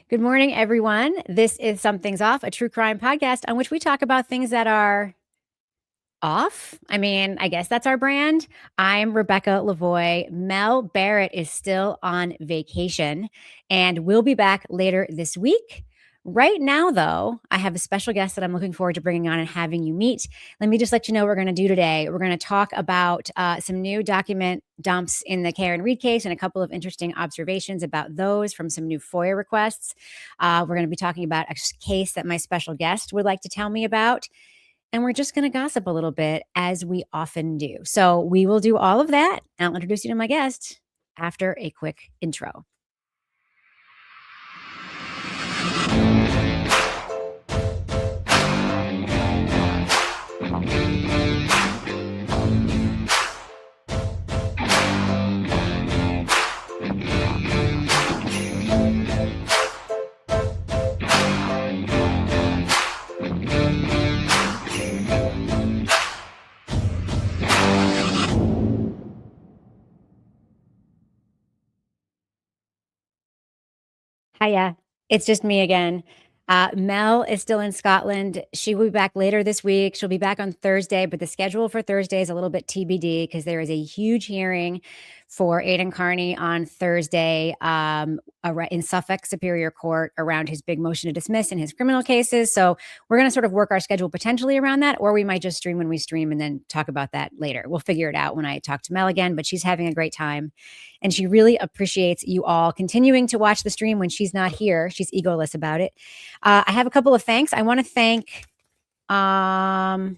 Good morning, everyone. This is Something's Off, a true crime podcast on which we talk about things that are off. I guess that's our brand. I'm Rebecca Lavoie. Mel Barrett is still on vacation and we'll be back later this week. Right now, though, I have a special guest that I'm looking forward to bringing on and having you meet. Let me just let you know what we're going to do today. We're going to talk about some new document dumps in the Karen Read case and a couple of interesting observations about those from some new FOIA requests. We're going to be talking about a case that my special guest would like to tell me about. And we're just going to gossip a little bit as we often do. So we will do all of that. And I'll introduce you to my guest after a quick intro. Hiya, it's just me again. Mel is still in Scotland. She will be back later this week. She'll be back on Thursday, but the schedule for Thursday is a little bit TBD because there is a huge hearing for Aidan Carney on Thursday in Suffolk Superior Court around his big motion to dismiss in his criminal cases. So we're going to sort of work our schedule potentially around that, or we might just stream when we stream and then talk about that later. We'll figure it out when I talk to Mel again, but she's having a great time. And she really appreciates you all continuing to watch the stream when she's not here. She's egoless about it. I have a couple of thanks. I want to thank, sorry,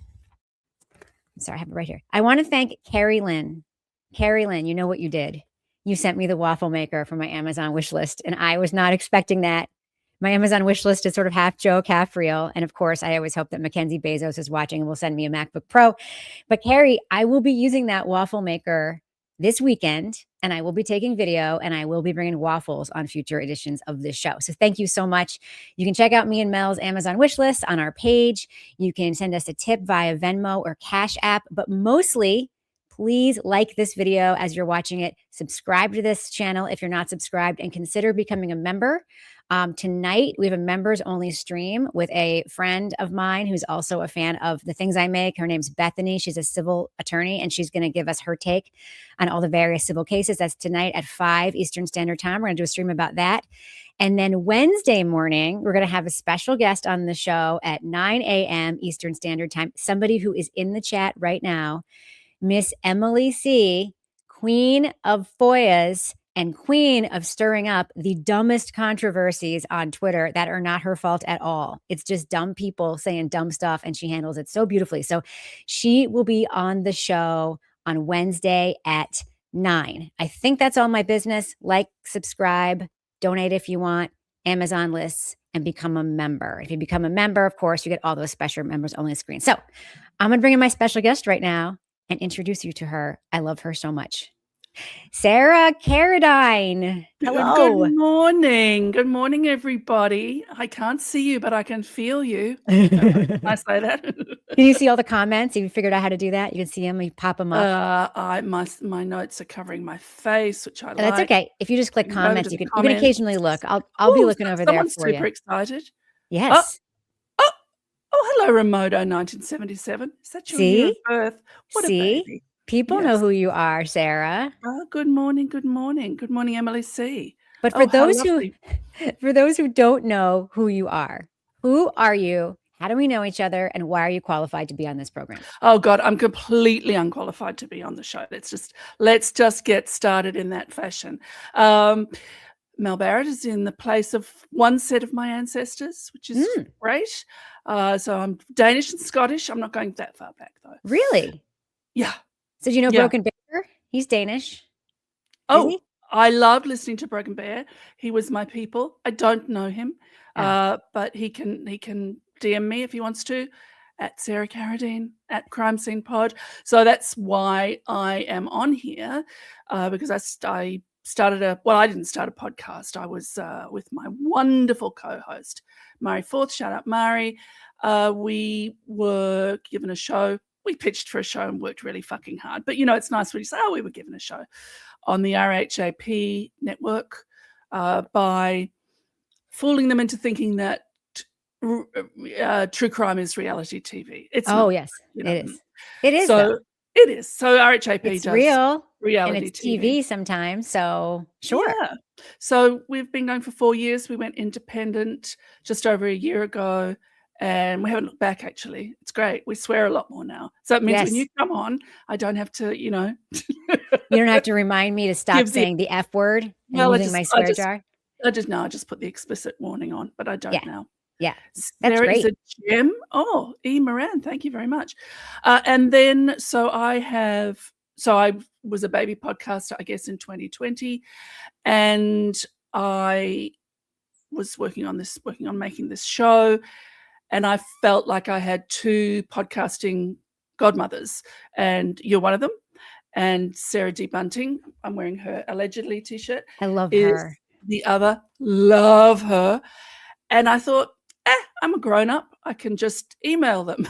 I have it right here. I want to thank Carrie Lynn. Carrie Lynn, you know what you did. You sent me the waffle maker from my Amazon wish list, and I was not expecting that. My Amazon wish list is sort of half joke, half real. And of course, I always hope that Mackenzie Bezos is watching and will send me a MacBook Pro. But Carrie, I will be using that waffle maker this weekend, and I will be taking video, and I will be bringing waffles on future editions of this show. So thank you so much. You can check out me and Mel's Amazon wish list on our page. You can send us a tip via Venmo or Cash App, but mostly, please like this video as you're watching it. Subscribe to this channel if you're not subscribed, and consider becoming a member. Tonight, we have a members only stream with a friend of mine who's also a fan of the things I make. Her name's Bethany. She's a civil attorney, and she's going to give us her take on all the various civil cases. That's tonight at 5 Eastern Standard Time. We're going to do a stream about that. And then Wednesday morning, we're going to have a special guest on the show at 9 a.m. Eastern Standard Time, somebody who is in the chat right now, Miss Emily C., Queen of FOIAs and queen of stirring up the dumbest controversies on Twitter that are not her fault at all. It's just dumb people saying dumb stuff, and she handles it so beautifully. So she will be on the show on Wednesday at 9. I think that's all my business. Like, subscribe, donate if you want, Amazon lists, and become a member. If you become a member, of course, you get all those special members only screens. So I'm going to bring in my special guest right now and introduce you to her. I love her so much. Sarah Carradine. Hello. Good morning. Good morning, everybody. I can't see you, but I can feel you. Can I say that? Can you see all the comments? You figured out how to do that? You can see them. You pop them up. My notes are covering my face, which I like. That's okay. If you just click comments, you can occasionally look. I'll be looking over there for you. Someone's super excited. Yes. Oh, hello, Remoto 1977. Is that your year of birth? What a baby. People know who you are, Sarah. Oh, good morning. Good morning. Good morning, Emily C. But for those who don't know who you are you? How do we know each other? And why are you qualified to be on this program? Oh God, I'm completely unqualified to be on the show. Let's just get started in that fashion. Mel Barrett is in the place of one set of my ancestors, which is great. So I'm Danish and Scottish. I'm not going that far back though. Really? Yeah. So do you know Broken Bear? He's Danish. Oh, I loved listening to Broken Bear. He was my people. I don't know him, but he can DM me if he wants to at Sarah Carradine at Crime Scene Pod. So that's why I am on here because I didn't start a podcast. I was with my wonderful co-host, Murray Forth. Shout out, Murray. We were given a show. We pitched for a show and worked really fucking hard. But, it's nice when you say, we were given a show on the RHAP network by fooling them into thinking that true crime is reality TV. It's Oh, not, yes, you know. it is. It is, though. So it is. So RHAP It's does real, and reality it's TV. TV sometimes, so sure. Yeah. So we've been going for 4 years. We went independent just over a year ago, and we haven't looked back, actually. It's great. We swear a lot more now. So it means when you Yes. come on, I don't have to, You don't have to remind me to stop give the saying the F word and well, using my swear jar. I just put the explicit warning on, but I don't Yeah, now. yeah. That's Sarah is great. a gem. Oh, E. Moran, thank you very much. And then I was a baby podcaster, I guess, in 2020, and I was working on making this show, and I felt like I had 2 podcasting godmothers, and you're one of them. And Sarah D. Bunting, I'm wearing her allegedly T-shirt, I love is her. the other. Love her. And I thought, I'm a grown-up. I can just email them.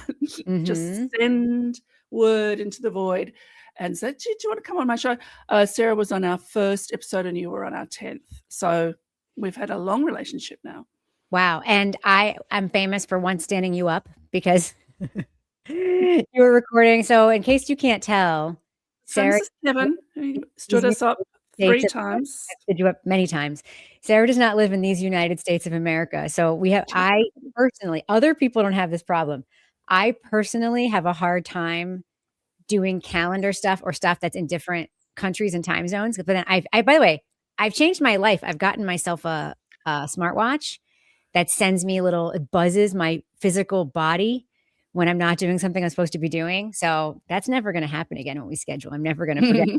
Just send word into the void and say, do you want to come on my show? Sarah was on our first episode and you were on our 10th. So we've had a long relationship now. Wow, and I'm famous for once standing you up because you were recording. So in case you can't tell, Sarah Francis Kevin, who stood these us up United 3 States of America. times. I've stood you up many times. Sarah does not live in these United States of America. So I personally, other people don't have this problem. I personally have a hard time doing calendar stuff or stuff that's in different countries and time zones. But then by the way, I've changed my life. I've gotten myself a smartwatch that sends me it buzzes my physical body when I'm not doing something I'm supposed to be doing. So that's never going to happen again when we schedule. I'm never going to forget.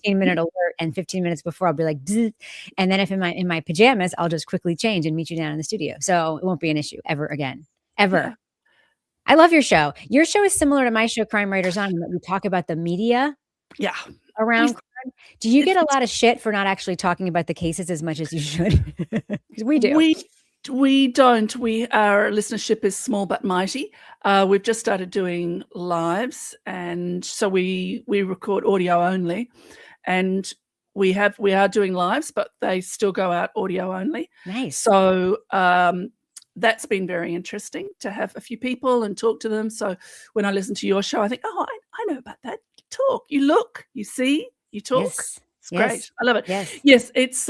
15-minute alert, and 15 minutes before I'll be like, Dzz. And then if in my pajamas, I'll just quickly change and meet you down in the studio. So it won't be an issue ever again, ever. Yeah. I love your show. Your show is similar to my show, Crime Writers On, that we talk about the media around crime. Do you get a lot of shit for not actually talking about the cases as much as you should? Because we do. We don't. Our listenership is small but mighty. We've just started doing lives, and so we record audio only, and we are doing lives, but they still go out audio only. Nice. So that's been very interesting to have a few people and talk to them. So when I listen to your show, I think, oh, I know about that. You talk, you look, you see, you talk. Yes. It's great. I love it. Yes. It's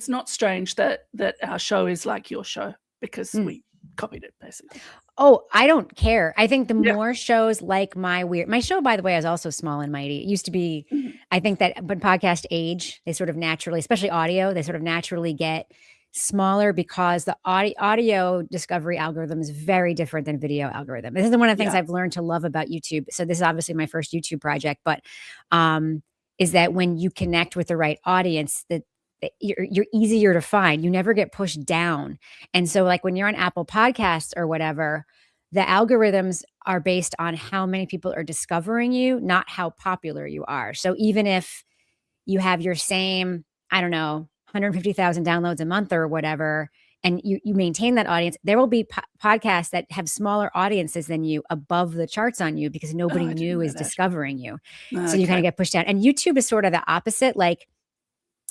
not strange that our show is like your show because we copied it basically. Oh, I don't care. I think the more shows like my show, by the way, is also small and mighty. It used to be, I think that when podcast age, they sort of naturally, especially audio, they sort of naturally get smaller because the audio discovery algorithm is very different than video algorithm. This is one of the things I've learned to love about YouTube. So this is obviously my first YouTube project, but is that when you connect with the right audience, that you're easier to find. You never get pushed down. And so like when you're on Apple Podcasts or whatever, the algorithms are based on how many people are discovering you, not how popular you are. So even if you have your same, I don't know, 150,000 downloads a month or whatever, and you maintain that audience, there will be podcasts that have smaller audiences than you above the charts on you because nobody new is discovering you. So you kind of get pushed down. And YouTube is sort of the opposite. Like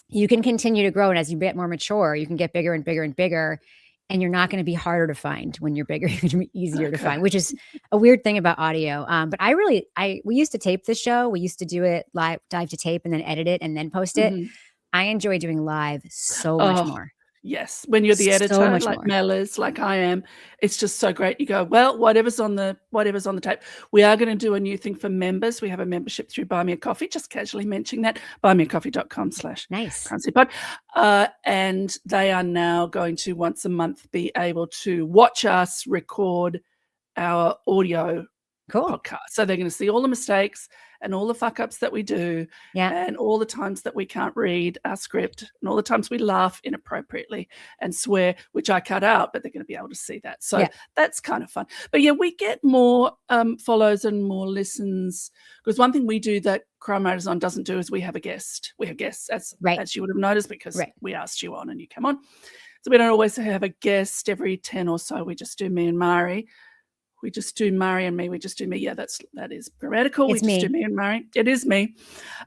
you can continue to grow, and as you get more mature, you can get bigger and bigger and bigger, and you're not going to be harder to find when you're bigger. You're going to be easier to find, which is a weird thing about audio. But we used to tape the show. We used to do it live, dive to tape and then edit it and then post it. I enjoy doing live so much more. Yes, when you're the editor, like Mel is, like I am, it's just so great. You go, well, whatever's on the tape. We are going to do a new thing for members. We have a membership through Buy Me a Coffee, just casually mentioning that, buymeacoffee.com/crunchypod. And they are now going to once a month be able to watch us record our audio podcast. So they're going to see all the mistakes and all the fuck ups that we do, and all the times that we can't read our script, and all the times we laugh inappropriately and swear, which I cut out, but they're going to be able to see that. So that's kind of fun. But we get more follows and more listens, because one thing we do that Crime Writers On doesn't do is we have a guest. We have guests, as you would have noticed, because we asked you on and you come on. So we don't always have a guest every 10 or so. We just do me and Mari. We just do Mari and me. We just do me. Yeah, that is grammatical. We just do me and Mari. It is me.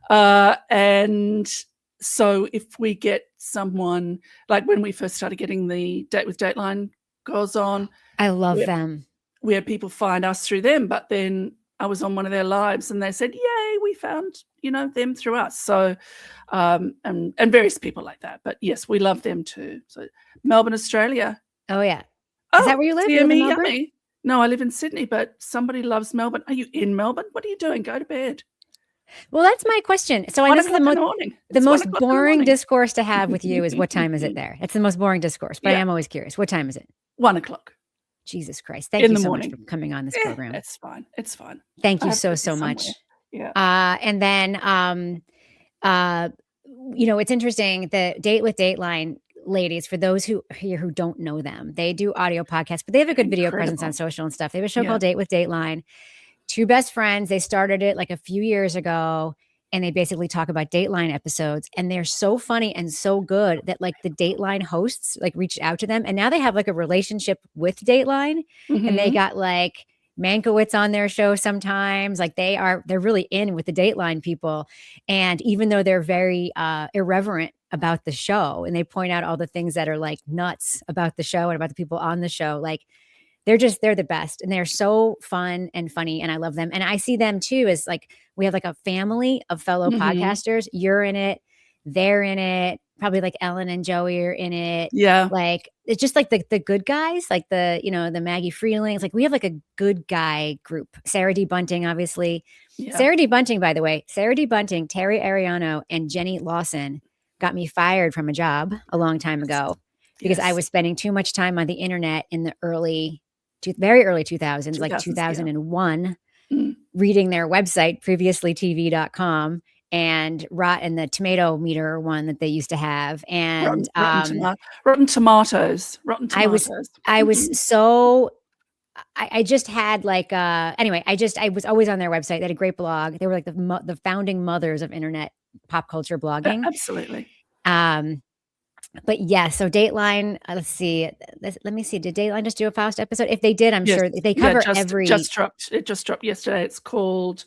And So if we get someone, like when we first started getting the Date with Dateline girls on, I love them. We had people find us through them, but then I was on one of their lives and they said, yay, we found, them through us. So, and various people like that. But yes, we love them too. So Melbourne, Australia. Oh, yeah. Is that where you live? You live in Melbourne? Yummy. No, I live in Sydney, but somebody loves Melbourne. Are you in Melbourne? What are you doing? Go to bed. Well, that's my question. So I know the most boring discourse to have with you is what time is it there? It's the most boring discourse, but I am always curious. What time is it? 1:00. Jesus Christ. Thank you so much for coming on this program. It's fine. It's fine. Thank you so much. Yeah. And then, it's interesting, the Date with Dateline ladies, for those who don't know them, they do audio podcasts, but they have a good video presence on social and stuff. They have a show called Date with Dateline. Two best friends. They started it like a few years ago, and they basically talk about Dateline episodes, and they're so funny and so good that like the Dateline hosts like reached out to them, and now they have like a relationship with Dateline, and they got like Mankiewicz on their show sometimes. Like they're really in with the Dateline people, and even though they're very irreverent about the show, and they point out all the things that are like nuts about the show and about the people on the show, like they're the best, and they're so fun and funny, and I love them. And I see them too as like, we have like a family of fellow podcasters. You're in it, they're in it, probably like Ellen and Joey are in it. Yeah. Like it's just like the good guys, like the Maggie Freelings. Like we have like a good guy group. Sarah D. Bunting, obviously. Yeah. Sarah D. Bunting, by the way, Terry Ariano, and Jenny Lawson got me fired from a job a long time ago because I was spending too much time on the internet in the very early 2000s, like 2001, reading their website, previouslytv.com, and the tomato meter one that they used to have. And rotten tomatoes. I was so, I just had like, anyway, I was always on their website. They had a great blog. They were like the founding mothers of internet pop culture blogging. Absolutely. But yeah, so Dateline, let's see. Let me see. Did Dateline just do a Faust episode? If they did, I'm sure they cover every. It just dropped yesterday. It's called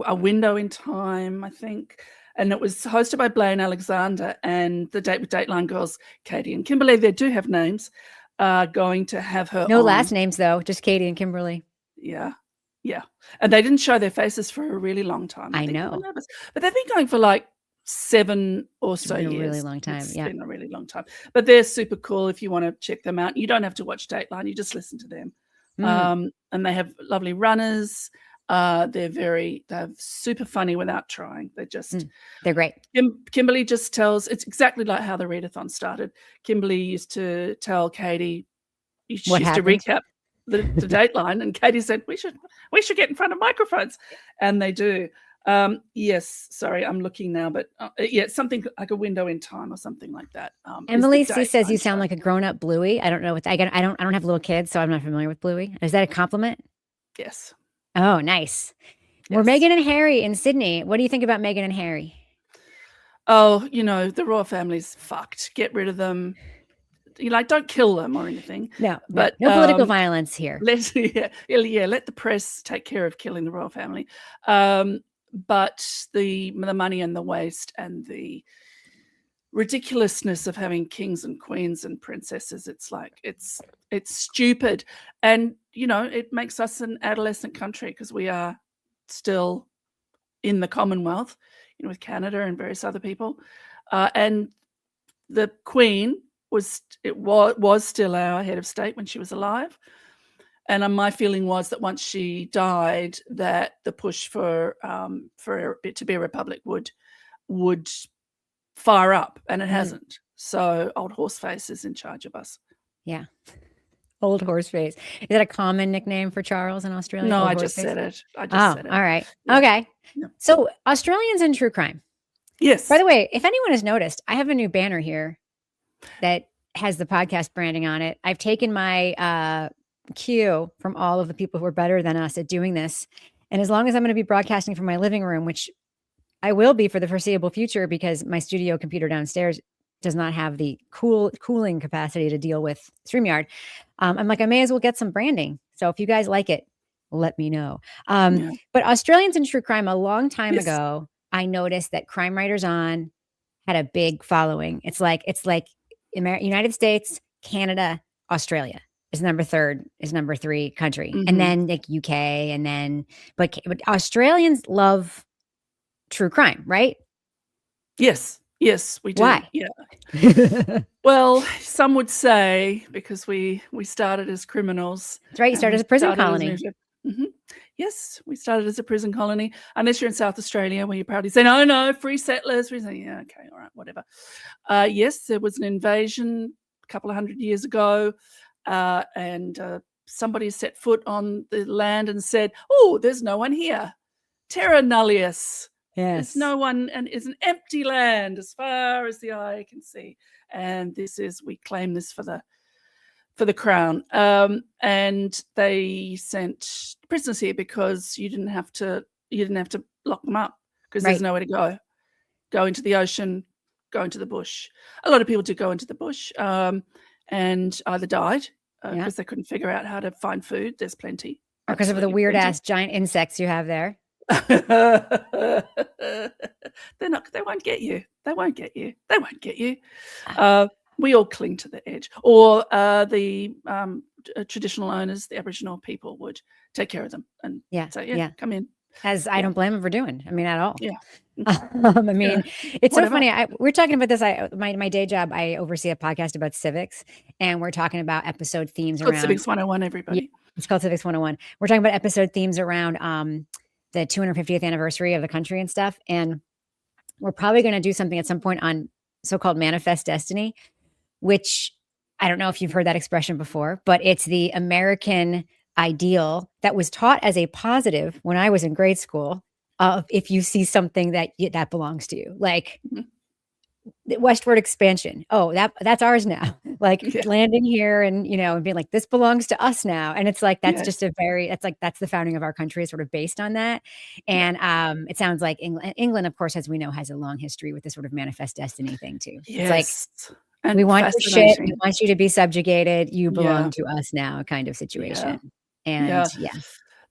A Window in Time, I think. And it was hosted by Blaine Alexander, and the Date with Dateline girls, Katie and Kimberly, they do have names, are going to have her No last names, though, just Katie and Kimberly. Yeah. Yeah. And they didn't show their faces for a really long time. I know. But they've been going for like 7 or so years. It's been a really long time. It's been a really long time. But they're super cool if you want to check them out. You don't have to watch Dateline. You just listen to them. And they have lovely runners. They're super funny without trying. They're great. Kimberly just tells, it's exactly like how the readathon started. Kimberly used to tell Katie, she used to recap the Dateline, and Katie said, we should get in front of microphones. And they do. Yes, sorry, I'm looking now, but it's something like A Window in Time or something like that. Emily C says you sound like a grown-up Bluey. I don't know what I don't have little kids, so I'm not familiar with Bluey. Is that a compliment? Yes. Oh, nice. Yes. We're Meghan and Harry in Sydney. What do you think about Meghan and Harry? Oh, the royal family's fucked. Get rid of them. Don't kill them or anything. No political violence here. Let the press take care of killing the royal family. But the money and the waste and the ridiculousness of having kings and queens and princesses, it's stupid. And it makes us an adolescent country because we are still in the Commonwealth, with Canada and various other people. And the Queen was still our head of state when she was alive. And my feeling was that once she died, that the push for it to be a republic would fire up, and it hasn't. So old Horseface is in charge of us. Yeah, old Horseface. Is that a common nickname for Charles in Australia? No, I just said it. All right. Yeah. Okay. Yeah. So Australians in true crime. Yes. By the way, if anyone has noticed, I have a new banner here that has the podcast branding on it. I've taken my cue from all of the people who are better than us at doing this. And as long as I'm going to be broadcasting from my living room, which I will be for the foreseeable future because my studio computer downstairs does not have the cooling capacity to deal with StreamYard. I'm like, I may as well get some branding. So if you guys like it, let me know. But Australians in True Crime, a long time ago, I noticed that Crime Writers On had a big following. It's like United States, Canada, Australia is number 3 country, and then like UK, and then but Australians love true crime, right? Yes, we do. Why? Yeah. Well, some would say because we started as criminals. That's right. You started as a prison colony. Yes, we started as a prison colony. Unless you're in South Australia, where you proudly say, "No, free settlers." We say, "Yeah, okay, all right, whatever." Yes, there was an invasion a couple of 100 years ago, and somebody set foot on the land and said, "Oh, there's no one here. Terra nullius." Yes. There's no one, and it's an empty land as far as the eye can see. And we claim this for the crown. And they sent prisoners here because you didn't have to lock them up, because there's nowhere to go. Go into the ocean, go into the bush. A lot of people did go into the bush, and either died because they couldn't figure out how to find food. There's plenty. Or because of the weird ass giant insects you have there. They won't get you. We all cling to the edge. Or the traditional owners, the Aboriginal people, would take care of them and say, come in. As I don't blame them for doing. I mean, at all. Yeah. I mean, it's so funny. We're talking about this. My day job, I oversee a podcast about civics, and we're talking about episode themes around Civics 101, everybody. Yeah, it's called Civics 101. We're talking about episode themes around the 250th anniversary of the country and stuff. And we're probably going to do something at some point on so-called manifest destiny, which I don't know if you've heard that expression before, but it's the American ideal that was taught as a positive when I was in grade school of if you see something that belongs to you, like westward expansion. Oh, that's ours now. Like landing here and, and being like, this belongs to us now. And it's like, that's just that's the founding of our country is sort of based on that. And it sounds like England, of course, as we know, has a long history with this sort of manifest destiny thing too. Yes. It's like, we want your shit. We want you to be subjugated. You belong to us now, kind of situation. And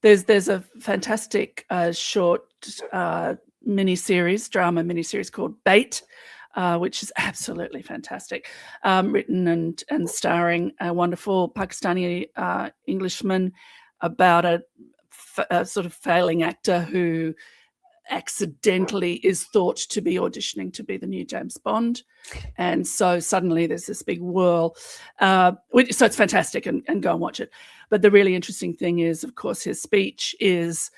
there's a fantastic short drama miniseries called Bait, which is absolutely fantastic, written and starring a wonderful Pakistani Englishman about a sort of failing actor who accidentally is thought to be auditioning to be the new James Bond. And so suddenly there's this big whirl. So it's fantastic, and go and watch it. But the really interesting thing is, of course, his speech is,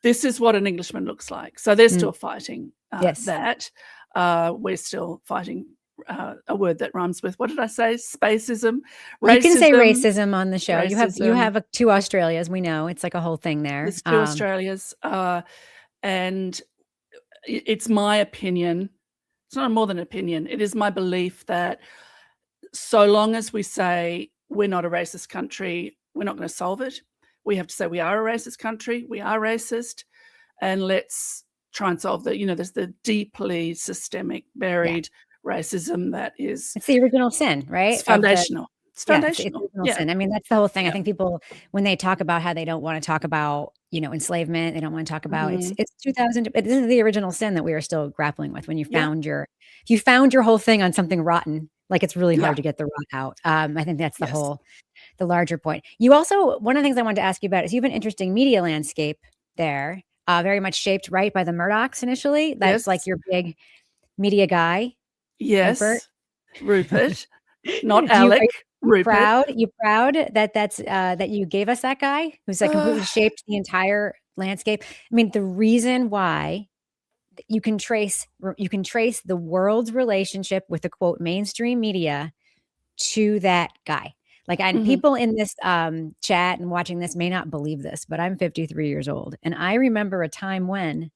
this is what an Englishman looks like. So they're still fighting that. We're still fighting a word that rhymes with, what did I say? Spacism, racism. You can say racism on the show. Racism. You have 2 Australias. We know it's like a whole thing there. There's 2 Australias. And it's my opinion. It's not more than an opinion. It is my belief that so long as we say we're not a racist country, we're not going to solve it. We have to say we are a racist country. We are racist. And let's try and solve there's the deeply systemic, buried racism that is. It's the original sin, right? It's foundational. It's foundational. It's sin. I mean, that's the whole thing. I think people, when they talk about how they don't want to talk about, enslavement, they don't want to talk about it's 2000. This is the original sin that we are still grappling with. When you found your whole thing on something rotten, like it's really hard to get the rot out. I think that's the larger point. You also, one of the things I wanted to ask you about is you have an interesting media landscape there, very much shaped by the Murdochs initially. That's like your big media guy. Yes, Rupert, not Alec. Rupert. You proud that you gave us that guy who's like completely shaped the entire landscape? I mean, the reason why you can trace the world's relationship with the quote mainstream media to that guy. Like, people in this chat and watching this may not believe this, but I'm 53 years old, and I remember a time when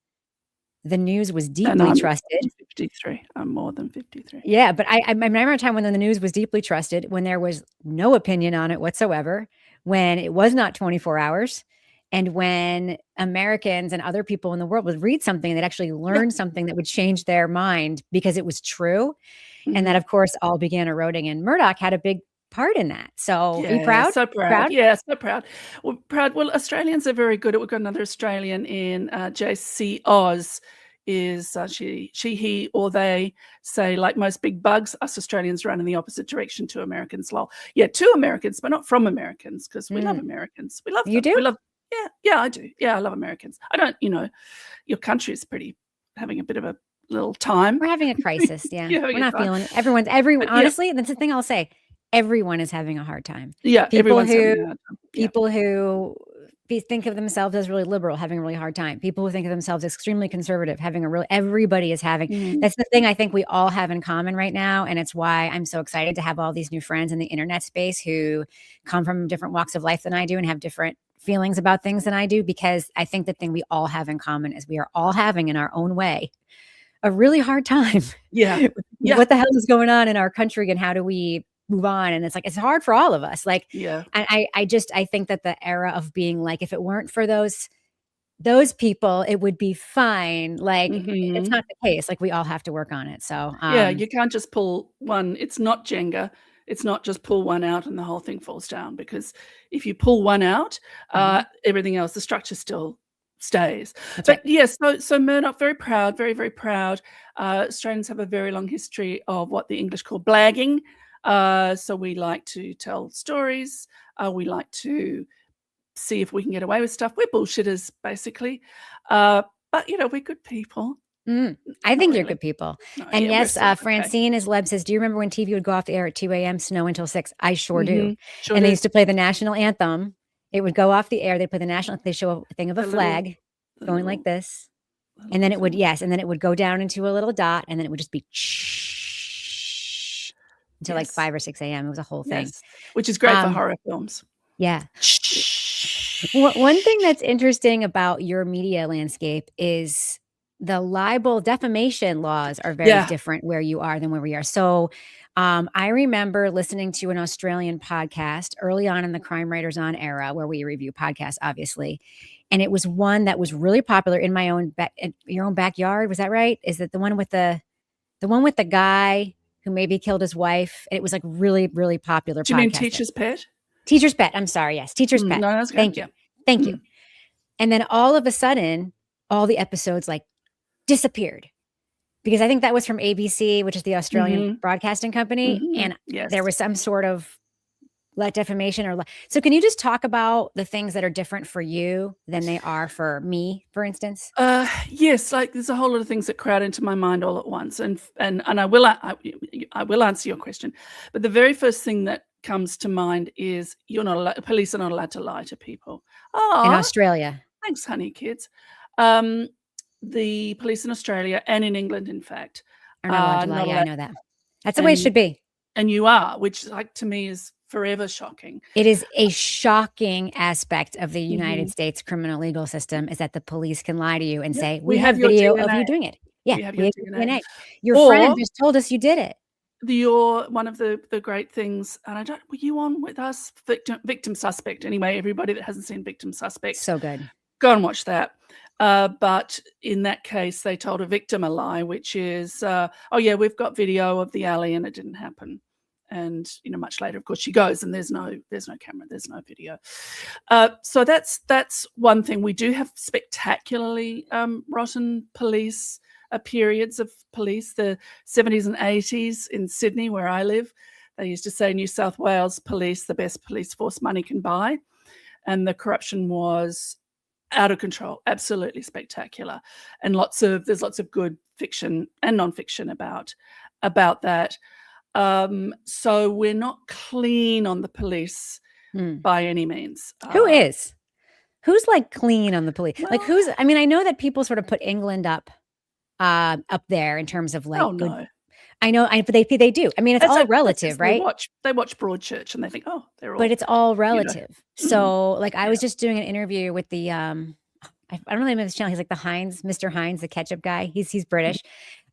the news was deeply trusted. 53. I'm more than 53. Yeah, but I remember a time when the news was deeply trusted, when there was no opinion on it whatsoever, when it was not 24 hours, and when Americans and other people in the world would read something and they'd actually learn something that would change their mind because it was true. And that, of course, all began eroding. And Murdoch had a big part in that. So are you proud? So proud. Yeah, so proud. Well, Australians are very good at. We've got another Australian in JC Oz is she, he, or they say, like most big bugs, us Australians run in the opposite direction to Americans. Lol. Yeah, to Americans, but not from Americans, because we love Americans. We love them. You do? We love. Yeah, I do. Yeah, I love Americans. I don't. Your country is pretty having a bit of a little time. We're having a crisis. Yeah, You're having we're a not time. feeling it. Everyone. But, Honestly, that's the thing I'll say. Everyone is having a hard time. Yeah, People everyone's having a hard time. Yeah. People who think of themselves as really liberal, having a really hard time. People who think of themselves as extremely conservative, everybody is having. That's the thing I think we all have in common right now. And it's why I'm so excited to have all these new friends in the internet space who come from different walks of life than I do and have different feelings about things than I do, because I think the thing we all have in common is we are all having in our own way a really hard time. Yeah. What the hell is going on in our country and how do we move on? And it's like, it's hard for all of us. Like, yeah. And I think that the era of being like, if it weren't for those people, it would be fine. Like, it's not the case. Like, we all have to work on it. So yeah, you can't just pull one. It's not Jenga. It's not just pull one out and the whole thing falls down, because if you pull one out, everything else, the structure still stays. That's but right. yes, so Murdoch, very proud, very, very proud. Australians have a very long history of what the English call blagging. So we like to tell stories. We like to see if we can get away with stuff. We're bullshitters, basically. But, we're good people. I think you're good people. No, and yeah, yes, Francine is Leb says, do you remember when TV would go off the air at 2 a.m., snow until 6? I sure do. Sure and do. They used to play the national anthem. It would go off the air. They'd play the national, they show a thing of a flag going like this. And then it would, and then it would go down into a little dot, and then it would just be until like 5 or 6 a.m. It was a whole thing. Yes. Which is great for horror films. Yeah. One thing that's interesting about your media landscape is the libel defamation laws are very different where you are than where we are. So I remember listening to an Australian podcast early on in the Crime Writers On era, where we review podcasts, obviously. And it was one that was really popular in my own your own backyard. Was that right? Is it the one with the guy who maybe killed his wife? And it was like really, really popular. Do you mean Teacher's Pet? Teacher's Pet. I'm sorry. Yes. Teacher's Pet. No, that's good. Thank you. Thank you. And then all of a sudden, all the episodes like disappeared, because I think that was from ABC, which is the Australian broadcasting company. And there was some sort of defamation so can you just talk about the things that are different for you than they are for me, for instance? Yes, like there's a whole lot of things that crowd into my mind all at once, and I will answer your question, but the very first thing that comes to mind is police are not allowed to lie to people. In Australia. Thanks, honey kids. The police in Australia and in England, in fact, are not allowed to lie. Yeah, I know that. That's the way it should be. And you are, which like to me is forever shocking. It is a shocking aspect of the United States criminal legal system, is that the police can lie to you and say, we have video of you doing it. Yeah, we have your DNA. Your friend just told us you did it. One of the great things, and were you on with us? Victim Suspect. Anyway, everybody that hasn't seen Victim Suspect, so good. Go and watch that. But in that case, they told a victim a lie, which is, we've got video of the alley and it didn't happen. And much later, of course, she goes and there's no camera, there's no video. So that's one thing. We do have spectacularly rotten police periods of police. The 70s and 80s in Sydney, where I live, they used to say New South Wales police, the best police force money can buy, and the corruption was out of control, absolutely spectacular, and there's lots of good fiction and non-fiction about that. So we're not clean on the police by any means. Who is? Who's like clean on the police? Well, like who's? I mean, I know that people sort of put England up there in terms of like good. No. I know, but they do. I mean, it's all relative, right? They watch Broadchurch and they think, they're all. But it's all relative. So, like, I was just doing an interview with the I don't know the name of his channel. He's like Mr. Hines, the ketchup guy. He's British.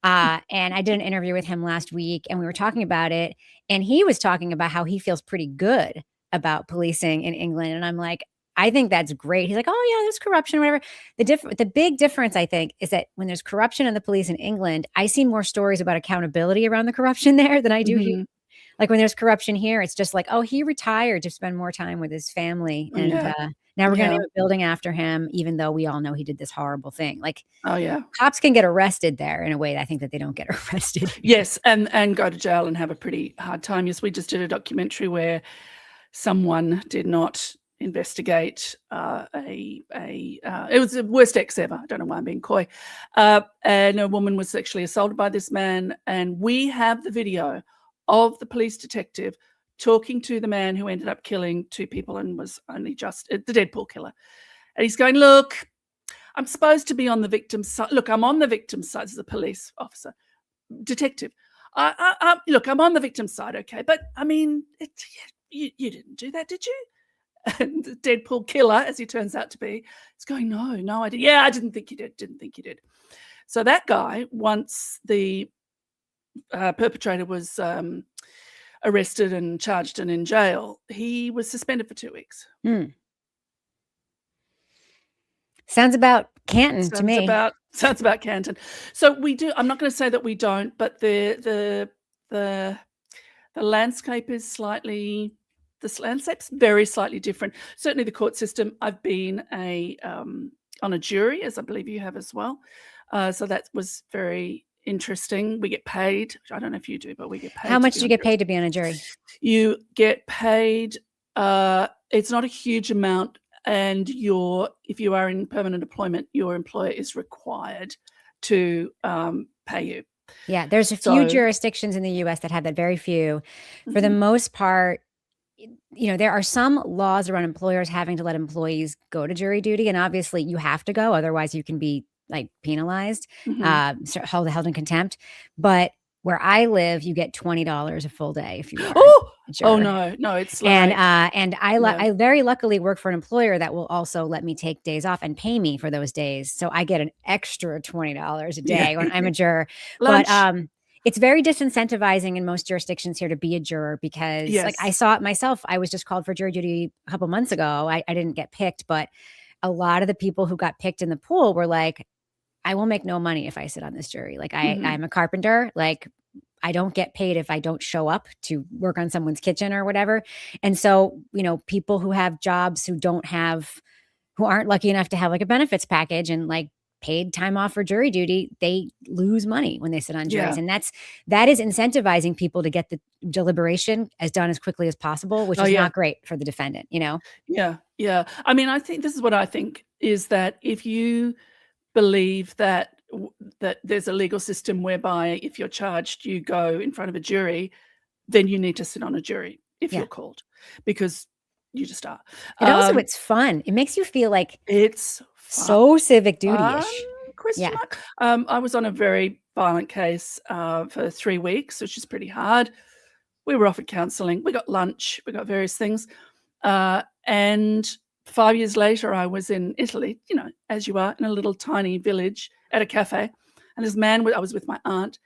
And I did an interview with him last week, and we were talking about it. And he was talking about how he feels pretty good about policing in England. And I'm like, I think that's great. He's like, oh yeah, there's corruption, whatever. The big difference, I think, is that when there's corruption in the police in England, I see more stories about accountability around the corruption there than I do here. Like when there's corruption here, it's just like, oh, he retired to spend more time with his family. And Yeah. now we're going to Yeah. name a building after him, even though we all know he did this horrible thing. Like Oh, yeah. cops can get arrested there in a way that I think that they don't get arrested here. Yes, and go to jail and have a pretty hard time. Yes, we just did a documentary where someone did not investigate it was the worst ex ever. I don't know why I'm being coy. And a woman was sexually assaulted by this man, and we have the video of the police detective talking to the man who ended up killing 2 people and was only just the Deadpool killer. And he's going, look, I'm supposed to be on the victim's side. Look, I'm on the victim's side as a police officer, detective. Look, I'm on the victim's side, okay? But I mean, you didn't do that, did you? And the Deadpool killer, as he turns out to be, is going, no, I didn't. Yeah, I didn't think you did. So that guy, once the perpetrator was arrested and charged and in jail, he was suspended for 2 weeks. Sounds about Canton to me. Sounds about Canton. So we do. I'm not going to say that we don't, but the landscape is slightly. The landscape's very slightly different. Certainly, the court system. I've been on a jury, as I believe you have as well. So that was very interesting. We get paid. I don't know if you do, but we get paid. How much do you get paid to be on a jury? You get paid. It's not a huge amount. And if you are in permanent employment, your employer is required to pay you. Yeah, there's a few jurisdictions in the U.S. that have that, very few. For the most part, there are some laws around employers having to let employees go to jury duty, and obviously you have to go, otherwise you can be like penalized, held in contempt. But where I live, you get $20 a full day if you are. Oh no, it's like, and I very luckily work for an employer that will also let me take days off and pay me for those days, so I get an extra $20 a day when I'm a juror. But it's very disincentivizing in most jurisdictions here to be a juror because, like, I saw it myself. I was just called for jury duty a couple months ago. I didn't get picked, but a lot of the people who got picked in the pool were like, I will make no money if I sit on this jury. Like, I'm a carpenter. Like, I don't get paid if I don't show up to work on someone's kitchen or whatever. And so, people who have jobs who aren't lucky enough to have like a benefits package and like paid time off for jury duty, they lose money when they sit on juries. And that is incentivizing people to get the deliberation done as quickly as possible, which is not great for the defendant, Yeah. I mean, I think this is what I think is that if you believe that there's a legal system whereby if you're charged, you go in front of a jury, then you need to sit on a jury if you're called, because you just are. And also it's fun. It makes you feel like it's so civic duty-ish. I was on a very violent case for 3 weeks, which is pretty hard. We were offered counselling. We got lunch. We got various things. And 5 years later, I was in Italy, as you are, in a little tiny village at a cafe. And this man, I was with my aunt,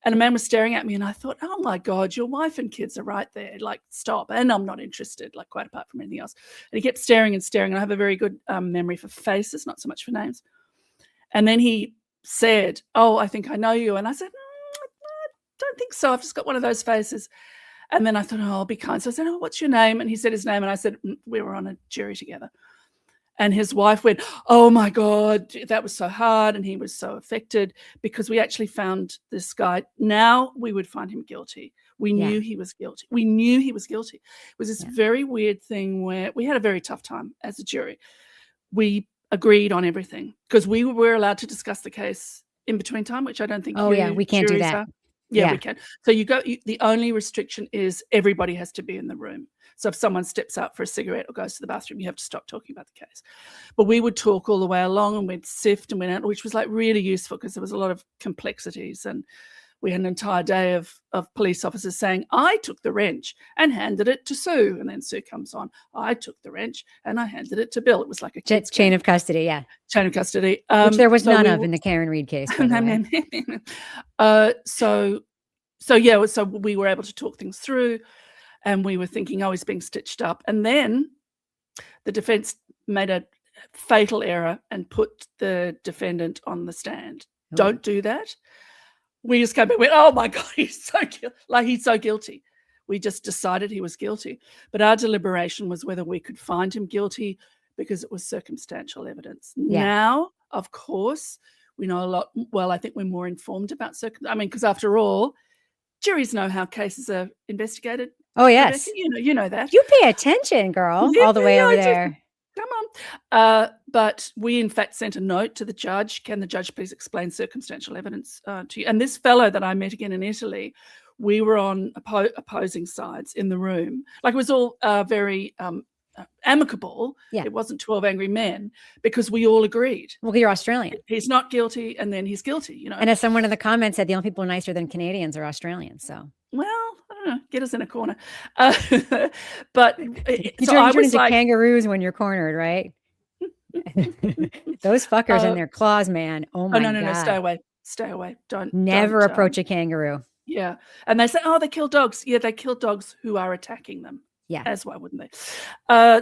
and a man was staring at me, and I thought, oh my God, your wife and kids are right there. Like, stop. And I'm not interested, like, quite apart from anything else. And he kept staring and staring. And I have a very good memory for faces, not so much for names. And then he said, oh, I think I know you. And I said, I don't think so. I've just got one of those faces. And then I thought, oh, I'll be kind. So I said, oh, what's your name? And he said his name. And I said, we were on a jury together. And his wife went, oh, my God, that was so hard. And he was so affected because we actually found this guy. Now we would find him guilty. We knew he was guilty. We knew he was guilty. It was this very weird thing where we had a very tough time as a jury. We agreed on everything because we were allowed to discuss the case in between time, which I don't think we can't do that. Yeah, we can. So the only restriction is everybody has to be in the room. So if someone steps out for a cigarette or goes to the bathroom, you have to stop talking about the case. But we would talk all the way along, and we'd sift and went out, which was like really useful because there was a lot of complexities. And we had an entire day of police officers saying, I took the wrench and handed it to Sue. And then Sue comes on, I took the wrench and I handed it to Bill. It was like a chain of custody, Chain of custody. Which there was none of in the Karen Reed case. So we were able to talk things through, and we were thinking, oh, he's being stitched up. And then the defense made a fatal error and put the defendant on the stand. Oh. Don't do that. We just came back and went, oh my God, he's so guilty. We just decided he was guilty. But our deliberation was whether we could find him guilty because it was circumstantial evidence. Yeah. Now, of course, we know a lot. Well, I think we're more informed about because after all, juries know how cases are investigated. Oh, yes. Rebecca, you know that. You pay attention, girl, all the way over there. Come on. But we, in fact, sent a note to the judge. Can the judge please explain circumstantial evidence to you? And this fellow that I met again in Italy, we were on opposing sides in the room. Like, it was all very amicable. Yeah. It wasn't 12 angry men because we all agreed. Well, you're Australian. He's not guilty, and then he's guilty, you know. And as someone in the comments said, the only people nicer than Canadians are Australians. So, well, I don't know, get us in a corner. But you turn into kangaroos when you're cornered, right? Those fuckers in their claws, man. Oh my God. No, stay away. Don't approach a kangaroo. Yeah. And they say, oh, they kill dogs. Yeah, they kill dogs who are attacking them. Yeah. As why wouldn't they?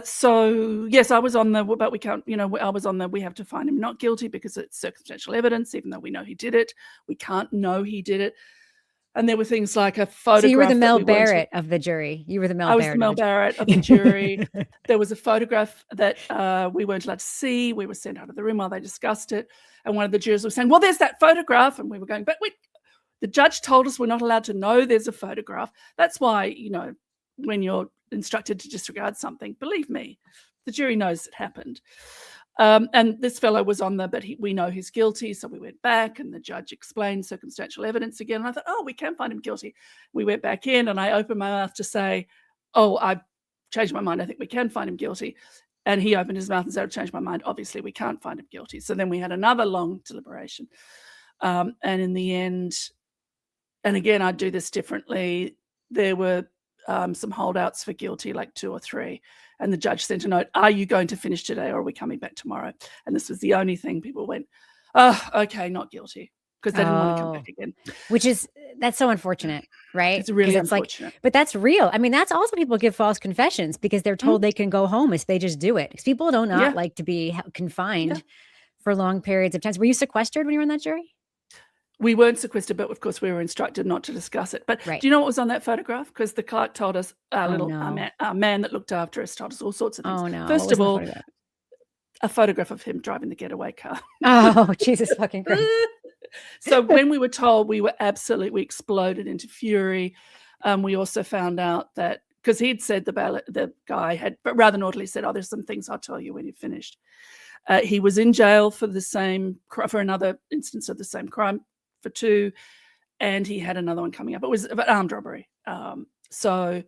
So yes, I was on the, but we can't, I was on the, we have to find him not guilty because it's circumstantial evidence, even though we know he did it. We can't know he did it. And there were things like a photograph. So you were the Mel Barrett of the jury. You were the Mel Barrett. I was the Mel Barrett of the jury. There was a photograph that we weren't allowed to see. We were sent out of the room while they discussed it. And one of the jurors was saying, well, there's that photograph. And we were going, but the judge told us we're not allowed to know there's a photograph. That's why, when you're instructed to disregard something, believe me, the jury knows it happened. And this fellow was on but we know he's guilty. So we went back and the judge explained circumstantial evidence again. And I thought, oh, we can find him guilty. We went back in and I opened my mouth to say, oh, I've changed my mind. I think we can find him guilty. And he opened his mouth and said, I've changed my mind. Obviously, we can't find him guilty. So then we had another long deliberation. And in the end, and again, I'd do this differently. There were some holdouts for guilty, like 2 or 3. And the judge sent a note, are you going to finish today or are we coming back tomorrow? And this was the only thing people went, oh, okay, not guilty. Because they didn't want to come back again. That's so unfortunate, right? It's really unfortunate. But that's real. I mean, that's also people give false confessions because they're told they can go home if they just do it. Because people do not like to be confined for long periods of time. Were you sequestered when you were in that jury? We weren't sequestered, but of course we were instructed not to discuss it. But do you know what was on that photograph? Because the clerk told us, our man that looked after us told us all sorts of things. Oh, no. First of all, a photograph of him driving the getaway car. Oh, Jesus fucking Christ. So when we were told, we exploded into fury. We also found out that, because he'd said the guy had, but rather naughtily said, oh, there's some things I'll tell you when you've finished. He was in jail for another instance of the same crime, for 2, and he had another one coming up. It was an armed robbery. So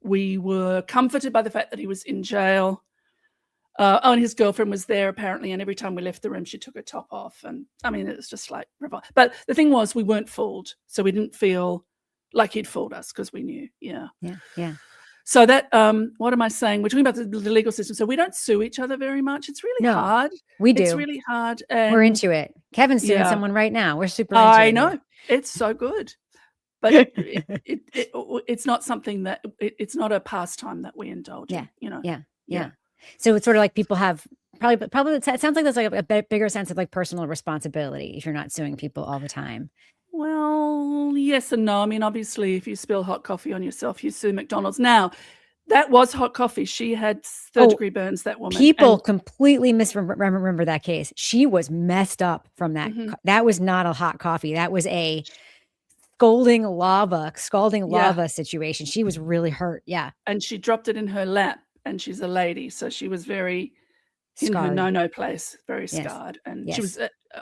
we were comforted by the fact that he was in jail. And his girlfriend was there apparently, and every time we left the room, she took her top off. And I mean, it was just like, but the thing was, we weren't fooled, so we didn't feel like he'd fooled us because we knew. Yeah. So that, what am I saying? We're talking about the legal system. So we don't sue each other very much. It's really hard. We do. It's really hard. And we're into it. Kevin's suing someone right now. We're super into it. I know. It's so good. But it's not something that, it's not a pastime that we indulge in, Yeah. So it's sort of like people have probably, it sounds like there's like a bigger sense of like personal responsibility if you're not suing people all the time. Well, yes and no. I mean, obviously, if you spill hot coffee on yourself, you sue McDonald's. Now, that was hot coffee. She had third-degree burns, that woman. People completely misremember that case. She was messed up from that. That was not a hot coffee. That was a scalding lava situation. She was really hurt. Yeah. And she dropped it in her lap, and she's a lady. So she was very in her no place, very scarred. And she was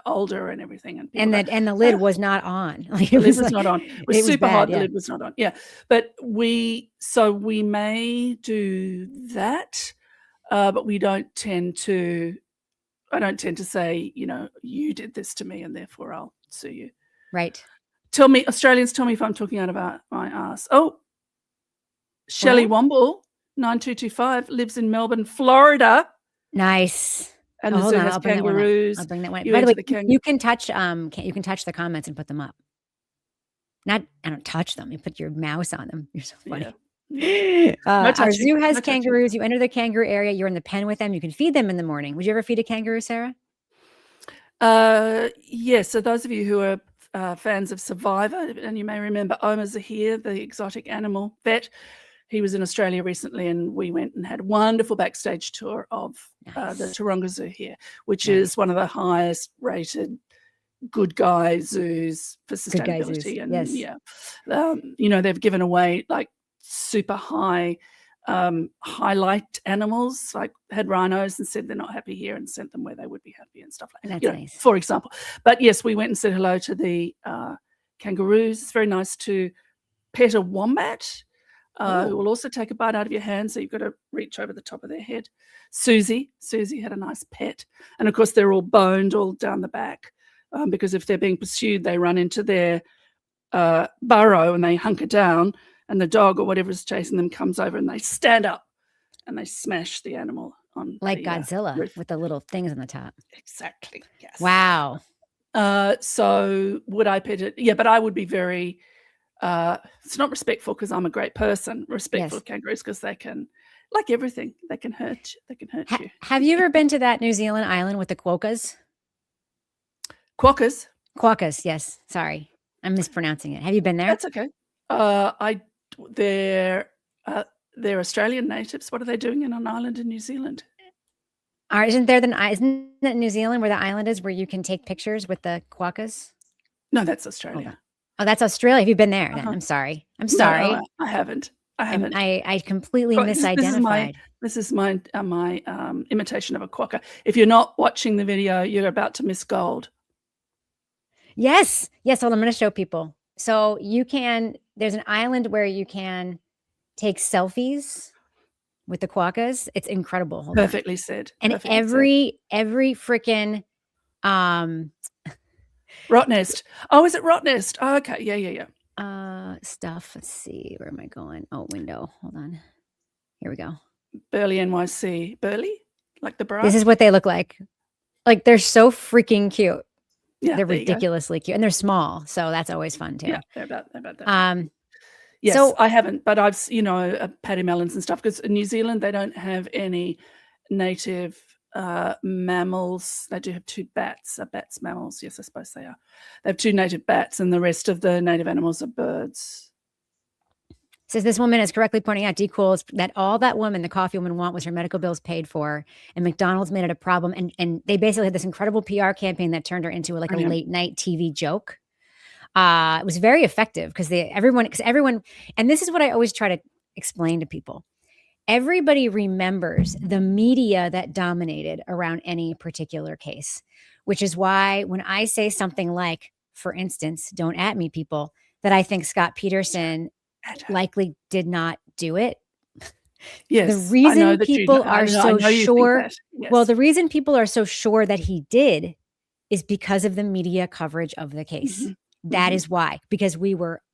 older and everything. And the lid was not on. Like, the lid was not on. It was super hot. The lid was not on. Yeah. But we may do that, but we don't tend to, I don't tend to say, you did this to me and therefore I'll sue you. Right. Australians, tell me if I'm talking out about my ass. Oh, Shelley Womble, 9225, lives in Melbourne, Florida. Nice. And the zoo has kangaroos. I'll bring that one. By the way, you can touch the comments and put them up. I don't touch them. You put your mouse on them. You're so funny. Yeah. Our zoo has kangaroos. You enter the kangaroo area. You're in the pen with them. You can feed them in the morning. Would you ever feed a kangaroo, Sarah? Yes. So those of you who are fans of Survivor, and you may remember Omar Zahir, the exotic animal vet. He was in Australia recently, and we went and had a wonderful backstage tour of the Taronga Zoo here, which is one of the highest rated good guy zoos for sustainability. And you know, they've given away like super high highlight animals, like had rhinos and said they're not happy here and sent them where they would be happy and stuff like that. That's nice. For example. But yes, we went and said hello to the kangaroos. It's very nice to pet a wombat who will also take a bite out of your hand, so you've got to reach over the top of their head. Susie had a nice pet. And of course they're all boned all down the back because if they're being pursued, they run into their burrow and they hunker down, and the dog or whatever is chasing them comes over and they stand up and they smash the animal on like the, Godzilla roof. with the little things on the top. Exactly. Yes. Wow. So would I pet it? Yeah, but I would be very it's not respectful because I'm a great person. Respectful of kangaroos because they can, like everything, they can hurt you. Have you ever been to that New Zealand island with the quokkas? Quokkas, yes. Sorry, I'm mispronouncing it. Have you been there? That's okay. They're Australian natives. What are they doing in an island in New Zealand? Isn't that New Zealand where the island is where you can take pictures with the quokkas? No, that's Australia. Oh, that's Australia. Have you been there? Then? I'm sorry. No, I haven't. I completely misidentified. This is my imitation of a quokka. If you're not watching the video, you're about to miss gold. Yes. Hold on, I'm going to show people. So there's an island where you can take selfies with the quokkas. It's incredible. Perfectly said. And every freaking Rottnest. Oh, is it Rottnest? Oh, okay. Yeah. Stuff. Let's see. Where am I going? Oh, window. Hold on. Here we go. Burleigh, NYC. Burleigh? Like the bra? This is what they look like. Like they're so freaking cute. Yeah, they're ridiculously cute. And they're small. So that's always fun too. Yeah, they're about that. Yes, so I haven't, but I've, Paddy Melons and stuff, because in New Zealand, they don't have any native mammals. They do have 2 bats. Are bats mammals? Yes, I suppose they are. They have 2 native bats, and the rest of the native animals are birds. Says this woman is correctly pointing out, D-Cool, that all that woman, the coffee woman, want was her medical bills paid for, and McDonald's made it a problem. And they basically had this incredible PR campaign that turned her into a late night TV joke. It was very effective because everyone, and this is what I always try to explain to people. Everybody remembers the media that dominated around any particular case, which is why when I say something like, for instance, don't at me, people, that I think Scott Peterson likely did not do it. Yes. The reason people are so sure, well, the reason people are so sure that he did is because of the media coverage of the case. Mm-hmm. That is why, because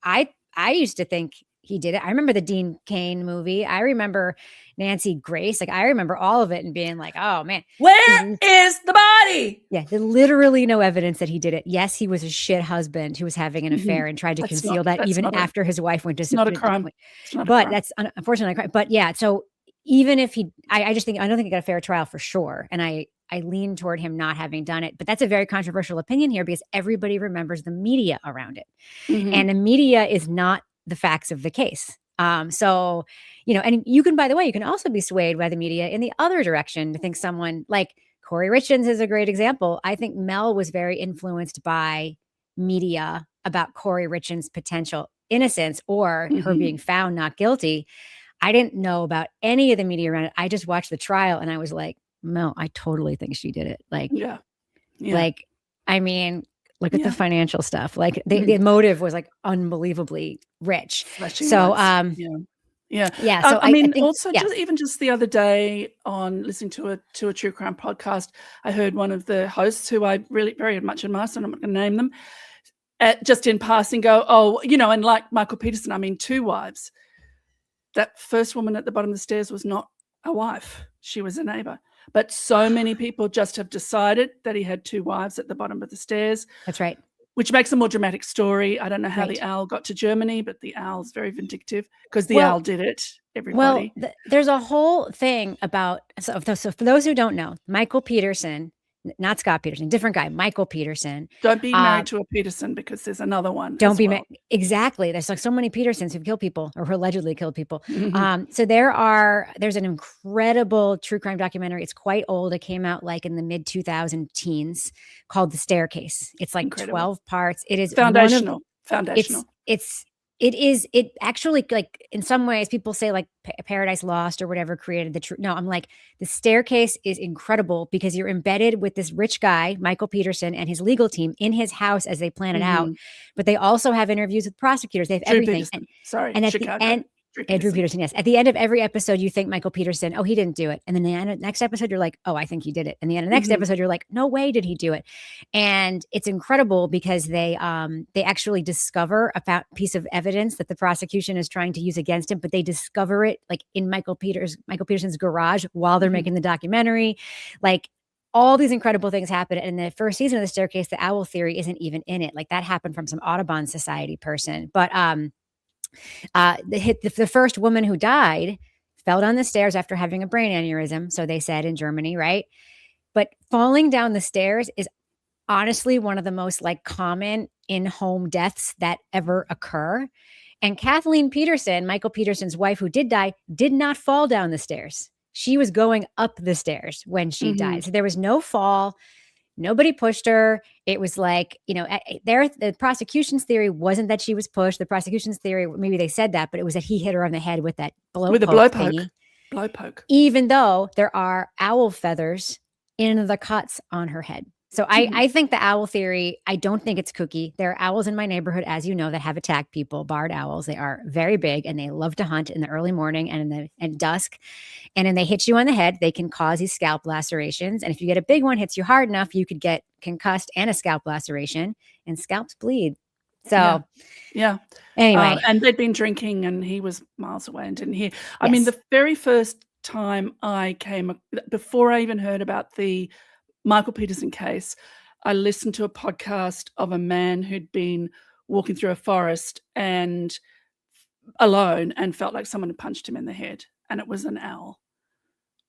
I used to think he did it. I remember the Dean Cain movie. I remember Nancy Grace. Like, I remember all of it and being like, oh man, where is the body? Yeah. There's literally no evidence that he did it. Yes, he was a shit husband who was having an affair and tried to conceal that even after his wife went to It's not a crime. That's unfortunately a crime. But yeah, so even if I don't think he got a fair trial for sure. And I lean toward him not having done it, but that's a very controversial opinion here because everybody remembers the media around it. Mm-hmm. And the media is not the facts of the case. So, and you can, by the way, you can also be swayed by the media in the other direction to think someone like Corey Richins is a great example. I think Mel was very influenced by media about Corey Richins' potential innocence or her being found not guilty. I didn't know about any of the media around it. I just watched the trial and I was like, Mel, I totally think she did it. Like, like, I mean, look at the financial stuff. Like the motive was like unbelievably rich. So, So I think, also just the other day on listening to a true crime podcast, I heard one of the hosts who I really very much admire, so I'm not going to name them, just in passing go, and like Michael Peterson, I mean, 2 wives. That first woman at the bottom of the stairs was not a wife. She was a neighbor. But so many people just have decided that he had 2 wives at the bottom of the stairs. That's right. Which makes a more dramatic story. I don't know how the owl got to Germany, but the owl's very vindictive because the owl did it. Everybody. Well, there's a whole thing about, so for those who don't know, Michael Peterson not Scott Peterson, different guy, Michael Peterson. Don't be married to a Peterson, because there's another one. Don't be exactly. There's like so many Petersons who kill people or who allegedly killed people. So there's an incredible true crime documentary. It's quite old. It came out like in the mid 2000 teens, called The Staircase. It's like Incredible. 12 parts. It is foundational. It actually, like, in some ways people say like Paradise Lost or whatever created the truth. No, I'm like, The Staircase is incredible because you're embedded with this rich guy, Michael Peterson, and his legal team in his house as they plan it out. But they also have interviews with prosecutors. They have everything. And at the end, Drew Peterson, yes. At the end of every episode, you think Michael Peterson, oh, he didn't do it. And then the next episode, you're like, oh, I think he did it. And the next episode, you're like, no way did he do it. And it's incredible because they actually discover a piece of evidence that the prosecution is trying to use against him, but they discover it like in Michael Peterson's garage while they're making the documentary. Like, all these incredible things happen. And in the first season of The Staircase, the owl theory isn't even in it. Like, that happened from some Audubon Society person. But the first woman who died fell down the stairs after having a brain aneurysm. So they said in Germany, right? But falling down the stairs is honestly one of the most like common in-home deaths that ever occur. And Kathleen Peterson, Michael Peterson's wife who did die, did not fall down the stairs. She was going up the stairs when she died. So there was no fall. Nobody pushed her. It was like, the prosecution's theory wasn't that she was pushed. The prosecution's theory, maybe they said that, but it was that he hit her on the head with that blow poke. Even though there are owl feathers in the cuts on her head. So I think the owl theory, I don't think it's kooky. There are owls in my neighborhood, as you know, that have attacked people, barred owls. They are very big and they love to hunt in the early morning and in dusk. And then they hit you on the head. They can cause these scalp lacerations. And if you get a big one, hits you hard enough, you could get concussed and a scalp laceration, and scalps bleed. So yeah. Anyway. And they'd been drinking and he was miles away and didn't hear. I mean, the very first time before I even heard about the Michael Peterson case, I listened to a podcast of a man who'd been walking through a forest and alone and felt like someone had punched him in the head, and it was an owl.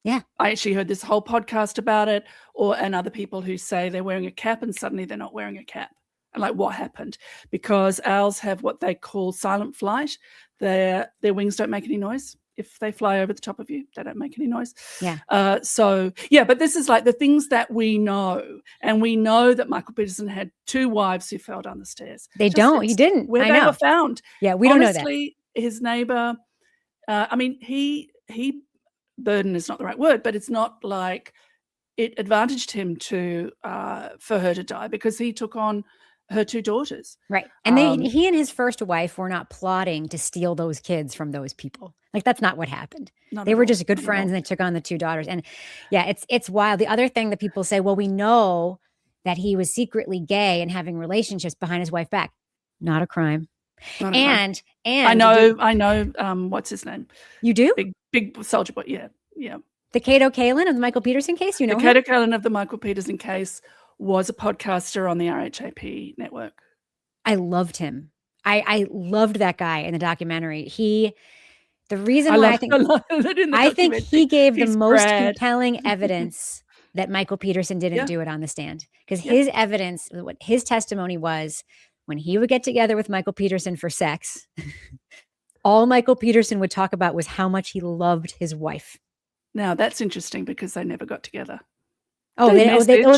Yeah. I actually heard this whole podcast about it, and other people who say they're wearing a cap and suddenly they're not wearing a cap. And like, what happened? Because owls have what they call silent flight. Their wings don't make any noise. If they fly over the top of you, they don't make any noise. Yeah. But this is like the things that we know. And we know that Michael Peterson had 2 wives who fell down the stairs. He didn't. Where they were found. Yeah, we don't know that. Honestly, his neighbor, he burden is not the right word, but it's not like it advantaged him for her to die, because he took on her 2 daughters. Right. And he and his first wife were not plotting to steal those kids from those people. Like, that's not what happened. They were just good friends and they took on the 2 daughters. And yeah, it's wild. The other thing that people say, well, we know that he was secretly gay and having relationships behind his wife's back. Not a crime. And I know what's his name? You do? Big soldier boy. Yeah. The Cato Kalin of the Michael Peterson case, you know him? Cato Kalin of the Michael Peterson case was a podcaster on the RHAP network. I loved him. I loved that guy in the documentary. The reason why I think he gave the most compelling evidence that Michael Peterson didn't do it on the stand, because his evidence, what his testimony was, when he would get together with Michael Peterson for sex, all Michael Peterson would talk about was how much he loved his wife. Now that's interesting, because they never got together. I'm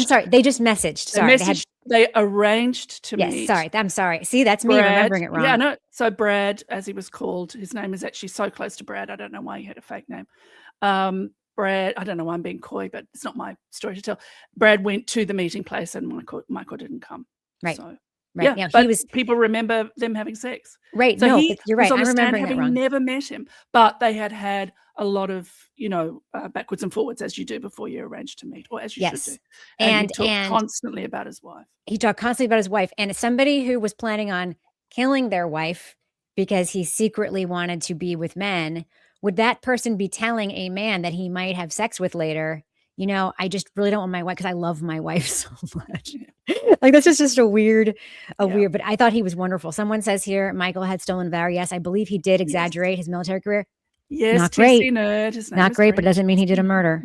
sorry. They just messaged. Sorry, they arranged to meet. Yes, sorry. I'm sorry. See, that's me remembering it wrong. Yeah, no. So Brad, as he was called, his name is actually so close to Brad. I don't know why he had a fake name. Brad, I don't know why I'm being coy, but it's not my story to tell. Brad went to the meeting place and Michael didn't come. Right. So, right. Yeah, but people remember them having sex. Right. So you're right. I'm remembering it wrong. Never met him, but they had a lot of, backwards and forwards, as you do before you arrange to meet, or as you should do. And he talked constantly about his wife. He talked constantly about his wife. And as somebody who was planning on killing their wife because he secretly wanted to be with men, would that person be telling a man that he might have sex with later, I just really don't want my wife because I love my wife so much. Like, that's just a weird, but I thought he was wonderful. Someone says here, Michael had stolen valor. Yes, I believe he did exaggerate his military career. Yes, not great. Nerd. Not great, but it doesn't mean he did a murder.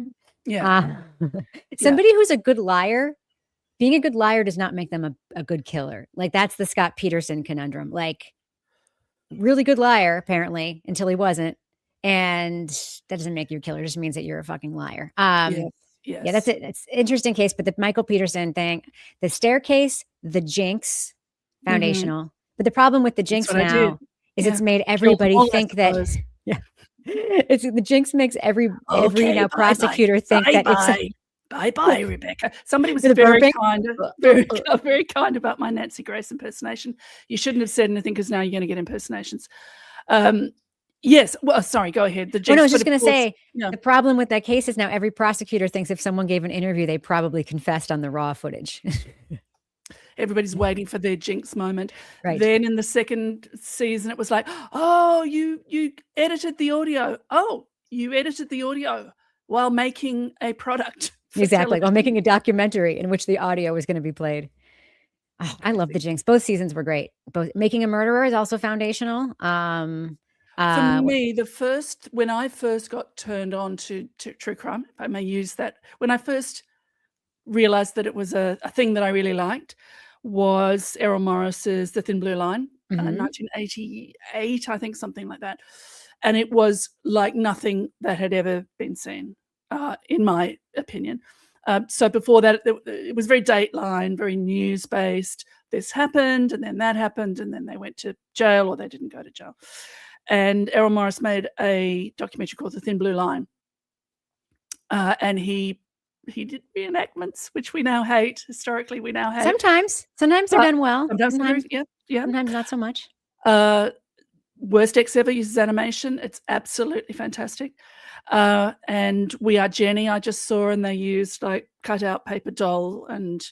Yeah. Somebody who's a good liar, being a good liar does not make them a good killer. Like, that's the Scott Peterson conundrum. Like, really good liar, apparently, until he wasn't. And that doesn't make you a killer. It just means that you're a fucking liar. Yes. Yeah, that's it. It's an interesting case, but the Michael Peterson thing, the staircase, the jinx, foundational. But the problem with the That's jinx what I did. now is Yeah. it's made Killed them everybody all, I think that, suppose. yeah, it's the jinx makes every Okay, now bye-bye. prosecutor think that it's Bye-bye. Bye-bye, Rebecca. Somebody was the very burping. kind, very kind about my Nancy Grace impersonation. You shouldn't have said anything because now you're going to get impersonations. Yes. Well, sorry, go ahead. The Well, jinx, no, I was but just of going to course, say yeah. the problem with that case is now every prosecutor thinks if someone gave an interview, they probably confessed on the raw footage. Everybody's waiting for their jinx moment. Right. Then in the second season, it was like, oh, you edited the audio. Oh, you edited the audio while making a product. Exactly. While making television. a documentary in which the audio was going to be played. Oh, I love the jinx. Both seasons were great. Both Making a Murderer is also foundational. For me, when I first got turned on to true crime, if I may use that, when I first realized that it was a thing that I really liked, was Errol Morris's The Thin Blue Line, 1988, I think, something like that. And it was like nothing that had ever been seen, in my opinion. So before that, it was very Dateline, very news-based. This happened, and then that happened, and then they went to jail, or they didn't go to jail. And Errol Morris made a documentary called The Thin Blue Line. And he did reenactments, which we now hate. Historically, we now hate. Sometimes they're done well. Sometimes Sometimes not so much. Worst Ex Ever uses animation. It's absolutely fantastic. And We Are Jenny, I just saw, and they used like cut out paper doll and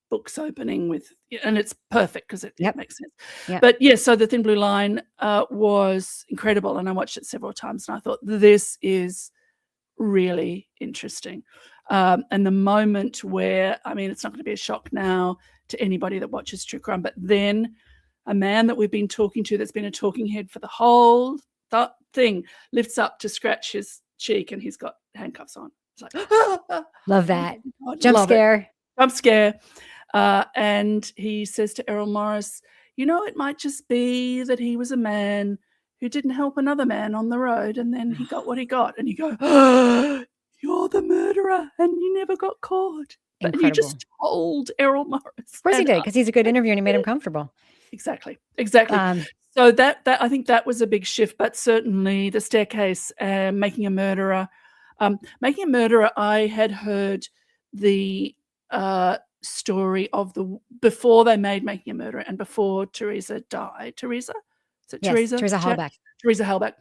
books opening and it's perfect because it makes sense. Yep. But yeah, so The Thin Blue Line was incredible, and I watched it several times, and I thought, this is really interesting. And the moment where, I mean, it's not going to be a shock now to anybody that watches true crime, but then a man that we've been talking to, that's been a talking head for the whole thing, lifts up to scratch his cheek, and he's got handcuffs on. It's like, love that. Oh, Jump scare. Jump scare. And he says to Errol Morris, it might just be that he was a man who didn't help another man on the road, and then he got what he got. And you go, oh, you're the murderer, and you never got caught. But you just told Errol Morris. Of course he did, because he's a good interviewer and he made him comfortable. Exactly. So that I think that was a big shift, but certainly the staircase, Making a Murderer. Making a Murderer, I had heard the story of before they made Making a Murderer and before Teresa died. Teresa? Is it Teresa? Teresa Halbach. Teresa Halbach.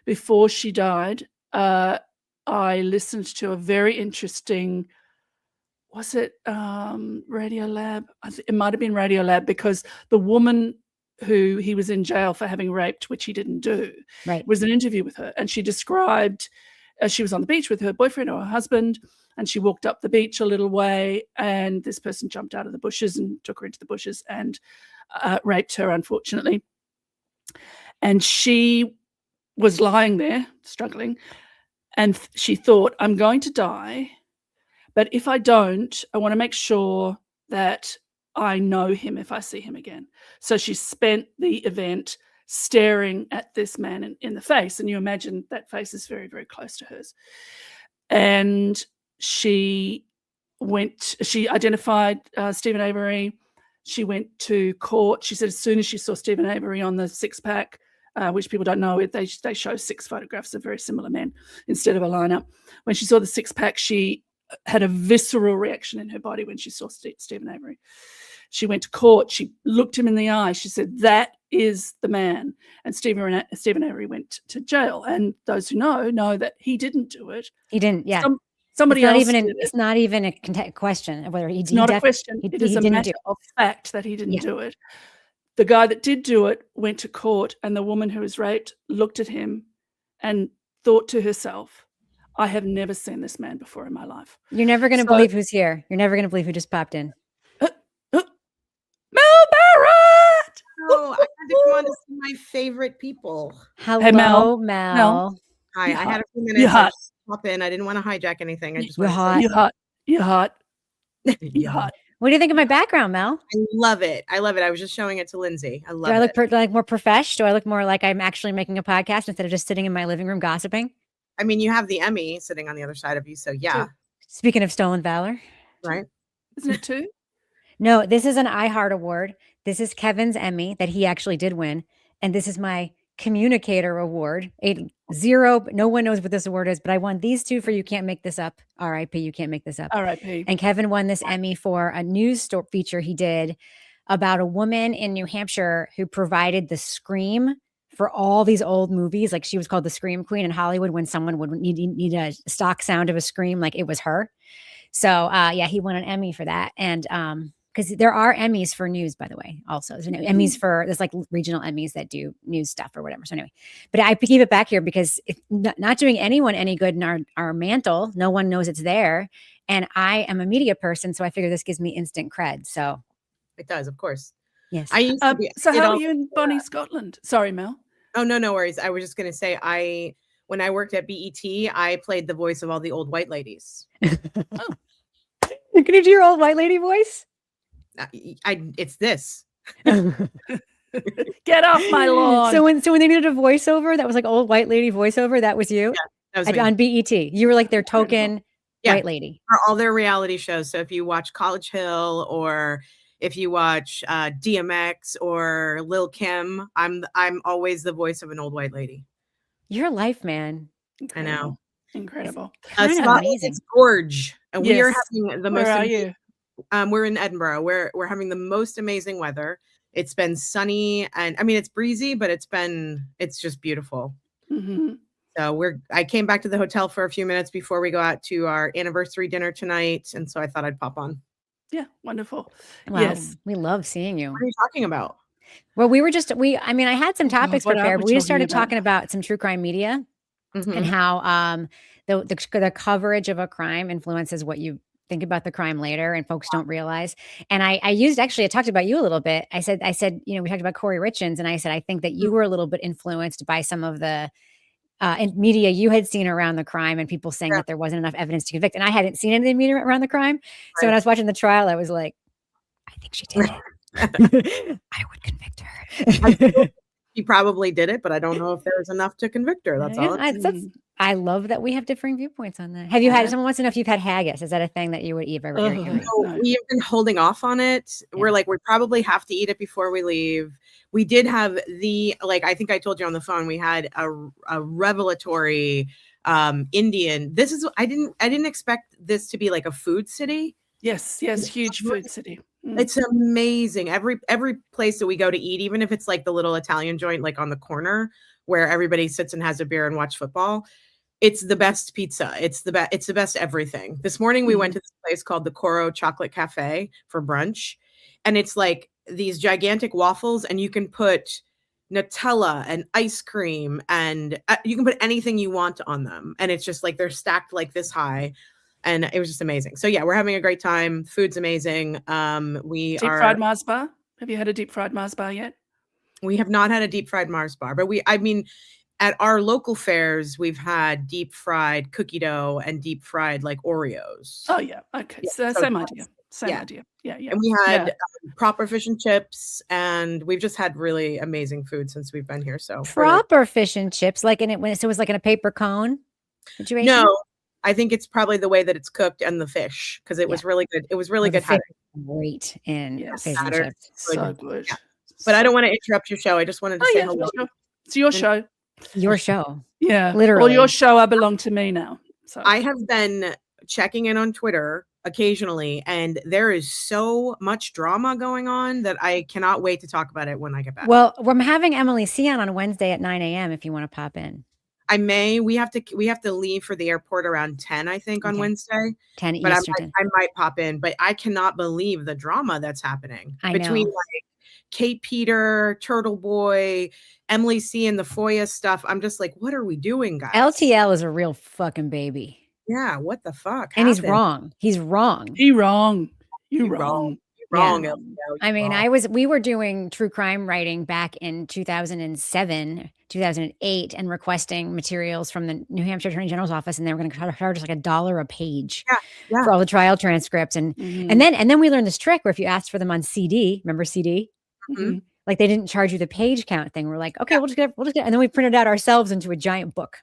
Before she died, I listened to a very interesting, was it Radiolab? It might have been Radiolab, because the woman who he was in jail for having raped, which he didn't do, was an interview with her. And she described, she was on the beach with her boyfriend or her husband, and she walked up the beach a little way, and this person jumped out of the bushes and took her into the bushes and raped her, unfortunately. And she was lying there, struggling, and she thought, I'm going to die, but if I don't, I want to make sure that I know him if I see him again. So she spent the event staring at this man in the face, and you imagine that face is very, very close to hers. And she identified Stephen Avery. She went to court. She said as soon as she saw Stephen Avery on the six-pack, which people don't know, they show 6 photographs of very similar men instead of a lineup. When she saw the six-pack, she had a visceral reaction in her body when she saw Stephen Avery. She went to court. She looked him in the eye. She said, that is the man. And Stephen Avery went to jail. And those who know that he didn't do it. He didn't, yeah. Somebody else did it. It's not even a question of whether he did. It's not a question. It is a matter of fact that he didn't do it. The guy that did do it went to court, and the woman who was raped looked at him and thought to herself, I have never seen this man before in my life. You're never going to believe who's here. You're never going to believe who just popped in. Mel Barrett! Oh, I had to come on to see my favorite people. Hello, hey, Mel. Mel. Hi, I had a few minutes. pop in. I didn't want to hijack anything. I just You're wanted hot. to You're hot. You're hot. say, You're hot. What do you think of my background, Mel? I love it. I love it. I was just showing it to Lindsay. I love Do I look it. like more profesh? Do I look more like I'm actually making a podcast instead of just sitting in my living room gossiping? I mean, you have the Emmy sitting on the other side of you, so yeah. Speaking of stolen valor. Right? Isn't it 2? No, this is an iHeart Award. This is Kevin's Emmy that he actually did win. And this is my Communicator Award. No one knows what this award is, but I won these 2 for You Can't Make This Up. RIP, You Can't Make This Up. RIP. And Kevin won this Emmy for a news feature he did about a woman in New Hampshire who provided the scream for all these old movies. Like she was called the Scream Queen in Hollywood when someone would need a stock sound of a scream, like it was her. So yeah, he won an Emmy for that. And because there are Emmys for news, by the way, also. There's Emmys for, there's like regional Emmys that do news stuff or whatever. So anyway, but I keep it back here because it's not doing anyone any good in our mantle. No one knows it's there. And I am a media person, so I figure this gives me instant cred. So It does, of course. yes. I used to be. So how are you in Bonnie, Scotland? Sorry, Mel. Oh, no worries. I was just going to say, when I worked at BET, I played the voice of all the old white ladies. Oh. Can you do your old white lady voice? It's this. Get off my lawn. So when they needed a voiceover, that was like old white lady voiceover. That was you. Yeah, that was me. On BET. You were like their token white lady for all their reality shows. So if you watch College Hill or if you watch DMX or Lil Kim, I'm always the voice of an old white lady. Your life, man. Incredible. I know. Incredible. It's gorge. And we are having the most. Where are you? We're in Edinburgh. We're having the most amazing weather. It's been sunny and I mean it's breezy, but it's just beautiful. Mm-hmm. So I came back to the hotel for a few minutes before we go out to our anniversary dinner tonight, and so I thought I'd pop on. Yeah, wonderful. Wow, yes, we love seeing you. What are you talking about? Well, I mean, I had some topics prepared, but we just started talking about some true crime media and how the coverage of a crime influences what you think about the crime later, and folks don't realize. And I talked about you a little bit. I said, we talked about Corey Richins, and I said, I think that you were a little bit influenced by some of the in media you had seen around the crime and people saying that there wasn't enough evidence to convict. And I hadn't seen any media around the crime. So when I was watching the trial, I was like, I think she did it. I would convict her. She probably did it, but I don't know if there was enough to convict her. That's all. I love that we have differing viewpoints on that. Have you had, someone wants to know if you've had haggis. Is that a thing that you would eat? No, we have been holding off on it. Yeah. We're like, we probably have to eat it before we leave. We did have I think I told you on the phone, we had a revelatory Indian. I didn't expect this to be like a food city. Yes, huge food city. It's amazing. Every place that we go to eat, even if it's like the little Italian joint, like on the corner where everybody sits and has a beer and watch football, it's the best pizza. It's the best everything. This morning we went to this place called the Coro Chocolate Cafe for brunch, and it's like these gigantic waffles, and you can put Nutella and ice cream, and you can put anything you want on them, and it's just like they're stacked like this high. And it was just amazing. So yeah, we're having a great time. Food's amazing. Deep fried Mars bar. Have you had a deep fried Mars bar yet? We have not had a deep fried Mars bar, but at our local fairs, we've had deep fried cookie dough and deep fried like Oreos. Oh yeah. Okay. Yeah, so same idea. Same idea. Yeah. And we had proper fish and chips, and we've just had really amazing food since we've been here. So proper fish and chips, like it was like in a paper cone situation. No. I think it's probably the way that it's cooked and the fish, because it was really good. It was really good. Great in fish and chips. So good. Yeah. But I don't want to interrupt your show. I just wanted to say hello. Sure. It's your show. Your show. Yeah. Literally. Well, your show, I belong to me now. So I have been checking in on Twitter occasionally, and there is so much drama going on that I cannot wait to talk about it when I get back. Well, we're having Emily C on Wednesday at 9 a.m. if you want to pop in. I may. We have to leave for the airport around 10, I think, on Wednesday. 10 but Eastern. I might pop in, but I cannot believe the drama that's happening between like Kate Peter, Turtle Boy, Emily C, and the FOIA stuff. I'm just like, what are we doing, guys? LTL is a real fucking baby. Yeah, what the fuck? And he's wrong. He's wrong. You wrong. You wrong. wrong. Yeah. You're I mean, wrong. we were doing true crime writing back in 2007, 2008, and requesting materials from the New Hampshire Attorney General's office, and they were going to charge us like $1 a page Yeah. for all the trial transcripts. And then we learned this trick where if you asked for them on CD, remember CD? Mhm. Like they didn't charge you the page count thing. We're like, okay, we'll just get, and then we printed out ourselves into a giant book.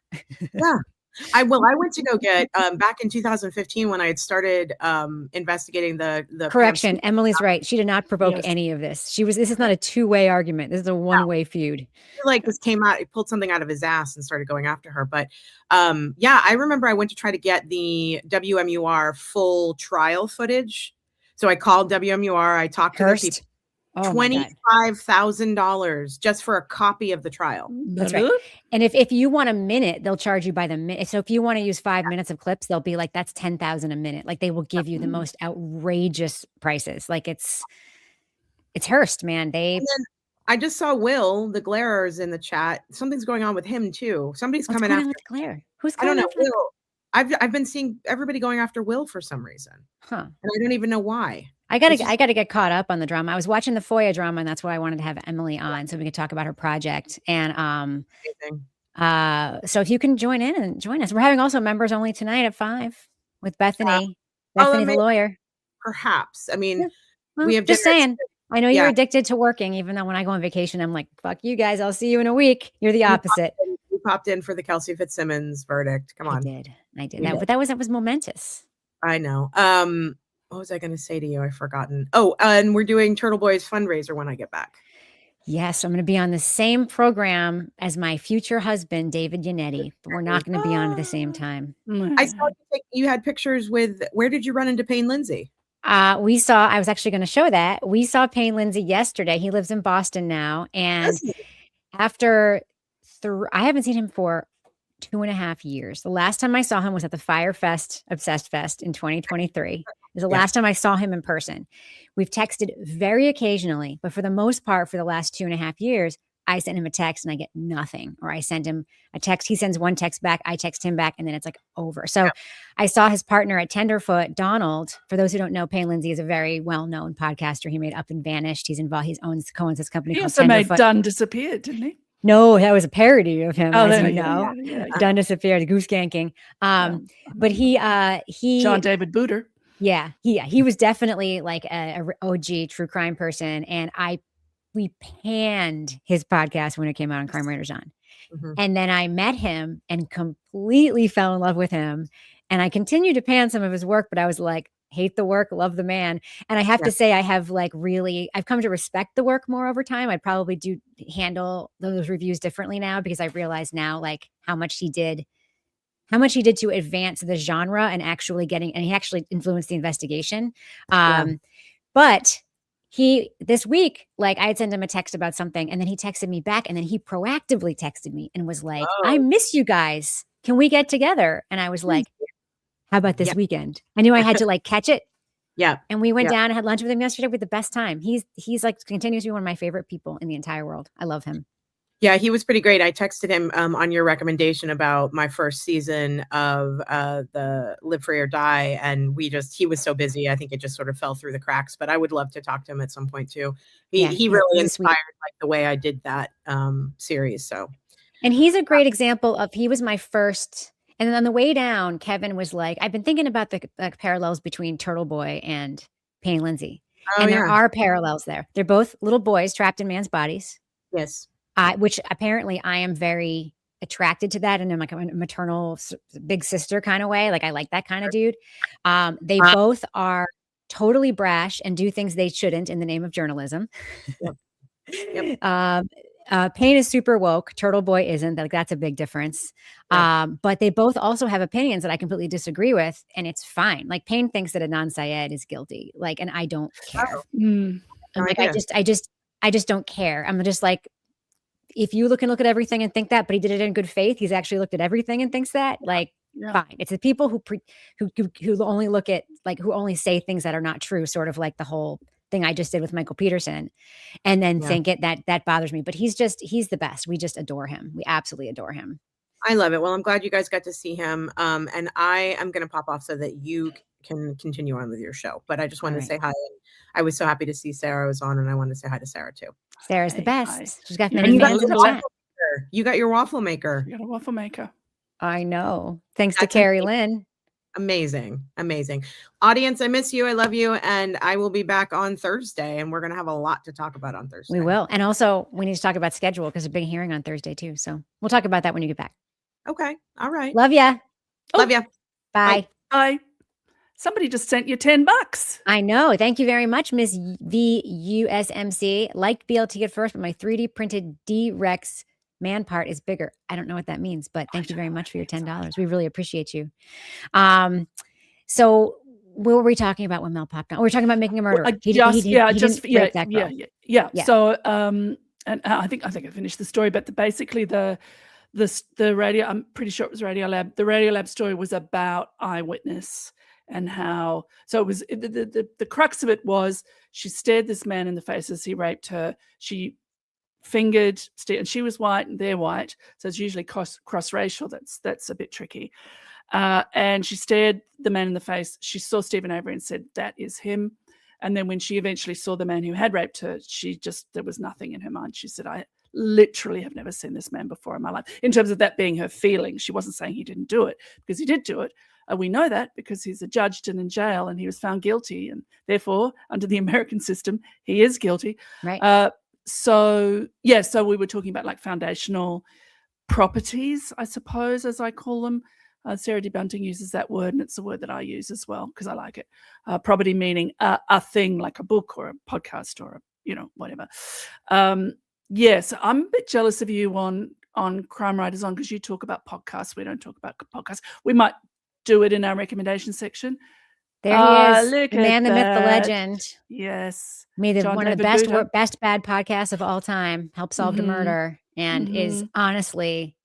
Yeah. I went to go get back in 2015 when I had started investigating the Correction, PMC. Emily's right. She did not provoke Yes. any of this. This is not a two-way argument. This is a one-way feud. I feel like this came out, he pulled something out of his ass and started going after her. But yeah, I remember I went to try to get the WMUR full trial footage. So I called WMUR, I talked to the people. Oh my God. $25,000 just for a copy of the trial. That's right. And if you want a minute, they'll charge you by the minute. So if you want to use 5 minutes of clips, they'll be like, that's 10,000 a minute. Like they will give you the most outrageous prices. Like it's Hearst, man. I just saw Will, the Glarers, in the chat. Something's going on with him too. Somebody's What's coming going after on with Claire. Who's I don't going know. after? Will. I've been seeing everybody going after Will for some reason. Huh. And I don't even know why. I gotta get caught up on the drama. I was watching the FOIA drama, and that's why I wanted to have Emily on so we could talk about her project. And so if you can join in and join us, we're having also members only tonight at 5 with Bethany. Bethany the lawyer. Perhaps. I mean, Yeah. Well, we have just saying. I know you're Yeah. addicted to working, even though when I go on vacation, I'm like, fuck you guys. I'll see you in a week. You're the opposite. You popped in for the Kelsey Fitzsimmons verdict. Come on. I did. But that was momentous. I know. What was I going to say to you? I've forgotten. Oh, and we're doing Turtle Boys fundraiser when I get back. Yes, I'm going to be on the same program as my future husband, David Yannetti, but we're not going to be on at the same time. I saw you had pictures with, where did you run into Payne Lindsay? I was actually going to show that. We saw Payne Lindsay yesterday. He lives in Boston now. And after I haven't seen him for 2.5 years. The last time I saw him was at the Fire Fest, Obsessed Fest in 2023. It was the last time I saw him in person. We've texted very occasionally, but for the most part, for the last 2.5 years, I send him a text and I get nothing. Or I send him a text. He sends one text back. I text him back, and then it's like over. So I saw his partner at Tenderfoot, Donald. For those who don't know, Payne Lindsay is a very well-known podcaster. He made Up and Vanished. He's involved. He co-owns this company. He called also Tenderfoot. made Done Disappeared, didn't he? No, that was a parody of him, as you know. Yeah. Done Disappeared, Goose Ganking. But he John David Booter. Yeah, he was definitely like a OG true crime person, and we panned his podcast when it came out on Crime Writers On. And then I met him and completely fell in love with him. And I continued to pan some of his work, but I was like, hate the work, love the man. And I have to say, I have I've come to respect the work more over time. I'd probably handle those reviews differently now, because I realize now like how much he did to advance the genre and he actually influenced the investigation. But this week, like I had sent him a text about something, and then he texted me back, and then he proactively texted me and was like, I miss you guys. Can we get together? And I was like, how about this weekend? I knew I had to like catch it. Yeah. And we went down and had lunch with him yesterday with the best time. He's like continues to be one of my favorite people in the entire world. I love him. Yeah, he was pretty great. I texted him on your recommendation about my first season of the Live Free or Die, and he was so busy. I think it just sort of fell through the cracks, but I would love to talk to him at some point too. He really inspired like the way I did that series. So, and he's a great example of, he was my first. And then on the way down, Kevin was like, I've been thinking about the parallels between Turtle Boy and Payne Lindsay. And there are parallels there. They're both little boys trapped in man's bodies. Yes. Which apparently I am very attracted to that, and I'm like a maternal big sister kind of way. Like I like that kind of dude. They both are totally brash and do things they shouldn't in the name of journalism. Payne is super woke. Turtle Boy isn't. Like that's a big difference. But they both also have opinions that I completely disagree with, and it's fine. Like Payne thinks that Adnan Syed is guilty. Like, and I don't care. I'm like, I just don't care. I'm just like, if you look at everything and think that, but he did it in good faith, he's actually looked at everything and thinks that, like, fine. It's the people who only look at, like, who only say things that are not true, sort of like the whole thing I just did with Michael Peterson, and then think that bothers me. But he's the best. We just adore him. We absolutely adore him. I love it. Well, I'm glad you guys got to see him. And I am going to pop off so that you can continue on with your show. But I just wanted All to say hi. I was so happy to see Sarah was on, and I wanted to say hi to Sarah too. Sarah's the best. Hi. She's got You many And you got fans in your the chat. waffle maker. You got your waffle maker. You got a waffle maker. I know. Thanks to That's Carrie amazing. Lynn. Amazing. Amazing. Audience, I miss you. I love you. And I will be back on Thursday, and we're going to have a lot to talk about on Thursday. We will. And also, we need to talk about schedule because there's a big hearing on Thursday too. So we'll talk about that when you get back. Okay. All right. Love ya. Love ya. Bye. Bye. Somebody just sent you $10. I know. Thank you very much, Miss VUSMC. Liked BLT at first, but my 3D printed D-Rex man part is bigger. I don't know what that means, but thank you very much for your $10. We really appreciate you. So what were we talking about when Mel popped on? We were talking about Making a Murderer. Yeah. Yeah. So, and I think I finished the story, but basically the radio, I'm pretty sure it was Radiolab. The Radiolab story was about eyewitness and how, so it was, the crux of it was she stared this man in the face as he raped her. She fingered, and she was white and they're white. So it's usually cross-racial. That's a bit tricky. And she stared the man in the face. She saw Stephen Avery and said, that is him. And then when she eventually saw the man who had raped her, there was nothing in her mind. She said, I literally have never seen this man before in my life. In terms of that being her feeling, she wasn't saying he didn't do it, because he did do it. We know that because he's adjudged and in jail and he was found guilty. And therefore, under the American system, he is guilty. Right. So we were talking about like foundational properties, I suppose, as I call them. Sarah D. Bunting uses that word, and it's a word that I use as well because I like it. Property meaning a thing like a book or a podcast or whatever. Yes, I'm a bit jealous of you on Crime Writers On, because you talk about podcasts. We don't talk about podcasts. We might do it in our recommendation section. There he is, Look the man, the myth, the legend. Yes. Made John one of the David best bad podcasts of all time. Helped solve the murder, and is honestly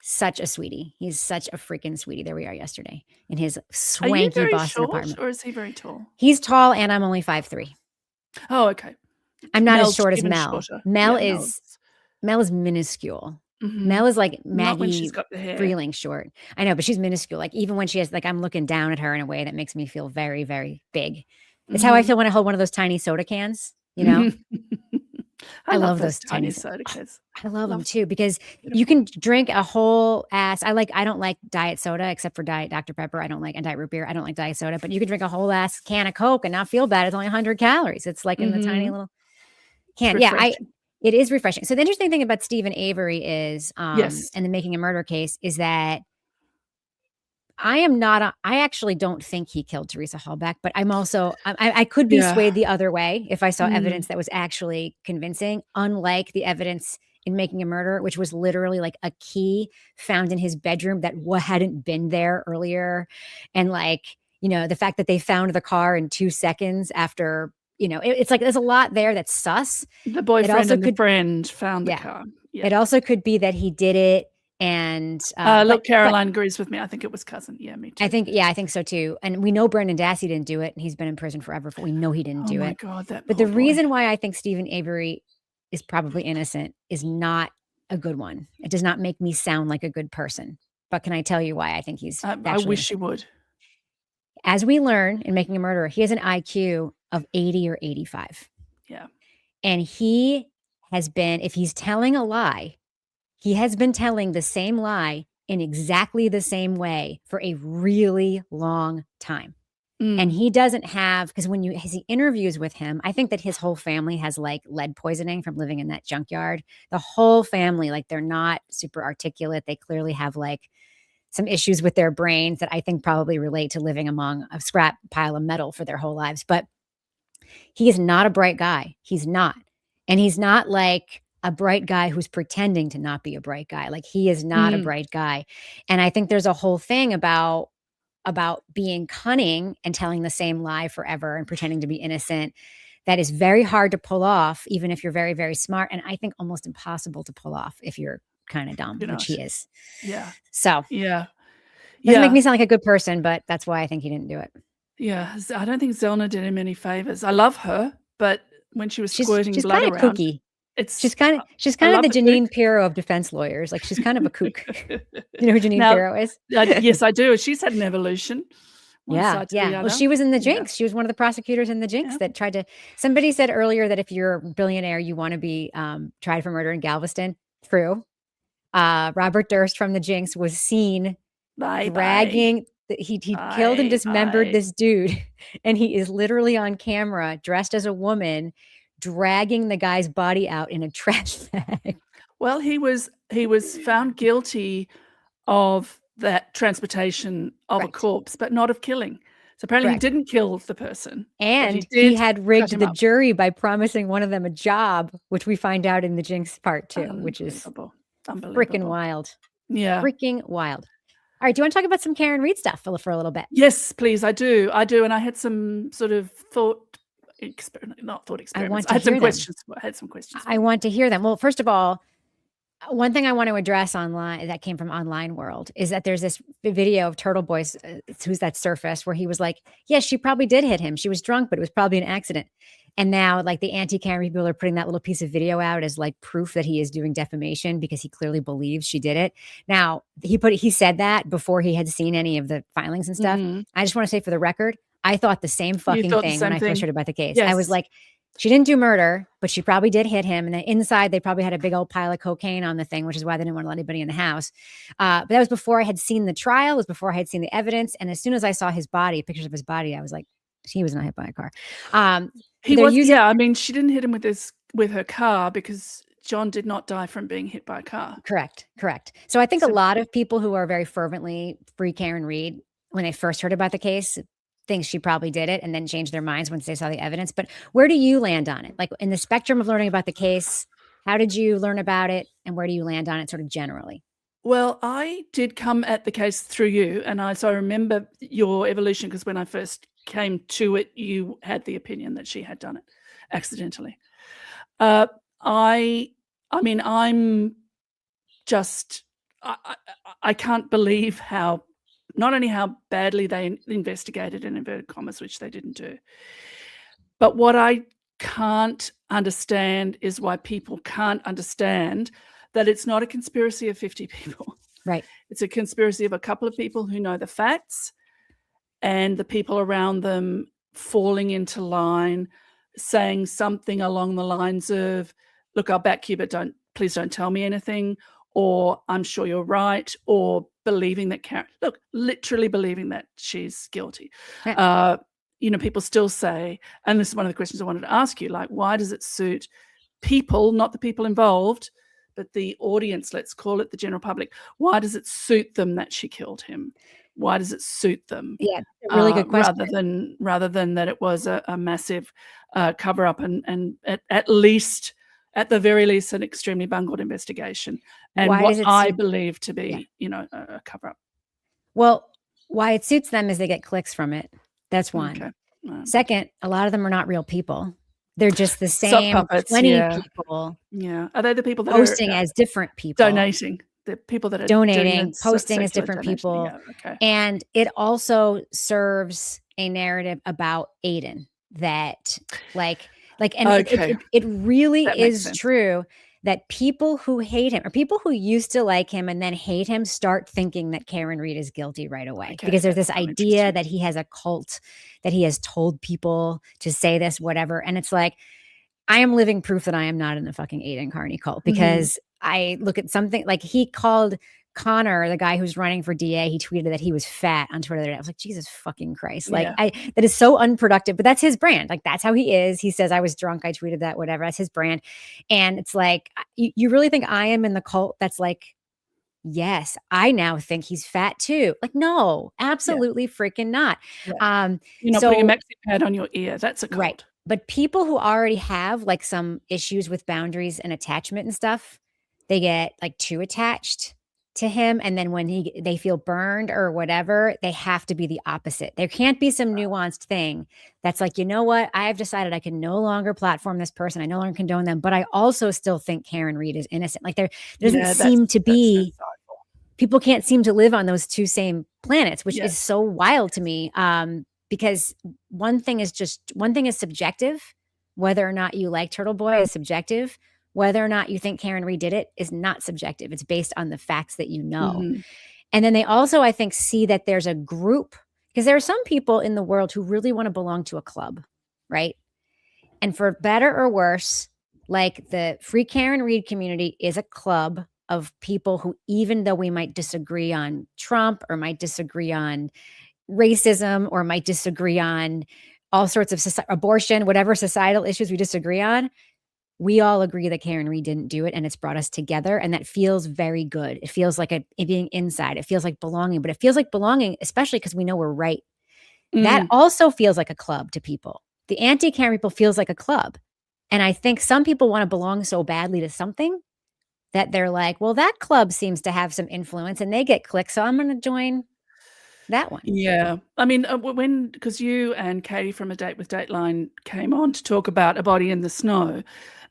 such a sweetie. He's such a freaking sweetie. There we are yesterday in his swanky Boston apartment. Or is he very tall? He's tall, and I'm only 5'3". Oh, okay. I'm not Mel's as short as even Mel. shorter. Mel Yeah, is minuscule. Mhm. Mel is like Not when Maggie she's got the hair. Freeling short. I know, but she's minuscule. Like even when she has, like, I'm looking down at her in a way that makes me feel very, very big. It's how I feel when I hold one of those tiny soda cans, you know? I love those tiny soda cans. I love them too, because you can drink a whole ass. I don't like diet soda except for Diet Dr. Pepper. I don't like, and Diet root beer. I don't like diet soda, but you can drink a whole ass can of Coke and not feel bad. It's only 100 calories. It's like in the tiny little can. Yeah, it is refreshing. So the interesting thing about Stephen Avery is, Yes. and the Making a Murder case is that I actually don't think he killed Teresa Hallback, but I could be swayed the other way if I saw evidence that was actually convincing, unlike the evidence in Making a Murder, which was literally like a key found in his bedroom that hadn't been there earlier. And like, the fact that they found the car in 2 seconds after, it's like, there's a lot there that's sus. The boyfriend and the friend found the car. Yeah. It also could be that he did it. And look, Caroline agrees with me. I think it was cousin. Yeah, me too. I think so too. And we know Brendan Dassey didn't do it, and he's been in prison forever. But we know he didn't do it. Oh my God, but the reason why I think Stephen Avery is probably innocent is not a good one. It does not make me sound like a good person. But can I tell you why I think he's? I wish you would. As we learn in Making a Murderer, he has an IQ of 80 or 85. Yeah, and he has been, if he's telling a lie, he has been telling the same lie in exactly the same way for a really long time. And he doesn't have, because when you see interviews with him, I think that his whole family has like lead poisoning from living in that junkyard. The whole family, like they're not super articulate. They clearly have like some issues with their brains that I think probably relate to living among a scrap pile of metal for their whole lives. But he is not a bright guy. He's not. And he's not like a bright guy who's pretending to not be a bright guy. Like he is not a bright guy. And I think there's a whole thing about being cunning and telling the same lie forever and pretending to be innocent that is very hard to pull off, even if you're very, very smart. And I think almost impossible to pull off if you're kind of dumb, which he is. Yeah. So yeah. Doesn't make me sound like a good person, but that's why I think he didn't do it. Yeah. I don't think Zelna did him any favors. I love her, but when she was squirting she's blood kind of around, kooky. She's kind of the a Janine kook. Pirro of defense lawyers. Like she's kind of a kook. You know who Janine Pirro is? Yes, I do. She's had an evolution. one side to the Well, other. she was in the Jinx. She was one of the prosecutors in the Jinx that tried to. Somebody said earlier that if you're a billionaire, you want to be tried for murder in Galveston. True. Robert Durst from the Jinx was seen dragging. He killed and dismembered this dude, and he is literally on camera dressed as a woman, dragging the guy's body out in a trash bag. Well, he was found guilty of that transportation of a corpse, but not of killing. So apparently he didn't kill the person. And he had rigged the jury by promising one of them a job, which we find out in the Jinx part 2, which is freaking wild. Yeah. Freaking wild. All right. Do you want to talk about some Karen Read stuff for a little bit? Yes, please. I do. And I had some sort of not thought experiments. I had some questions. I want to hear them. Well, first of all, one thing I want to address online that came from Online World is that there's this video of Turtle Boy's, who's that surfaced, where he was like, yes, she probably did hit him. She was drunk, but it was probably an accident. And now like the anti-Karen people are putting that little piece of video out as like proof that he is doing defamation because he clearly believes she did it. Now he said that before he had seen any of the filings and stuff. I just want to say for the record, I thought the same fucking thing when I first heard about the case. Yes. I was like, she didn't do murder, but she probably did hit him. And then inside, they probably had a big old pile of cocaine on the thing, which is why they didn't want to let anybody in the house. But that was before I had seen the trial. It was before I had seen the evidence. And as soon as I saw his body, pictures of his body, I was like, he was not hit by a car. He was, I mean, she didn't hit him with her car because John did not die from being hit by a car. Correct. So I think a lot of people who are very fervently free Karen Read, when they first heard about the case, think she probably did it and then changed their minds once they saw the evidence. But where do you land on it? Like in the spectrum of learning about the case, how did you learn about it and where do you land on it sort of generally? Well, I did come at the case through you, and I remember your evolution because when I first came to it, you had the opinion that she had done it accidentally. I mean, I'm just, I can't believe how, not only how badly they investigated in inverted commas, which they didn't do, but what I can't understand is why people can't understand that it's not a conspiracy of 50 people. Right. It's a conspiracy of a couple of people who know the facts and the people around them falling into line, saying something along the lines of, look, I'll back you, but please don't tell me anything, or I'm sure you're right, or believing that literally believing that she's guilty. Yeah. People still say, and this is one of the questions I wanted to ask you, like, why does it suit people, not the people involved, but the audience, let's call it the general public, why does it suit them that she killed him? Why does it suit them? Yeah, really good question. Rather than that it was a massive cover-up and at the very least, an extremely bungled investigation. And what I believe to be, a cover-up. Well, why it suits them is they get clicks from it. That's one. Okay. Second, a lot of them are not real people. They're just the same puppets, 20 people. Yeah. Are they the people that posting as different people? Donating. The people that are donating, posting as different people. Yeah, okay. And it also serves a narrative about Aiden that it really is true that people who hate him or people who used to like him and then hate him start thinking that Karen Read is guilty right away. Okay, because there's this idea that he has a cult, that he has told people to say this, whatever. And it's like, I am living proof that I am not in the fucking Aiden Carney cult because I look at something like he called Connor, the guy who's running for DA, he tweeted that he was fat on Twitter the other day. I was like, Jesus fucking Christ. That is so unproductive, but that's his brand. Like, that's how he is. He says, I was drunk. I tweeted that, whatever. That's his brand. And it's like, you really think I am in the cult that's like, yes, I now think he's fat too. Like, no, absolutely freaking not. Yeah. You're not putting a maxi pad on your ear. That's a cult. Right. But people who already have like some issues with boundaries and attachment and stuff, they get like too attached to him. And then when they feel burned or whatever, they have to be the opposite. There can't be some nuanced thing that's like, you know what? I've decided I can no longer platform this person. I no longer condone them, but I also still think Karen Read is innocent. Like there doesn't seem to be, people can't seem to live on those two same planets, which is so wild to me. Because one thing is subjective. Whether or not you like Turtle Boy is subjective. Whether or not you think Karen Read did it is not subjective. It's based on the facts that you know. And then they also, I think, see that there's a group, Because there are some people in the world who really want to belong to a club, right? And for better or worse, like the Free Karen Read community is a club of people who, even though we might disagree on Trump or might disagree on racism or might disagree on all sorts of abortion, whatever societal issues we disagree on, we all agree that Karen Read didn't do it, and it's brought us together, and that feels very good. It feels like it being inside. It feels like belonging, but it feels like belonging, especially because we know we're right. That also feels like a club to people. The anti-Karen people feels like a club. And I think some people want to belong so badly to something that they're like, well, that club seems to have some influence and they get clicks, so I'm going to join that one. Yeah. I mean, because you and Katie from A Date with Dateline came on to talk about A Body in the Snow,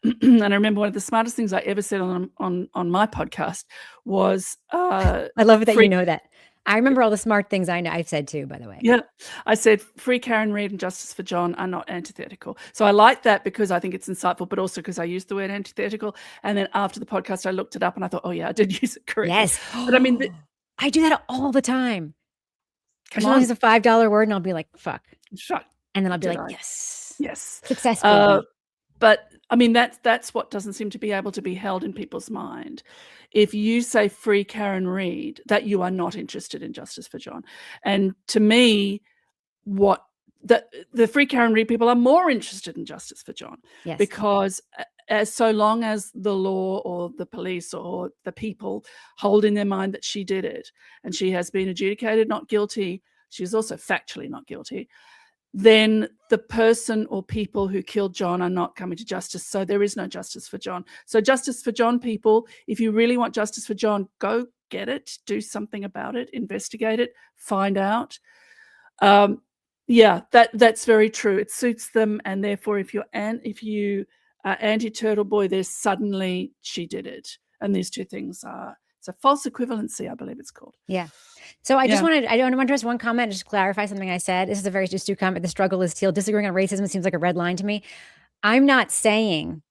and I remember one of the smartest things I ever said on my podcast was I love it that you know that. I remember all the smart things I've said too, by the way. Yeah. I said Free Karen Read and Justice for John are not antithetical. So I like that because I think it's insightful, but also because I used the word antithetical. And then after the podcast, I looked it up and I thought, oh yeah, I did use it correctly. Yes. But I mean, I do that all the time. As long as it's a $5 word, and I'll be like, fuck. And then I'll be like, yes. Successful. But I mean, that's what doesn't seem to be able to be held in people's mind. If you say Free Karen Read, that you are not interested in justice for John. And to me, what the Free Karen Read people are more interested in justice for John. Yes. Because so long as the law or the police or the people hold in their mind that she did it and she has been adjudicated not guilty, she's also factually not guilty, then the person or people who killed John are not coming to justice. So there is no justice for John. So justice for John, people, if you really want justice for John, go get it, do something about it, investigate it, find out. Yeah, that's very true. It suits them. And therefore, if you are anti-Turtle Boy, there's suddenly she did it. And these two things are, it's a false equivalency, I believe it's called. Yeah. So I want to address one comment, just clarify something I said. This is a very astute comment. The struggle is teal. Disagreeing on racism seems like a red line to me. I'm not saying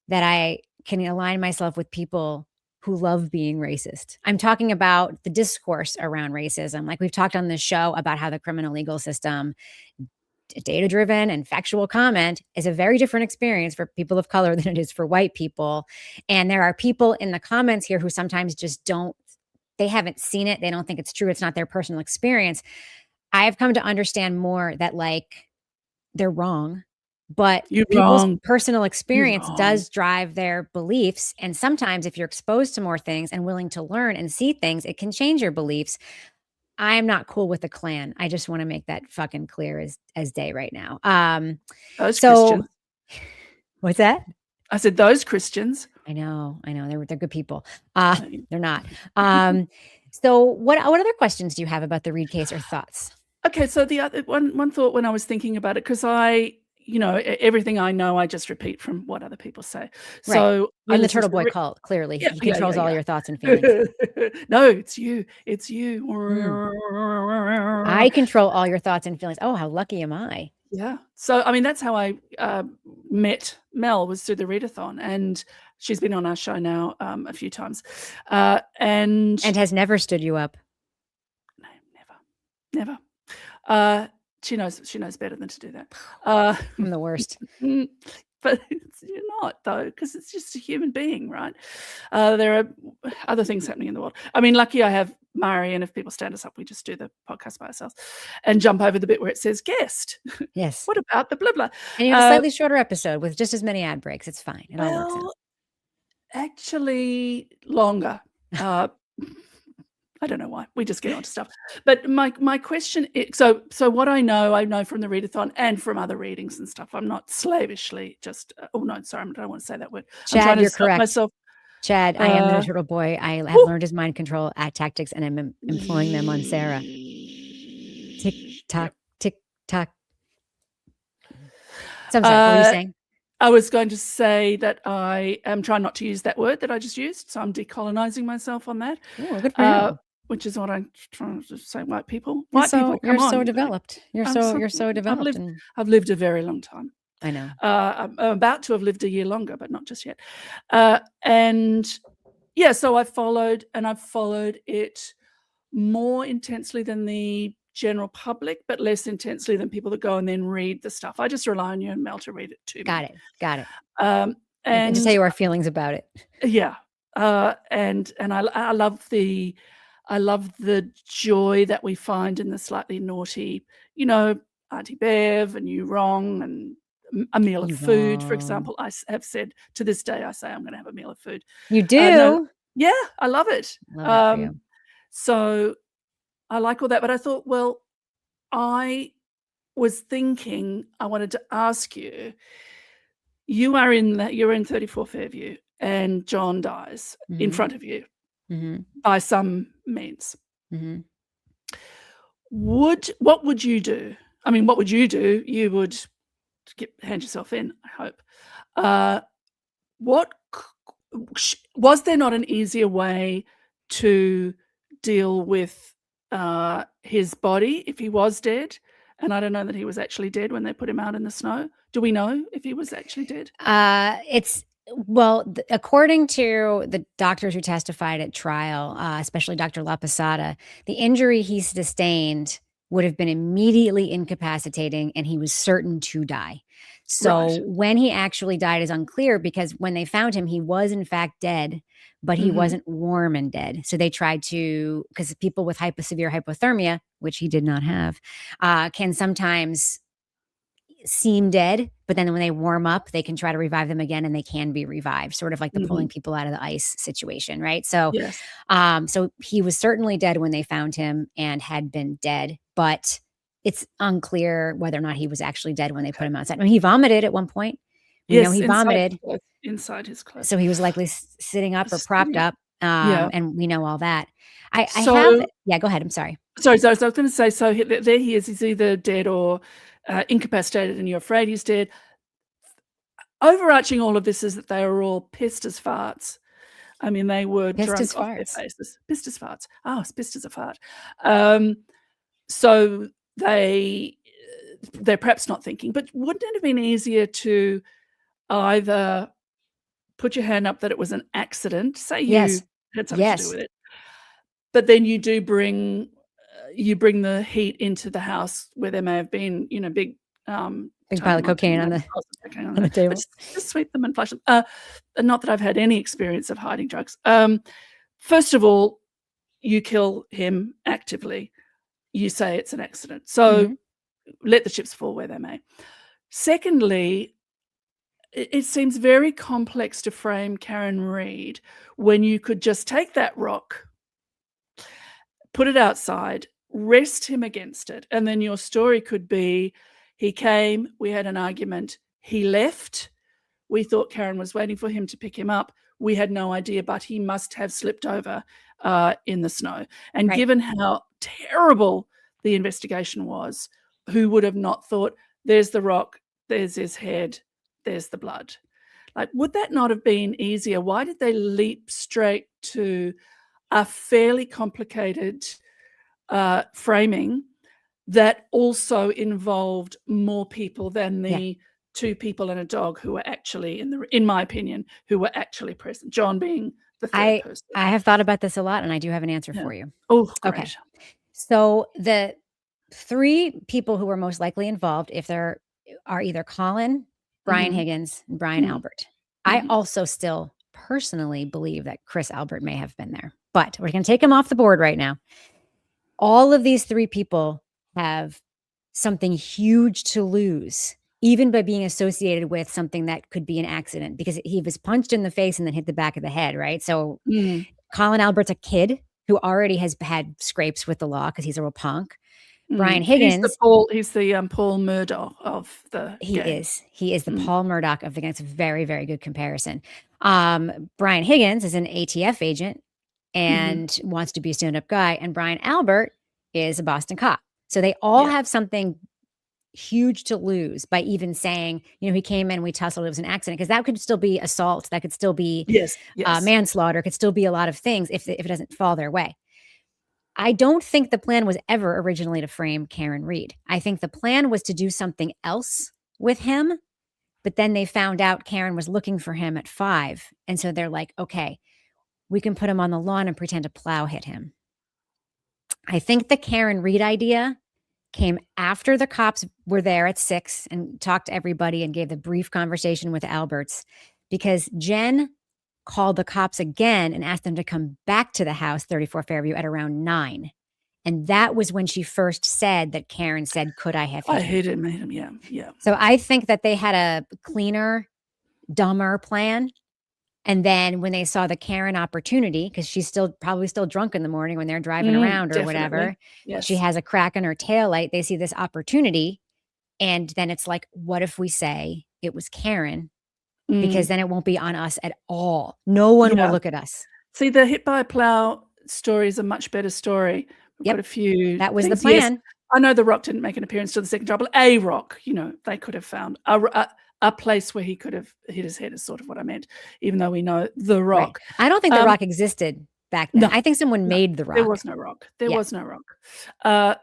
that I can align myself with people who love being racist. I'm talking about the discourse around racism. Like we've talked on this show about how the criminal legal system, data-driven and factual comment, is a very different experience for people of color than it is for white people. And there are people in the comments here who sometimes just they haven't seen it. They don't think it's true. It's not their personal experience. I have come to understand more that like they're wrong, but people's personal experience does drive their beliefs. And sometimes if you're exposed to more things and willing to learn and see things, it can change your beliefs. I am not cool with the Klan. I just want to make that fucking clear as day right now. Those Christians. What's that? I said those Christians. I know. They're good people. They're not. So what other questions do you have about the Read case or thoughts? Okay, so the other one thought when I was thinking about it, because everything I know, I just repeat from what other people say. Right. So in the Turtle Boy cult, clearly, he controls all your thoughts and feelings. No, it's you. I control all your thoughts and feelings. Oh, how lucky am I? Yeah. So, I mean, that's how I met Mel, was through the readathon, and she's been on our show now a few times, and has never stood you up. No, never. She knows better than to do that. I'm the worst. But you're not, though, because it's just a human being, right? There are other things happening in the world. I mean, lucky I have Mari, and if people stand us up, we just do the podcast by ourselves and jump over the bit where it says guest. Yes. What about the blah, blah? And you have a slightly shorter episode with just as many ad breaks. It's fine. It all works out. Actually, longer. I don't know why. We just get onto stuff. But my question is, so what I know from the readathon and from other readings and stuff. I'm not slavishly just, I don't want to say that word. Chad, you're correct. Chad, I am the Turtle Boy. I have learned his mind control tactics, and I'm employing them on Sarah. Tick, tock, tick, tock. So I'm sorry, what were you saying? I was going to say that I am trying not to use that word that I just used. So I'm decolonizing myself on that. Oh, good for you. Which is what I'm trying to say, white people. You're so developed. You're so developed. I've lived a very long time. I know. I'm about to have lived a year longer, but not just yet. And yeah, so I've followed it more intensely than the general public, but less intensely than people that go and then read the stuff. I just rely on you and Mel to read it to me. Got it. And to tell you our feelings about it. Yeah. And I love the joy that we find in the slightly naughty, Auntie Bev and You Wrong and a meal of food, for example. I have said to this day, I say I'm going to have a meal of food. You do? Yeah, I love it. Love that for you. So I like all that, but I thought, well, I was thinking, I wanted to ask you, you're in 34 Fairview and John dies in front of you by some means. What would you do? I mean, what would you do? You would hand yourself in, I hope. Was there not an easier way to deal with his body if he was dead? And I don't know that he was actually dead when they put him out in the snow. Do we know if he was actually dead? According to the doctors who testified at trial, especially Dr. LaPosada, the injury he sustained would have been immediately incapacitating and he was certain to die. So when he actually died is unclear because when they found him, he was in fact dead, but he wasn't warm and dead. So they tried to, because people with severe hypothermia, which he did not have, can sometimes seem dead, but then when they warm up, they can try to revive them again and they can be revived, sort of like the pulling people out of the ice situation, right? So, so he was certainly dead when they found him and had been dead, but it's unclear whether or not he was actually dead when they put him outside. I mean, he vomited at one point. We know he vomited inside his clothes. So he was likely sitting up or propped up. And we know all that. Go ahead. I'm sorry. Sorry. So I was going to say, so there he is. He's either dead or incapacitated and you're afraid he's dead. Overarching all of this is that they are all pissed as farts. I mean, they were drunk off their faces. Pissed as farts. Oh, it's pissed as a fart. So they're perhaps not thinking, but wouldn't it have been easier to either put your hand up that it was an accident, say you had something to do with it, but then you do bring the heat into the house where there may have been, big pile of cocaine on the table. Just sweep them and flush them. Not that I've had any experience of hiding drugs. First of all, you kill him actively. You say it's an accident. So let the chips fall where they may. Secondly, it seems very complex to frame Karen Read when you could just take that rock, put it outside, rest him against it, and then your story could be, he came, we had an argument, he left, we thought Karen was waiting for him to pick him up, we had no idea, but he must have slipped over in the snow. And given how terrible the investigation was, who would have not thought, there's the rock, there's his head, there's the blood? Like, would that not have been easier? Why did they leap straight to a fairly complicated framing that also involved more people than the two people and a dog who were actually, in my opinion, who were actually present, John being the third person? I have thought about this a lot and I do have an answer for you. Oh, great. Okay. So the three people who were most likely involved, if there are either Colin, Brian Higgins, and Brian Albert. I also still personally believe that Chris Albert may have been there, but we're going to take him off the board right now. All of these three people have something huge to lose, even by being associated with something that could be an accident, because he was punched in the face and then hit the back of the head, right? So Colin Albert's a kid who already has had scrapes with the law because he's a real punk. Brian Higgins, he's the Paul Murdoch of the gang. He is the Paul Murdoch of the gang. It's a very, very good comparison. Brian Higgins is an ATF agent and wants to be a stand-up guy, and Brian Albert is a Boston cop. So they all have something huge to lose by even saying, he came in, we tussled, it was an accident, because that could still be assault, that could still be manslaughter, could still be a lot of things if it doesn't fall their way. I don't think the plan was ever originally to frame Karen Read. I think the plan was to do something else with him, but then they found out Karen was looking for him at 5. And so they're like, okay, we can put him on the lawn and pretend a plow hit him. I think the Karen Read idea came after the cops were there at 6 and talked to everybody and gave the brief conversation with Alberts, because Jen called the cops again and asked them to come back to the house, 34 Fairview, at around 9. And that was when she first said that Karen said, "Could I have hit him?" I hit him. Yeah, yeah. So I think that they had a cleaner, dumber plan. And then when they saw the Karen opportunity, because she's probably still drunk in the morning when they're driving around or Definitely. whatever, Yes. she has a crack in her taillight. They see this opportunity. And then it's like, what if we say it was Karen? Because then it won't be on us at all. No one will look at us. See, the hit by a plow story is a much better story. We've got a few. That was the things. plan. Yes, I know The Rock didn't make an appearance to the second trial, but a Rock, they could have found a place where he could have hit his head is sort of what I meant, even though we know The Rock. Right. I don't think The Rock existed back then. No, I think someone made The Rock. There was no Rock. There was no Rock.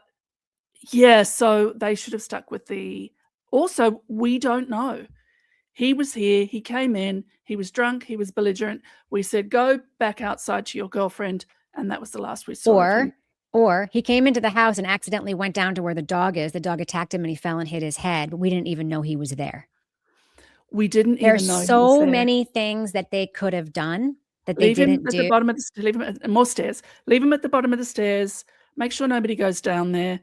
Yeah, so they should have stuck with also, we don't know. He was here. He came in. He was drunk. He was belligerent. We said, go back outside to your girlfriend. And that was the last we saw of him. Or he came into the house and accidentally went down to where the dog is. The dog attacked him and he fell and hit his head. But we didn't even know he was there. We didn't even know he was there. There's so many things that they could have done that they didn't do. Leave him at more stairs. Leave him at the bottom of the stairs. Make sure nobody goes down there.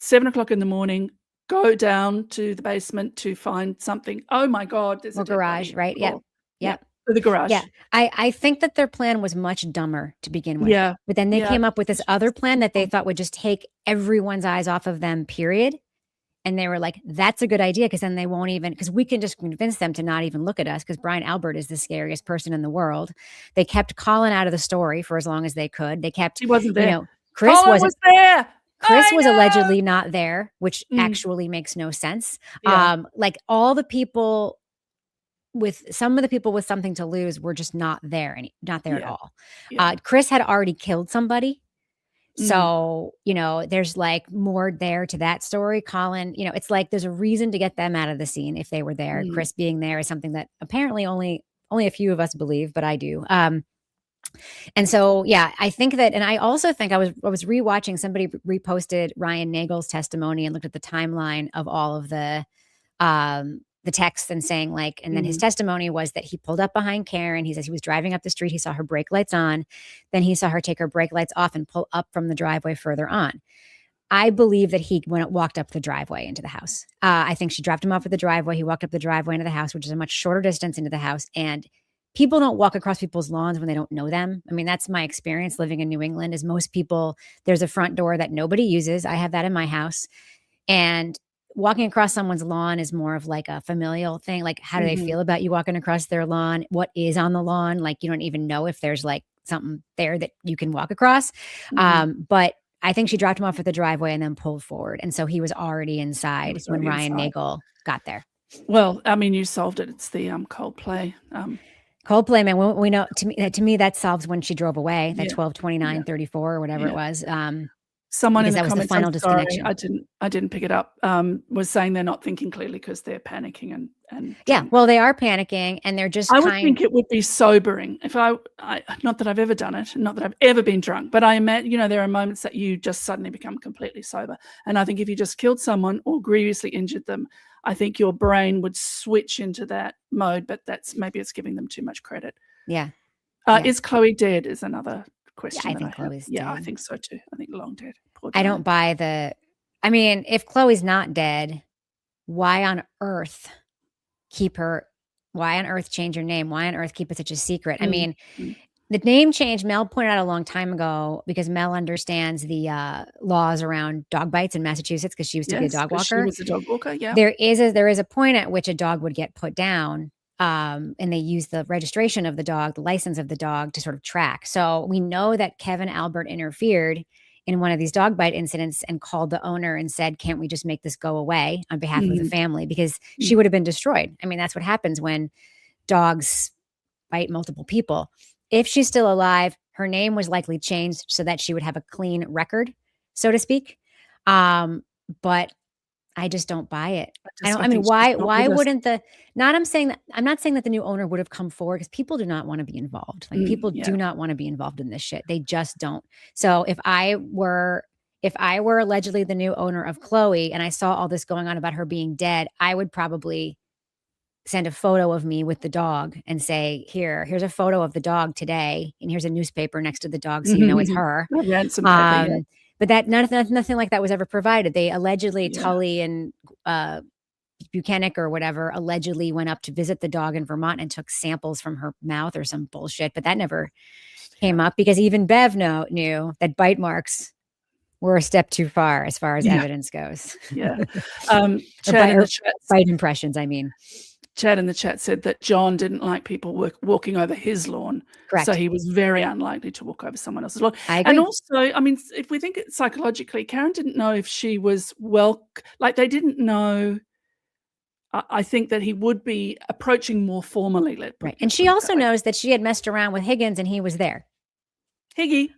7 o'clock in the morning. Go down to the basement to find something. Oh my God. There's a garage, right? Yep. The garage. Yeah. I think that their plan was much dumber to begin with. Yeah. But then they came up with this other plan that they thought would just take everyone's eyes off of them, period. And they were like, that's a good idea, because then they won't even, because we can just convince them to not even look at us, because Brian Albert is the scariest person in the world. They kept Colin out of the story for as long as they could. They kept, he wasn't there. Chris was there. Chris was allegedly not there, which actually makes no sense. Yeah. Like all the people some of the people with something to lose were just not there, at all. Yeah. Chris had already killed somebody. So, there's like more there to that story. Colin, it's like there's a reason to get them out of the scene if they were there. Chris being there is something that apparently only a few of us believe, but I do. And so, yeah, I think that, and I also think I was rewatching, somebody reposted Ryan Nagel's testimony and looked at the timeline of all of the texts and saying like, and then his testimony was that he pulled up behind Karen. He says he was driving up the street. He saw her brake lights on. Then he saw her take her brake lights off and pull up from the driveway further on. I believe that he walked up the driveway into the house. I think she dropped him off at the driveway. He walked up the driveway into the house, which is a much shorter distance into the house. And people don't walk across people's lawns when they don't know them. I mean, that's my experience living in New England, is most people, there's a front door that nobody uses. I have that in my house. And walking across someone's lawn is more of like a familial thing. Like, how do they feel about you walking across their lawn? What is on the lawn? Like, you don't even know if there's like something there that you can walk across. But I think she dropped him off at the driveway and then pulled forward. And so he was already inside when Ryan Nagel got there. Well, I mean, you solved it. It's the Coldplay. Coldplay, man. We know, to me, that solves when she drove away, that 12:29:34 or whatever it was. Someone in the that was comments, the final sorry, disconnection. I didn't pick it up. Was saying they're not thinking clearly because they're panicking and yeah. Well, they are panicking and they're just. I would think it would be sobering if I not that I've ever done it, not that I've ever been drunk, but I imagine there are moments that you just suddenly become completely sober, and I think if you just killed someone or grievously injured them, I think your brain would switch into that mode. But maybe it's giving them too much credit. Yeah. Is Chloe dead? Is another question. Yeah, I think Chloe's dead. Yeah, I think so too. I think long dead. I don't buy I mean, if Chloe's not dead, why on earth change her name? Why on earth keep it such a secret? I mean, the name change, Mel pointed out a long time ago, because Mel understands the laws around dog bites in Massachusetts, because she used to be a dog walker. She was a dog walker, yeah. There is a point at which a dog would get put down. And they use the registration of the dog, the license of the dog, to sort of track. So we know that Kevin Albert interfered in one of these dog bite incidents and called the owner and said, can't we just make this go away on behalf of the family? Because she would have been destroyed. I mean, that's what happens when dogs bite multiple people. If she's still alive, her name was likely changed so that she would have a clean record, so to speak. But I just don't buy it. Why wouldn't I'm not saying that the new owner would have come forward, because people do not want to be involved. Like people do not want to be involved in this shit. They just don't. So if I were if I were allegedly the new owner of Chloe and I saw all this going on about her being dead, I would probably send a photo of me with the dog and say, here's a photo of the dog today. And here's a newspaper next to the dog. So you know it's her. A ransom paper, yeah. But that nothing like that was ever provided. They allegedly, Yeah. Tully and Buchanan or whatever, allegedly went up to visit the dog in Vermont and took samples from her mouth or some bullshit. But that never came up because even Bev knew that bite marks were a step too far as evidence goes. Yeah. Chad in the chat, bite impressions, I mean. Chad in the chat said that John didn't like people walking over his lawn. Correct. So he was very unlikely to walk over someone else's lawn. I agree. And also, I mean, if we think it psychologically, Karen didn't know if she was they didn't know. I think that he would be approaching more formally. Right. And she also knows that she had messed around with Higgins and he was there. Higgy.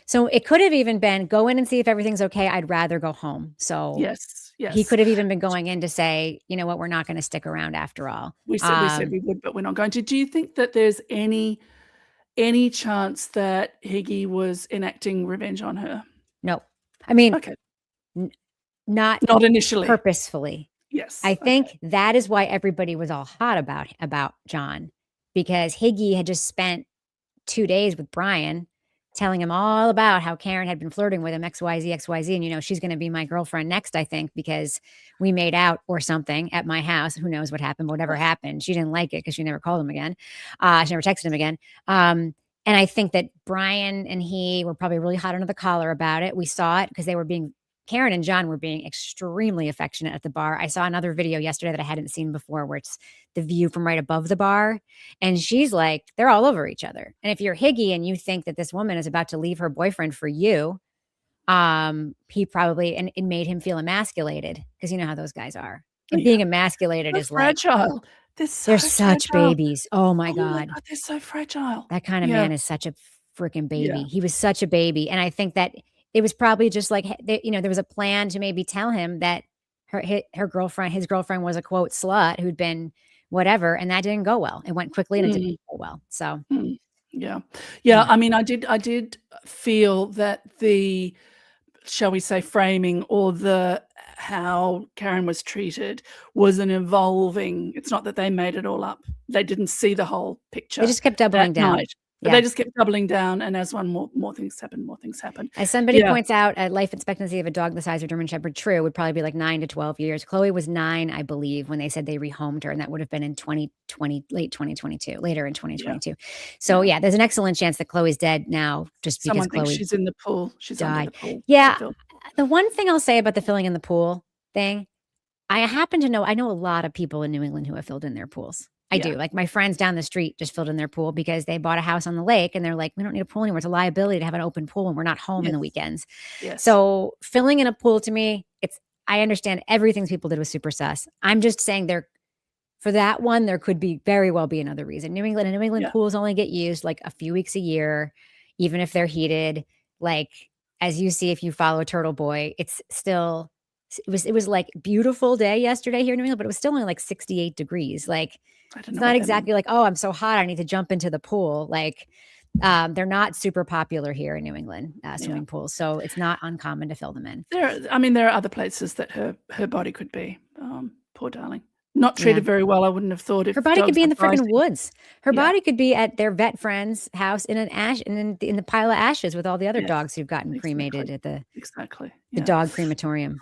So it could have even been go in and see if everything's okay. I'd rather go home. So yes. He could have even been going in to say, you know what, we're not going to stick around after all. We said we would, but we're not going to. Do you think that there's any chance that Higgy was enacting revenge on her? No. I mean, okay. Not initially. Purposefully. Yes. I think that is why everybody was all hot about John, because Higgy had just spent 2 days with Brian telling him all about how Karen had been flirting with him, XYZ. And, you know, she's going to be my girlfriend next, I think, because we made out or something at my house. Who knows what happened, whatever happened. She didn't like it because she never called him again. She never texted him again. And I think that Brian and he were probably really hot under the collar about it. We saw it because Karen and John were being extremely affectionate at the bar. I saw another video yesterday that I hadn't seen before where it's the view from right above the bar. And she's like, they're all over each other. And if you're Higgy and you think that this woman is about to leave her boyfriend for you, he probably, and it made him feel emasculated because you know how those guys are. And being emasculated is fragile. Like, they're such babies. Oh my God. They're so fragile. That kind of man is such a freaking baby. Yeah. He was such a baby. And I think that it was probably just like, you know, there was a plan to maybe tell him that his girlfriend was a quote slut who'd been whatever. And that didn't go well. It went quickly and it didn't go well. So, yeah. I mean, I did feel that the, shall we say, framing or how Karen was treated was an evolving, it's not that they made it all up. They didn't see the whole picture. They just kept doubling down. Night. But they just kept doubling down, and as more things happened. As somebody points out, a life expectancy of a dog the size of German Shepherd True would probably be like 9 to 12 years. Chloe was 9, I believe, when they said they rehomed her, and that would have been in later in 2022. So there's an excellent chance that Chloe's dead now, just because Chloe she's in the pool. She's died. Under the pool. Yeah, the one thing I'll say about the filling in the pool thing, I happen to know a lot of people in New England who have filled in their pools. I do. Like my friends down the street just filled in their pool because they bought a house on the lake and they're like, we don't need a pool anymore. It's a liability to have an open pool when we're not home in the weekends. Yes. So filling in a pool to me, I understand everything people did was super sus. I'm just saying for that one, there could very well be another reason. New England pools only get used like a few weeks a year, even if they're heated. Like as you see, if you follow Turtle Boy, it's still, it was like beautiful day yesterday here in New England, but it was still only like 68 degrees. Like, it's not exactly like, oh, I'm so hot, I need to jump into the pool. Like, they're not super popular here in New England, swimming pools. So it's not uncommon to fill them in. There are other places that her body could be. Poor darling. Not treated very well, I wouldn't have thought. If her body could be in the freaking woods. Her body could be at their vet friend's house in the pile of ashes with all the other dogs who've gotten cremated at the dog crematorium.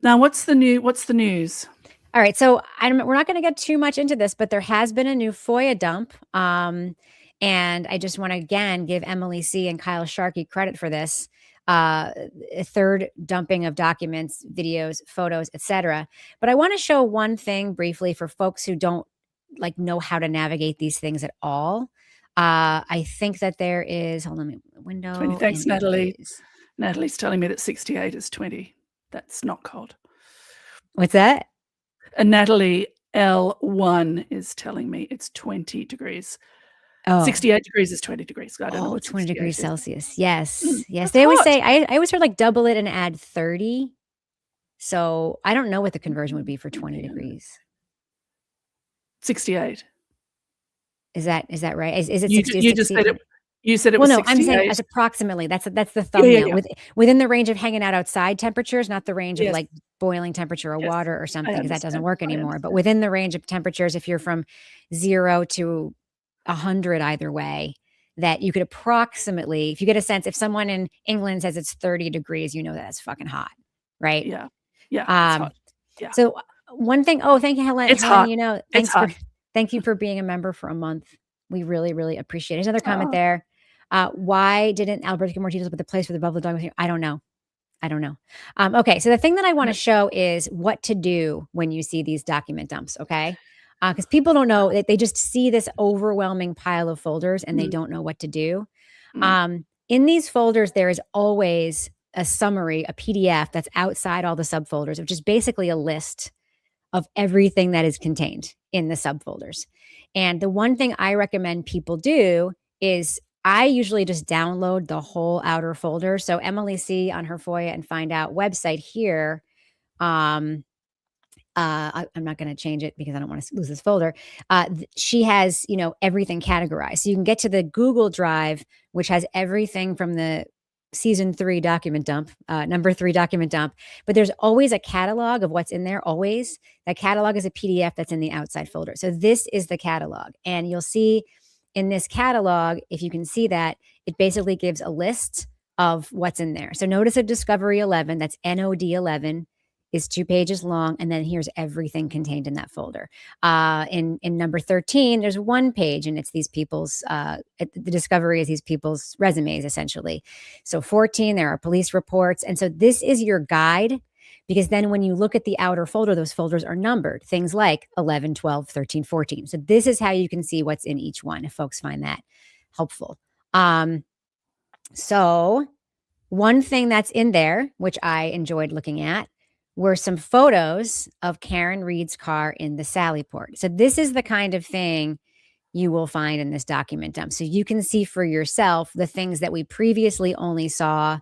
Now, what's the news? All right, so we're not going to get too much into this, but there has been a new FOIA dump, and I just want to again give Emily C. and Kyle Sharkey credit for this. A third dumping of documents, videos, photos, etc. But I want to show one thing briefly for folks who don't know how to navigate these things at all. I think that there is. Hold on, window. 20. Thanks, Natalie. Natalie's telling me that 68 is 20. That's not cold. What's that? And Natalie L1 is telling me it's 20 degrees. Oh. 68 degrees is 20 degrees. I don't know. 20 degrees Celsius. Yes. Yes. That's They always hot. say, I always heard double it and add 30. So I don't know what the conversion would be for 20 degrees. 68. Is that right? Is it 60? You just said it. You said it Well, was no, I'm saying 68. as approximately. That's the Yeah, thumbnail. yeah. Within the range of hanging out outside temperatures, not the range of Yes, like boiling temperature or yes. water or I something, because that doesn't understand. work I anymore. But understand. within the range of temperatures, if you're from 0 to 100 either way, that you could approximately, if you get a sense, if someone in England says it's 30 degrees, you know that's fucking hot, right? Yeah. Yeah, it's Um, hot. Yeah. so one thing, oh, thank you, Helen. It's Helen, hot. It's thanks for hot. thank you for being a member for a month. We really, really appreciate it. There's another comment Oh, there. Why didn't Albert give more details about the place where the bubble dog was? I don't know. I don't know. Okay, so the thing that I want to show is what to do when you see these document dumps, okay? Because people don't know, they just see this overwhelming pile of folders and they mm, don't know what to do. mm, In these folders, there is always a summary, a PDF that's outside all the subfolders, which is basically a list of everything that is contained in the subfolders. And the one thing I recommend people do is I usually just download the whole outer folder. So Emily C on her FOIA and Find Out website here. I'm not going to change it because I don't want to lose this folder. She has, everything categorized. So you can get to the Google Drive, which has everything from the season 3 document dump, number 3 document dump. But there's always a catalog of what's in there. Always. That catalog is a PDF that's in the outside folder. So this is the catalog. And you'll see in this catalog, if you can see that, it basically gives a list of what's in there. So notice a Discovery 11, that's NOD 11, is 2 pages long, and then here's everything contained in that folder. In number 13, there's 1 page, and it's these people's, the discovery is these people's resumes, essentially. So 14, there are police reports. And so this is your guide, because then when you look at the outer folder, those folders are numbered, things like 11, 12, 13, 14. So this is how you can see what's in each one, if folks find that helpful. So one thing that's in there, which I enjoyed looking at, were some photos of Karen Reed's car in the Sallyport. So this is the kind of thing you will find in this document dump. So you can see for yourself the things that we previously only saw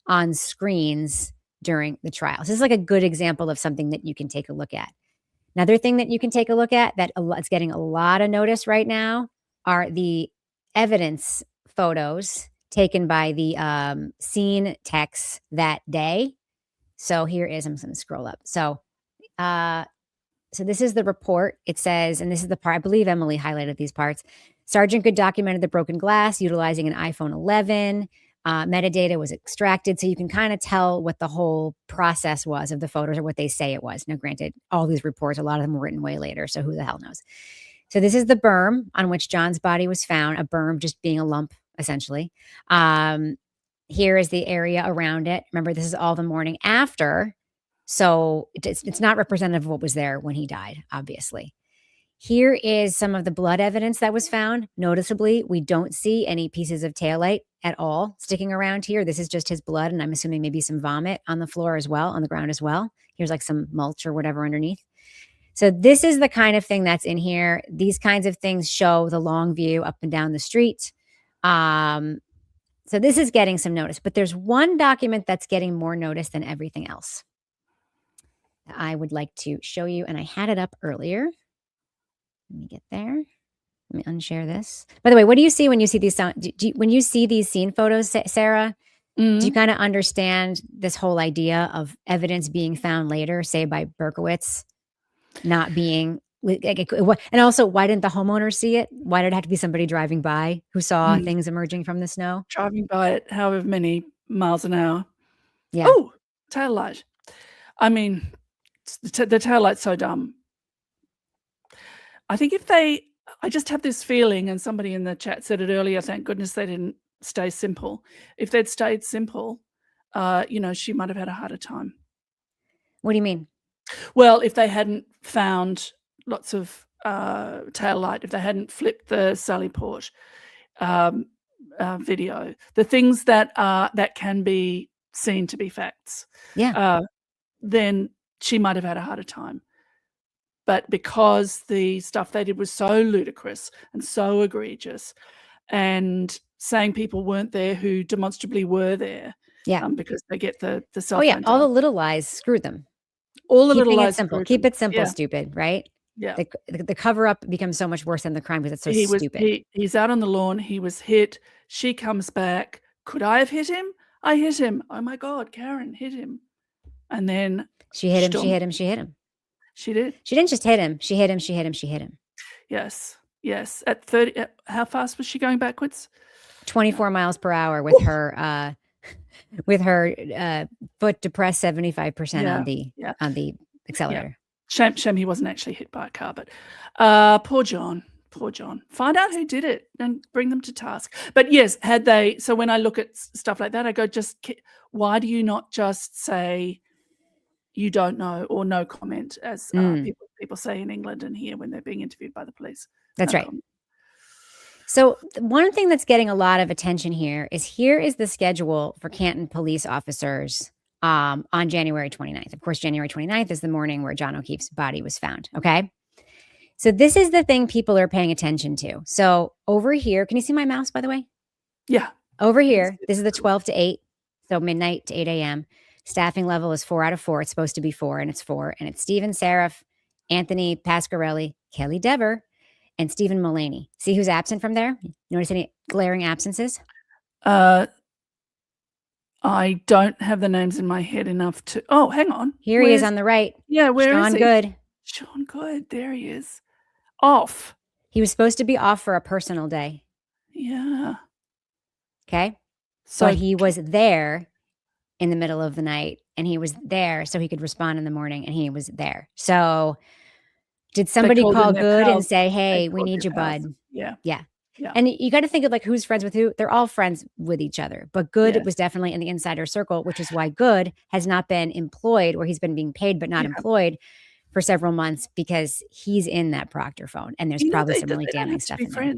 on screens during the trial. So this is like a good example of something that you can take a look at. Another thing that you can take a look at that it's getting a lot of notice right now are the evidence photos taken by the scene techs that day. So here is, I'm going to scroll up. So this is the report. It says, and this is the part, I believe Emily highlighted these parts. Sergeant Good documented the broken glass utilizing an iPhone 11. Metadata was extracted. So you can kind of tell what the whole process was of the photos or what they say it was. Now, granted, all these reports, a lot of them were written way later. So who the hell knows? So this is the berm on which John's body was found, a berm just being a lump, essentially. Here is the area around it. Remember, this is all the morning after. So it's not representative of what was there when he died, obviously. Here is some of the blood evidence that was found. Noticeably, we don't see any pieces of taillight at all sticking around here. This is just his blood, and I'm assuming maybe some vomit on the floor as well, on the ground as well. Here's like some mulch or whatever underneath. So this is the kind of thing that's in here. These kinds of things show the long view up and down the street. So this is getting some notice, but there's one document that's getting more notice than everything else that I would like to show you. And I had it up earlier. Let me get there. Let me unshare this. By the way, what do you see when you see these when you see these scene photos, Sarah? Do you kind of understand this whole idea of evidence being found later, say by Berkowitz, not being and also why didn't the homeowner see it? Why did it have to be somebody driving by who saw things emerging from the snow? Driving by at however many miles an hour. Yeah. Oh, tail light. I mean, the tail light's so dumb. I think I just have this feeling, and somebody in the chat said it earlier, thank goodness they didn't stay simple. If they'd stayed simple, she might have had a harder time. What do you mean? Well, if they hadn't found lots of tail light, if they hadn't flipped the Sallyport video, the things that can be seen to be facts, then she might have had a harder time. But because the stuff they did was so ludicrous and so egregious, and saying people weren't there who demonstrably were there, because they get the cell phone. All the little lies screwed them. All the little lies. Simple. Keep it simple, stupid, right? Yeah. The cover up becomes so much worse than the crime because it's so stupid. He's out on the lawn. He was hit. She comes back. Could I have hit him? I hit him. Oh my God, Karen hit him. And then She hit him. storm- She hit him. She hit him. She did. She didn't just hit him. She hit him. She hit him. She hit him. Yes. Yes. At 30, how fast was she going backwards? 24 miles per hour with her foot depressed 75% on the accelerator. Shame he wasn't actually hit by a car, but poor John. Poor John. Find out who did it and bring them to task. But yes, so when I look at stuff like that, I go, why do you not just say you don't know or no comment, as people say in England and here when they're being interviewed by the police? That's No right. comment. So one thing that's getting a lot of attention here is the schedule for Canton police officers on January 29th. Of course, January 29th is the morning where John O'Keefe's body was found. Okay. So this is the thing people are paying attention to. So over here, can you see my mouse, by the way? Yeah. Over here, this is the 12 to 8, so midnight to 8 a.m. Staffing level is 4 out of 4. It's supposed to be 4, and it's 4. And it's Stephen Saraf, Anthony Pasquarelli, Kelly Dever, and Stephen Mullaney. See who's absent from there? Notice any glaring absences? I don't have the names in my head enough to. Oh, hang on. Here he is on the right. Yeah, where is Sean he? Good. Sean Good. There he is. Off. He was supposed to be off for a personal day. Yeah. Okay. So but he was there in the middle of the night, and he was there so he could respond in the morning, and he was there. So did somebody call Good and say, hey, we need you, bud? Yeah. Yeah. And you got to think of like who's friends with who. They're all friends with each other. But Good was definitely in the insider circle, which is why Good has not been employed, or he's been being paid but not employed for several months, because he's in that Proctor phone. And there's probably some really damning stuff in there.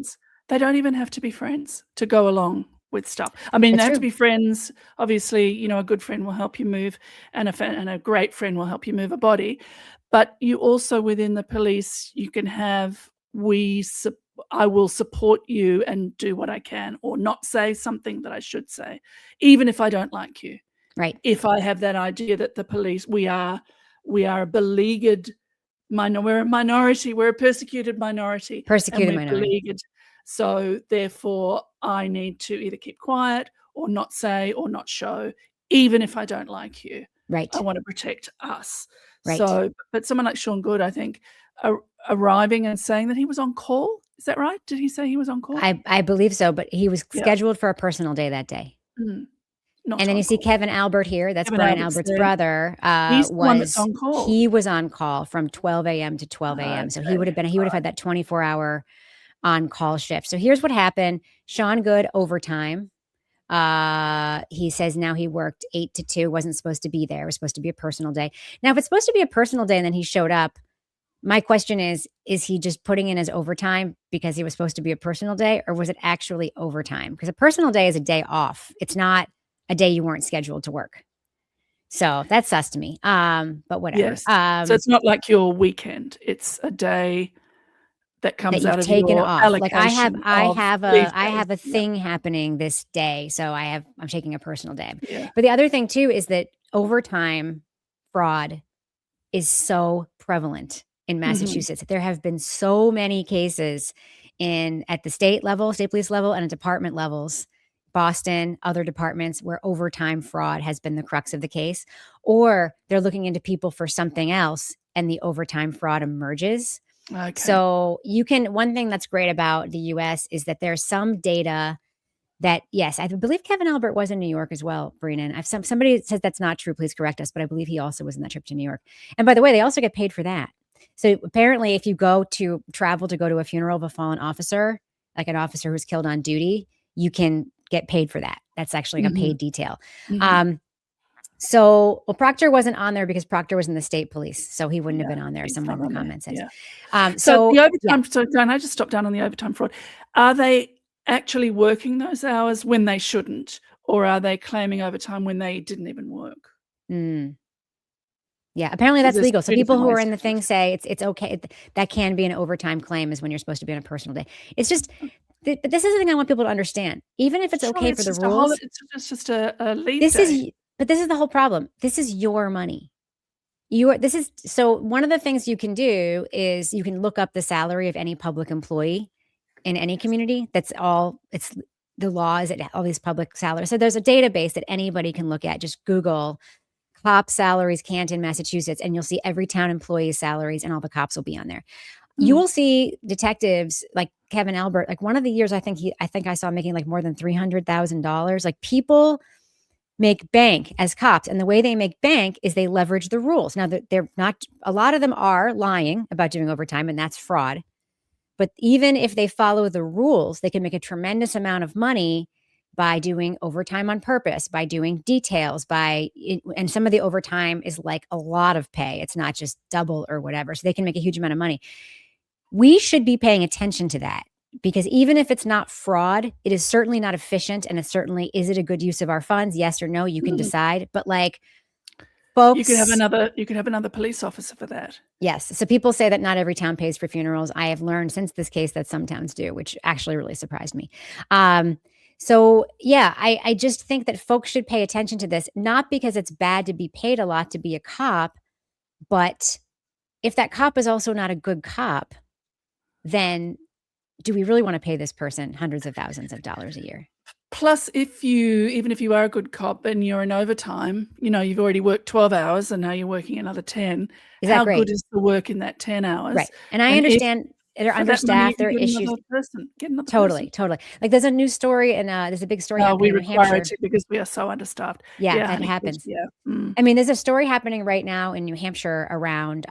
They don't even have to be friends to go along with stuff. I mean, they have to be friends. Obviously, a good friend will help you move, and a great friend will help you move a body. But you also, within the police, you can have, I will support you and do what I can, or not say something that I should say, even if I don't like you. Right. If I have that idea that the police, we are a beleaguered we're a minority, we're a persecuted minority. Beleaguered. So therefore, I need to either keep quiet or not say or not show, even if I don't like you. Right. I want to protect us. Right. So, but someone like Sean Good, I think, arriving and saying that he was on call. Is that right? Did he say he was on call? I believe so, but he was scheduled for a personal day that day. And then you see Kevin Albert here. That's Brian Albert's brother. He's the one that's on call. He was on call from 12 a.m. to 12 a.m. So he would have had that 24-hour on-call shift. So here's what happened. Sean Good, overtime. He says now he worked 8 to 2, wasn't supposed to be there. It was supposed to be a personal day. Now, if it's supposed to be a personal day and then he showed up, my question is he just putting in his overtime because he was supposed to be a personal day, or was it actually overtime? Because a personal day is a day off. It's not a day you weren't scheduled to work. So that's sus to me. But whatever. Yes. So it's not like your weekend. It's a day that comes out of taken your off. Like I have a thing happening this day, so I'm taking a personal day. Yeah. But the other thing too is that overtime fraud is so prevalent in Massachusetts. There have been so many cases at the state level, state police level, and at department levels, Boston, other departments, where overtime fraud has been the crux of the case, or they're looking into people for something else and the overtime fraud emerges. Okay. So one thing that's great about the US is that there's some data that, yes, I believe Kevin Albert was in New York as well, Breenan. Somebody says that's not true. Please correct us. But I believe he also was in that trip to New York. And by the way, they also get paid for that. So apparently if you travel to go to a funeral of a fallen officer, like an officer who's killed on duty, you can get paid for that. That's actually like a paid detail. So Proctor wasn't on there because Proctor was in the state police. So he wouldn't have been on there. Someone in the comments says. Yeah. So the overtime, so can I just stop down on the overtime fraud? Are they actually working those hours when they shouldn't? Or are they claiming overtime when they didn't even work? Yeah, apparently that's legal. So people who are in the thing say it's okay. That can be an overtime claim, is when you're supposed to be on a personal day. It's just, but this is the thing I want people to understand. Even if it's okay for the rules, it's just a leave day. But this is the whole problem. This is your money. So one of the things you can do is you can look up the salary of any public employee in any community. It's the laws at all these public salaries. So there's a database that anybody can look at. Just Google cop salaries, Canton, Massachusetts, and you'll see every town employee's salaries, and all the cops will be on there. You will see detectives like Kevin Albert. Like one of the years, I think I saw making like more than $300,000. Like people make bank as cops, and the way they make bank is they leverage the rules. Now they're not. A lot of them are lying about doing overtime, and that's fraud. But even if they follow the rules, they can make a tremendous amount of money by doing overtime on purpose, by doing details, and some of the overtime is like a lot of pay. It's not just double or whatever. So they can make a huge amount of money. We should be paying attention to that, because even if it's not fraud, it is certainly not efficient. And is it a good use of our funds? Yes or no, you can decide. But like, folks, you could have another police officer for that. Yes. So people say that not every town pays for funerals. I have learned since this case that some towns do, which actually really surprised me. So yeah, I just think that folks should pay attention to this, not because it's bad to be paid a lot to be a cop, but if that cop is also not a good cop, then do we really want to pay this person hundreds of thousands of dollars a year? Plus, even if you are a good cop and you're in overtime, you've already worked 12 hours and now you're working another 10. How good is the work in that 10 hours? Right. And I understand they're understaffed. There are issues. Totally. Like there's a news story, and there's a big story happening in New Hampshire because we are so understaffed. Yeah, that happens. Yeah. I mean, there's a story happening right now in New Hampshire around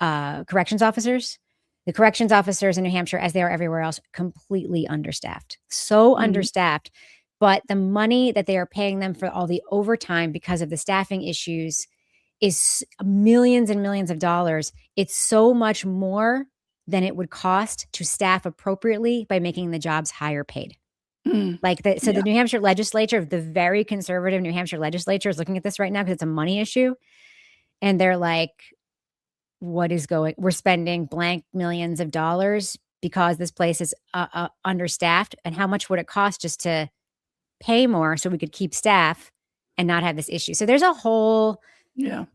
corrections officers. The corrections officers in New Hampshire, as they are everywhere else, completely understaffed. So understaffed. But the money that they are paying them for all the overtime because of the staffing issues is millions and millions of dollars. It's so much more than it would cost to staff appropriately by making the jobs higher paid. The New Hampshire legislature, the very conservative New Hampshire legislature, is looking at this right now because it's a money issue. And they're like, we're spending blank millions of dollars because this place is understaffed. And how much would it cost just to pay more so we could keep staff and not have this issue? So there's a whole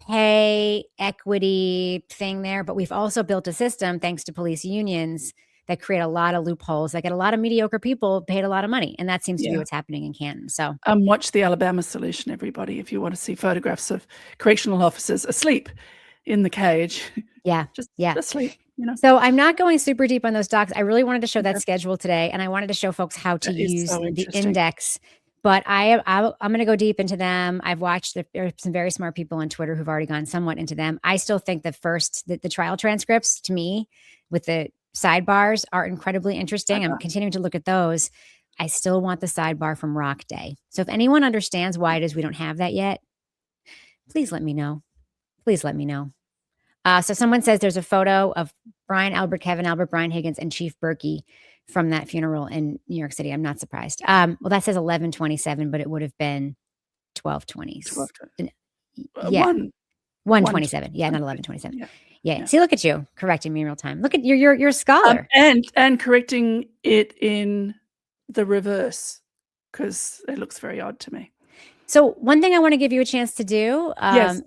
pay equity thing there. But we've also built a system, thanks to police unions, that create a lot of loopholes, that get a lot of mediocre people paid a lot of money. And that seems to be what's happening in Canton. So watch the Alabama solution, everybody, if you want to see photographs of correctional officers asleep in the cage. Just asleep. So I'm not going super deep on those docs. I really wanted to show that schedule today, and I wanted to show folks how to use the index. But I'm going to go deep into them. I've watched there are some very smart people on Twitter who've already gone somewhat into them. I still think the trial transcripts, to me, with the sidebars, are incredibly interesting. I'm continuing to look at those. I still want the sidebar from Rock Day. So if anyone understands why it is we don't have that yet, please let me know. So someone says there's a photo of Brian Albert, Kevin Albert, Brian Higgins, and Chief Berkey from that funeral in New York City. I'm not surprised. Well, that says 11/27, but it would have been 12/20. Yeah, 1/27. Yeah, not 11/27. Yeah. See, look at you correcting me in real time. Look at you're a scholar, and correcting it in the reverse, because it looks very odd to me. So one thing I want to give you a chance to do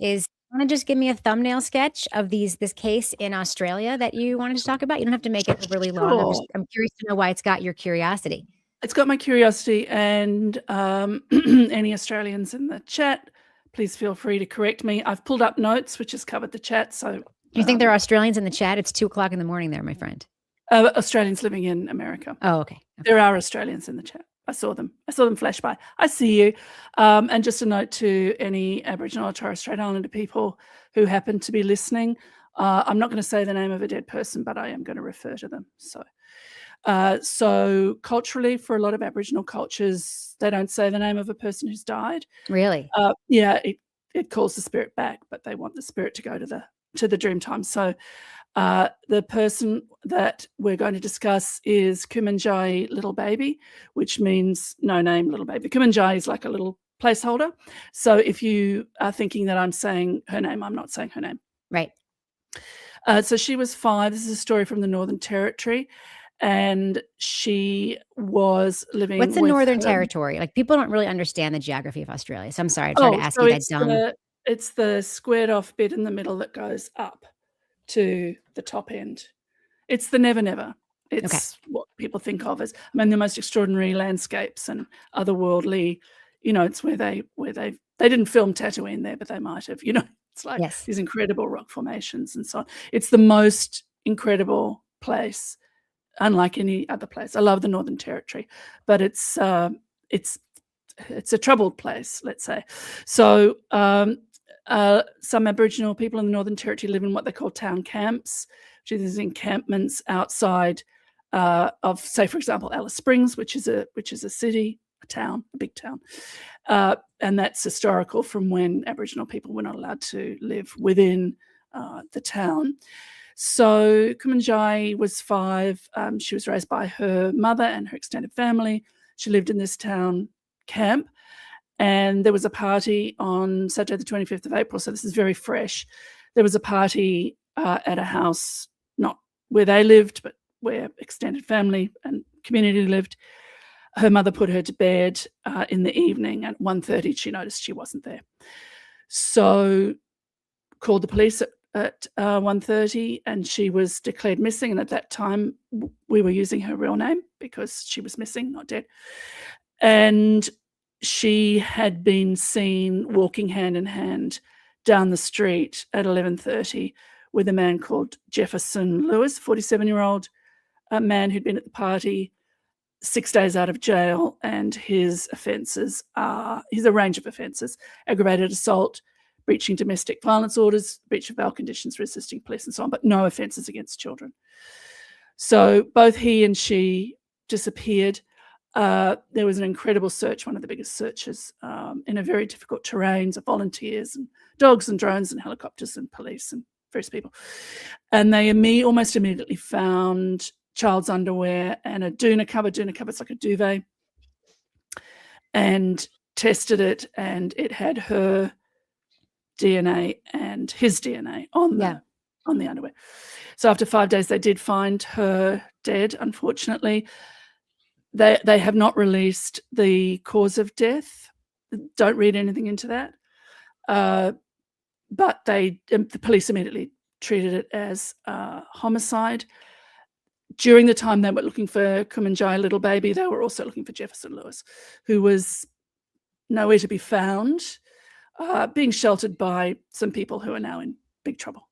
is, want to just give me a thumbnail sketch of this case in Australia that you wanted to talk about? You don't have to make it really long. I'm curious to know why it's got your curiosity. It's got my curiosity, and any Australians in the chat, please feel free to correct me. I've pulled up notes, which has covered the chat. So you think there are Australians in the chat? It's 2:00 in the morning there, my friend. Australians living in America. Oh, okay. There are Australians in the chat. I saw them flash by. I see you. And just a note to any Aboriginal or Torres Strait Islander people who happen to be listening. I'm not going to say the name of a dead person, but I am going to refer to them. So culturally, for a lot of Aboriginal cultures, they don't say the name of a person who's died. Really? It calls the spirit back, but they want the spirit to go to the dream time. So the person that we're going to discuss is Kumanjai Little Baby, which means no name little baby. Kumanjai is like a little placeholder. So if you are thinking that I'm saying her name, I'm not saying her name. Right. So she was 5. This is a story from the Northern Territory. And she was living. What's the Northern Territory? Like, people don't really understand the geography of Australia. So I'm sorry. I'm trying to ask you that dumb. It's the squared off bit in the middle that goes up to the top end. It's the Never Never. It's what people think of as, I mean, the most extraordinary landscapes and otherworldly, it's where they didn't film Tatooine there, but they might have, it's like these incredible rock formations and so on. It's the most incredible place, unlike any other place. I love the Northern Territory, but it's a troubled place, let's say. So some Aboriginal people in the Northern Territory live in what they call town camps, which is encampments outside of, say, for example, Alice Springs, which is a city, a big town, and that's historical from when Aboriginal people were not allowed to live within the town. So Kumanjai was 5. She was raised by her mother and her extended family. She lived in this town camp, and there was a party on Saturday the 25th of April, so this is very fresh. There was a party at a house, not where they lived, but where extended family and community lived. Her mother put her to bed in the evening. At 1:30, she noticed she wasn't there. So called the police at 1:30, and she was declared missing. And at that time, we were using her real name because she was missing, not dead. And she had been seen walking hand in hand down the street at 11:30 with a man called Jefferson Lewis, 47-year-old man who'd been at the party, 6 days out of jail, and his offences are, he's a range of offences: aggravated assault, breaching domestic violence orders, breach of bail conditions, resisting police, and so on, but no offences against children. So both he and she disappeared. There was an incredible search, one of the biggest searches in a very difficult terrains of volunteers and dogs and drones and helicopters and police and various people. And they almost immediately found child's underwear and a doona cover. Doona cover is like a duvet, and tested it, and it had her DNA and his DNA on the underwear. So after 5 days, they did find her dead, unfortunately. They have not released the cause of death. Don't read anything into that. But the police immediately treated it as homicide. During the time they were looking for Kumanjai, little baby, they were also looking for Jefferson Lewis, who was nowhere to be found, being sheltered by some people who are now in big trouble.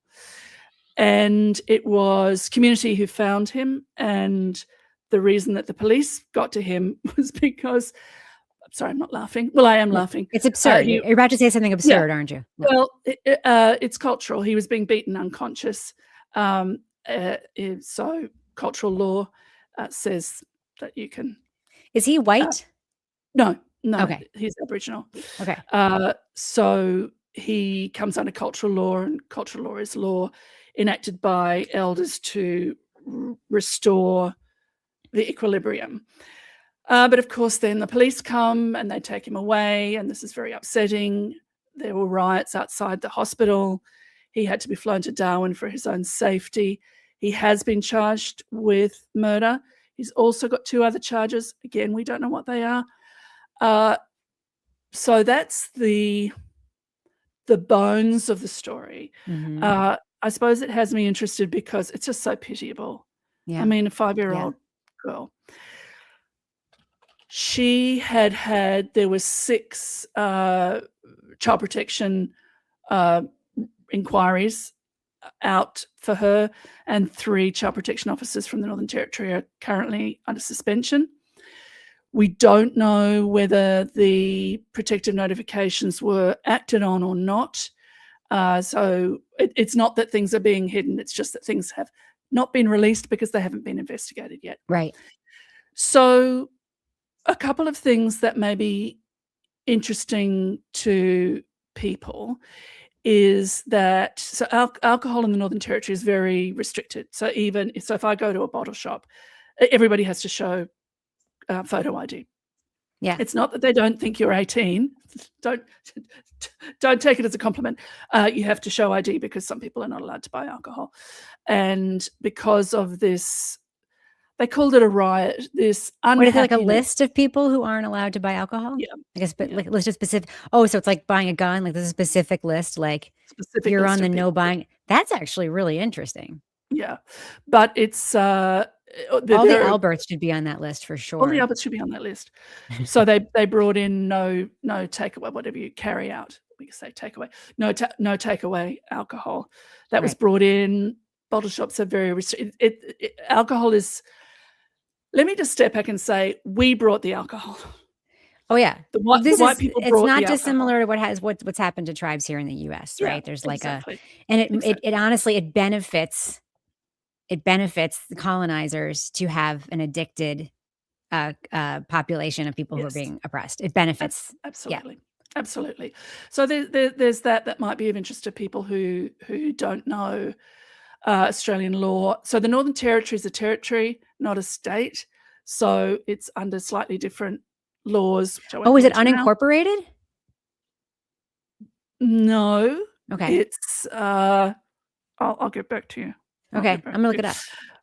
And it was community who found him, and the reason that the police got to him was because, I'm sorry, I'm not laughing. Well, I am laughing. It's absurd. You're about to say something absurd, aren't you? Yeah. Well, it's cultural. He was being beaten unconscious. So cultural law says that you can. Is he white? No. Okay. He's Aboriginal. Okay. So he comes under cultural law, and cultural law is law enacted by elders to restore the equilibrium. But of course, then the police come and they take him away, and this is very upsetting. There were riots outside the hospital. He had to be flown to Darwin for his own safety. He has been charged with murder. He's also got 2 other charges. Again, we don't know what they are. So that's the bones of the story. Mm-hmm. I suppose it has me interested because it's just so pitiable. Yeah. I mean, a 5-year-old girl. She there was 6 child protection inquiries out for her, and 3 child protection officers from the Northern Territory are currently under suspension. We don't know whether the protective notifications were acted on or not. So it's not that things are being hidden. It's just that things have not been released because they haven't been investigated yet. Right. So a couple of things that may be interesting to people is that alcohol in the Northern Territory is very restricted. So if I go to a bottle shop, everybody has to show photo ID. Yeah. It's not that they don't think you're 18. Don't take it as a compliment. You have to show ID because some people are not allowed to buy alcohol. And because of this, they called it a riot. This what is it, like a list of people who aren't allowed to buy alcohol? Yeah. I guess, but like a list of specific. Oh, so it's like buying a gun. Like there's a specific list. Like you're on the no buying. That's actually really interesting. Yeah, but it's All the Alberts should be on that list for sure. All the Alberts should be on that list. So they brought in no takeaway, whatever you carry out. We can say takeaway. No takeaway alcohol. That was brought in. Bottle shops are very restricted. Alcohol is. Let me just step back and say we brought the alcohol. Oh yeah, the white people. It's not dissimilar to what's happened to tribes here in the U.S. Right? There's like it honestly it benefits the colonizers to have an addicted population of people who are being oppressed. It benefits absolutely. Absolutely. So there's that might be of interest to people who don't know Australian law. So the Northern Territory is a territory, not a state. So it's under slightly different laws. Is it unincorporated? No. Okay. It's I'll get back to you. Okay, I'm gonna look it up.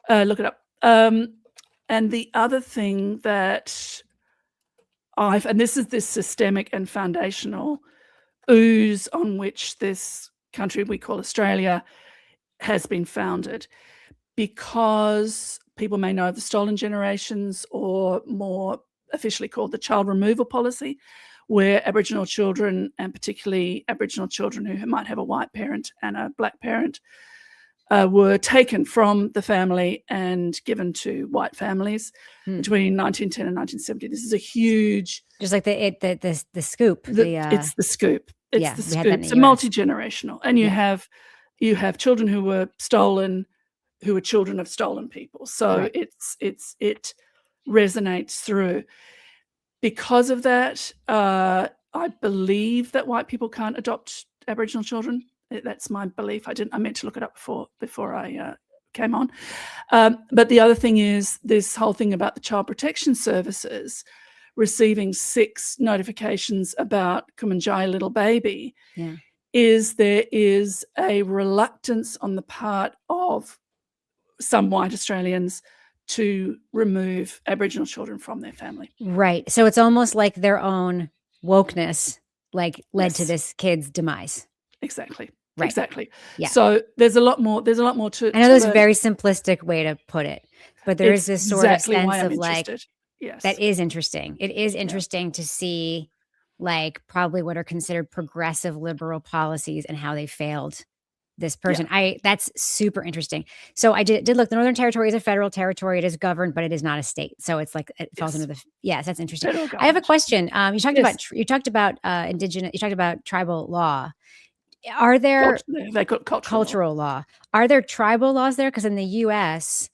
Look it up. And the other thing that and this is this systemic and foundational ooze on which this country we call Australia has been founded, because people may know of the stolen generations, or more officially called the child removal policy, where Aboriginal children, and particularly Aboriginal children who might have a white parent and a black parent, were taken from the family and given to white families between 1910 and 1970. This is a huge, just like the scoop. It's the scoop. It's the scoop. It's multi-generational, and you have children who were stolen, who are children of stolen people. So it resonates through. Because of that, I believe that white people can't adopt Aboriginal children. That's my belief. I meant to look it up before I came on. But the other thing is this whole thing about the Child Protection Services receiving 6 notifications about Kumanjai little baby. There is a reluctance on the part of some white Australians to remove Aboriginal children from their family. Right. So it's almost like their own wokeness led to this kid's demise. Exactly. Right. Exactly. Yeah. So there's a lot more to I know there's a very simplistic way to put it, but there is this sort of sense of yes. That is interesting. It is interesting to see probably what are considered progressive liberal policies and how they failed this person. That's super interesting. So I did look. The Northern Territory is a federal territory. It is governed, but it is not a state. So it's it falls under the that's interesting. I have a question. You talked about indigenous. You talked about tribal law. Are there cultural law? Are there tribal laws there? Because in the U.S.,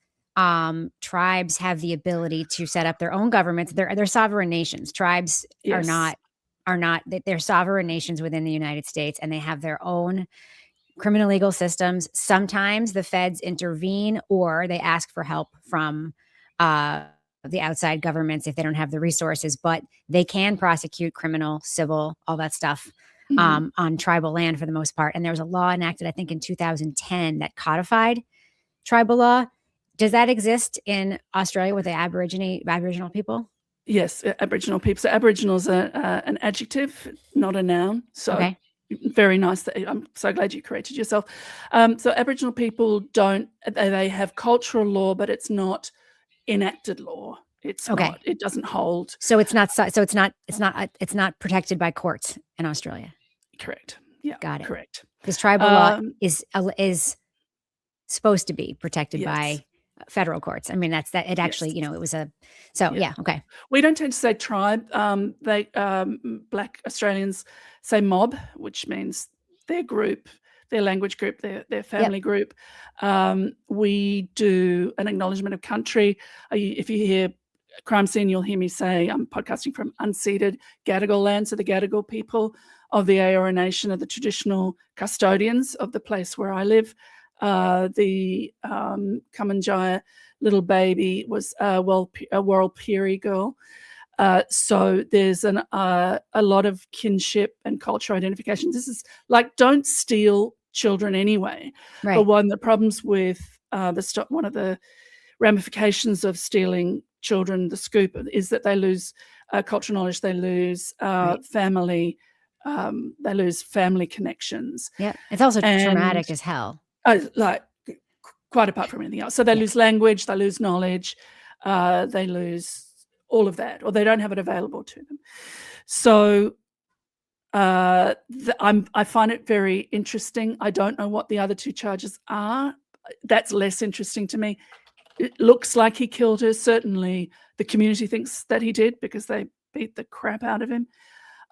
tribes have the ability to set up their own governments. They're sovereign nations. Tribes are not. They're sovereign nations within the United States, and they have their own criminal legal systems. Sometimes the feds intervene, or they ask for help from the outside governments if they don't have the resources. But they can prosecute criminal, civil, all that stuff. On tribal land for the most part. And there was a law enacted, I think, in 2010 that codified tribal law. Does that exist in Australia with the Aboriginal people? Yes, Aboriginal people. So Aboriginal is an adjective, not a noun. So very nice. I'm so glad you corrected yourself. So Aboriginal people they have cultural law, but it's not enacted law. It's not. It doesn't hold. So it's not protected by courts in Australia. Correct. Yeah. Got it. Correct. Because tribal law is supposed to be protected by federal courts. I mean, that's that. It actually, it was a. So okay. We don't tend to say tribe. Black Australians say mob, which means their group, their language group, their family group. We do an acknowledgement of country. If you hear crime scene, you'll hear me say I'm podcasting from unceded Gadigal land. So the Gadigal people of the Eora Nation are the traditional custodians of the place where I live. The Kumanjai little baby was a Warlpiri girl. So there's a lot of kinship and culture identification. This is don't steal children anyway. Right. But one of the problems with one of the ramifications of stealing children, the scoop, is that they lose cultural knowledge, they lose family, they lose family connections. Yeah, it's also traumatic as hell. quite apart from anything else. So they lose language, they lose knowledge, they lose all of that, or they don't have it available to them. So I find it very interesting. I don't know what the other two charges are. That's less interesting to me. It looks like he killed her. Certainly the community thinks that he did because they beat the crap out of him.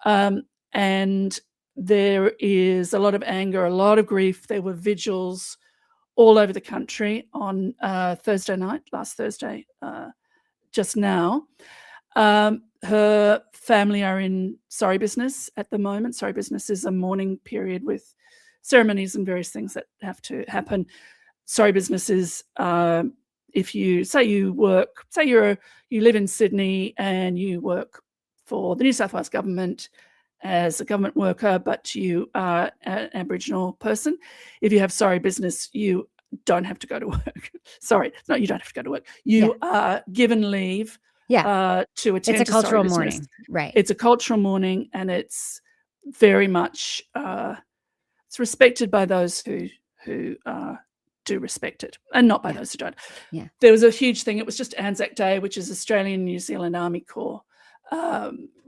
And there is a lot of anger, a lot of grief. There were vigils all over the country on Thursday night, last Thursday, just now. Her family are in sorry business at the moment. Sorry business is a mourning period with ceremonies and various things that have to happen. Sorry business is if you say you live in Sydney and you work for the New South Wales government as a government worker, but you are an Aboriginal person. If you have sorry business, you don't have to go to work. Sorry, no, you don't have to go to work. You are given leave to attend. It's a cultural sorry mourning, business. right? It's a cultural mourning, and it's very much it's respected by those who do respect it, and not by those who don't. Yeah, there was a huge thing. It was just Anzac Day, which is Australian New Zealand Army Corps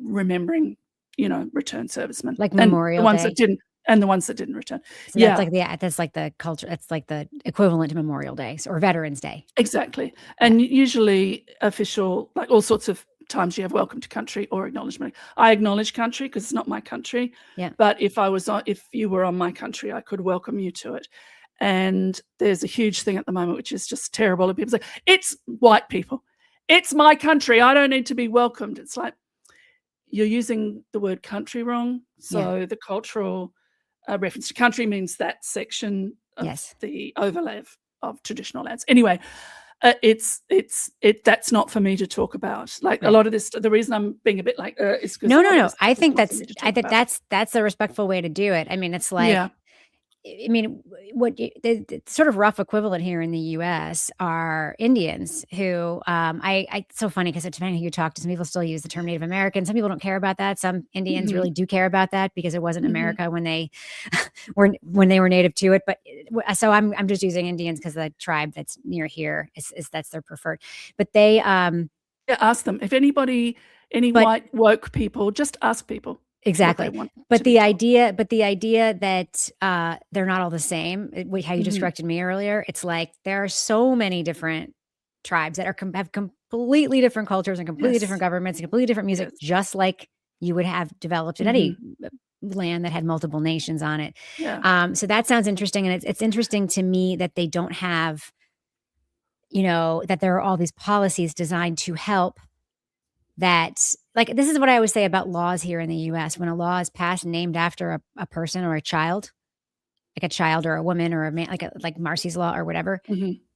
remembering, returned servicemen, like Memorial and the ones Day. that didn't, and the ones that didn't return. So that's like the culture. It's like the equivalent to Memorial Day or Veterans Day. Exactly. And usually official, like all sorts of times you have welcome to country or acknowledgement. I acknowledge country because it's not my country. Yeah. But if you were on my country, I could welcome you to it. And there's a huge thing at the moment, which is just terrible. And people say, it's white people. It's my country. I don't need to be welcomed. It's like, you're using the word country wrong. So the cultural reference to country means that section of the overlay of traditional lands. Anyway, that's not for me to talk about. Like a lot of this, the reason I'm being a bit like is because no. I think that's the respectful way to do it. I mean, it's like. I mean, the sort of rough equivalent here in the U.S. are Indians who, it's so funny because depending on who you talk to, some people still use the term Native American. Some people don't care about that. Some Indians really do care about that because it wasn't America when they were native to it. But so I'm just using Indians because the tribe that's near here is that's their preferred. But they ask them if any white woke people, just ask people. Exactly. But the idea that they're not all the same, how you just directed me earlier, it's like there are so many different tribes that have completely different cultures and completely different governments and completely different music, just like you would have developed in any land that had multiple nations on it. Yeah. So that sounds interesting. And it's interesting to me that they don't have, that there are all these policies designed to help that. Like, this is what I always say about laws here in the U.S. When a law is passed named after a person or a child, like a child or a woman or a man, like Marcy's Law or whatever,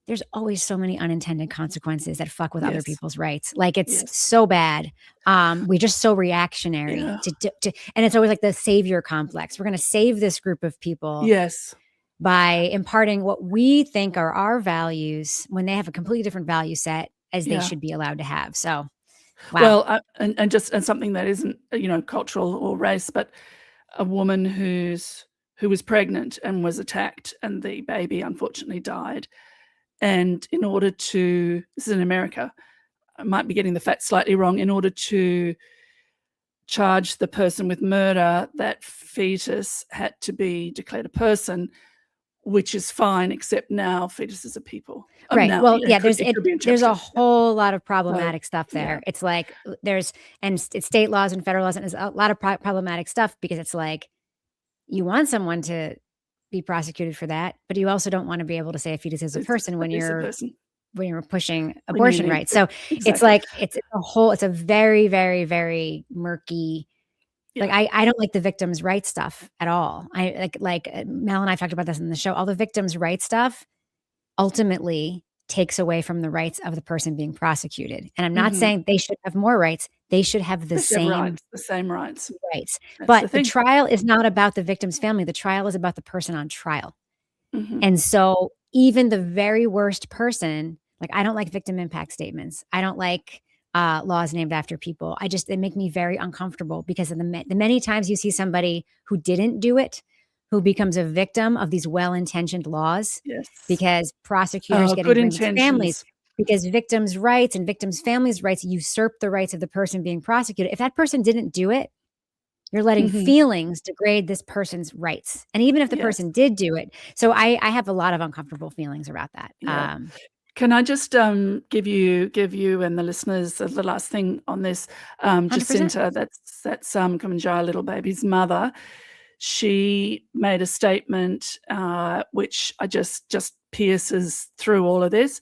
there's always so many unintended consequences that fuck with other people's rights. Like, it's so bad. We're just so reactionary to and it's always like the savior complex. We're going to save this group of people. Yes. By imparting what we think are our values when they have a completely different value set as they should be allowed to have. So. Wow. Well, and something that isn't, cultural or race, but a woman who was pregnant and was attacked, and the baby unfortunately died. And in order to, this is in America, I might be getting the facts slightly wrong, in order to charge the person with murder, that fetus had to be declared a person, which is fine, except now fetuses are people. Right. Now, well, there's a whole lot of problematic stuff there. Yeah. It's like it's state laws and federal laws, and there's a lot of problematic stuff because it's like you want someone to be prosecuted for that, but you also don't want to be able to say a fetus is a person when you're pushing abortion rights. So it's like it's a very, very, very murky. Like I don't like the victims' rights stuff at all. I like Mel and I talked about this in the show. All the victims' rights stuff ultimately takes away from the rights of the person being prosecuted. And I'm not saying they should have more rights. They should have the same rights. But the trial is not about the victim's family. The trial is about the person on trial. And so even the very worst person, like I don't like victim impact statements. I don't like laws named after people. They make me very uncomfortable because of the many times you see somebody who didn't do it who becomes a victim of these well-intentioned laws Yes. because prosecutors get good in families, intentions. because victims' rights and victims' families' rights usurp the rights of the person being prosecuted. If that person didn't do it, you're letting Mhm. feelings degrade this person's rights. And even if the Yes. person did do it. So I have a lot of uncomfortable feelings about that. Yeah. Can I just give you and the listeners the last thing on this? 100%. Jacinta, that's Kamanjaya little baby's mother. She made a statement which I just pierces through all of this.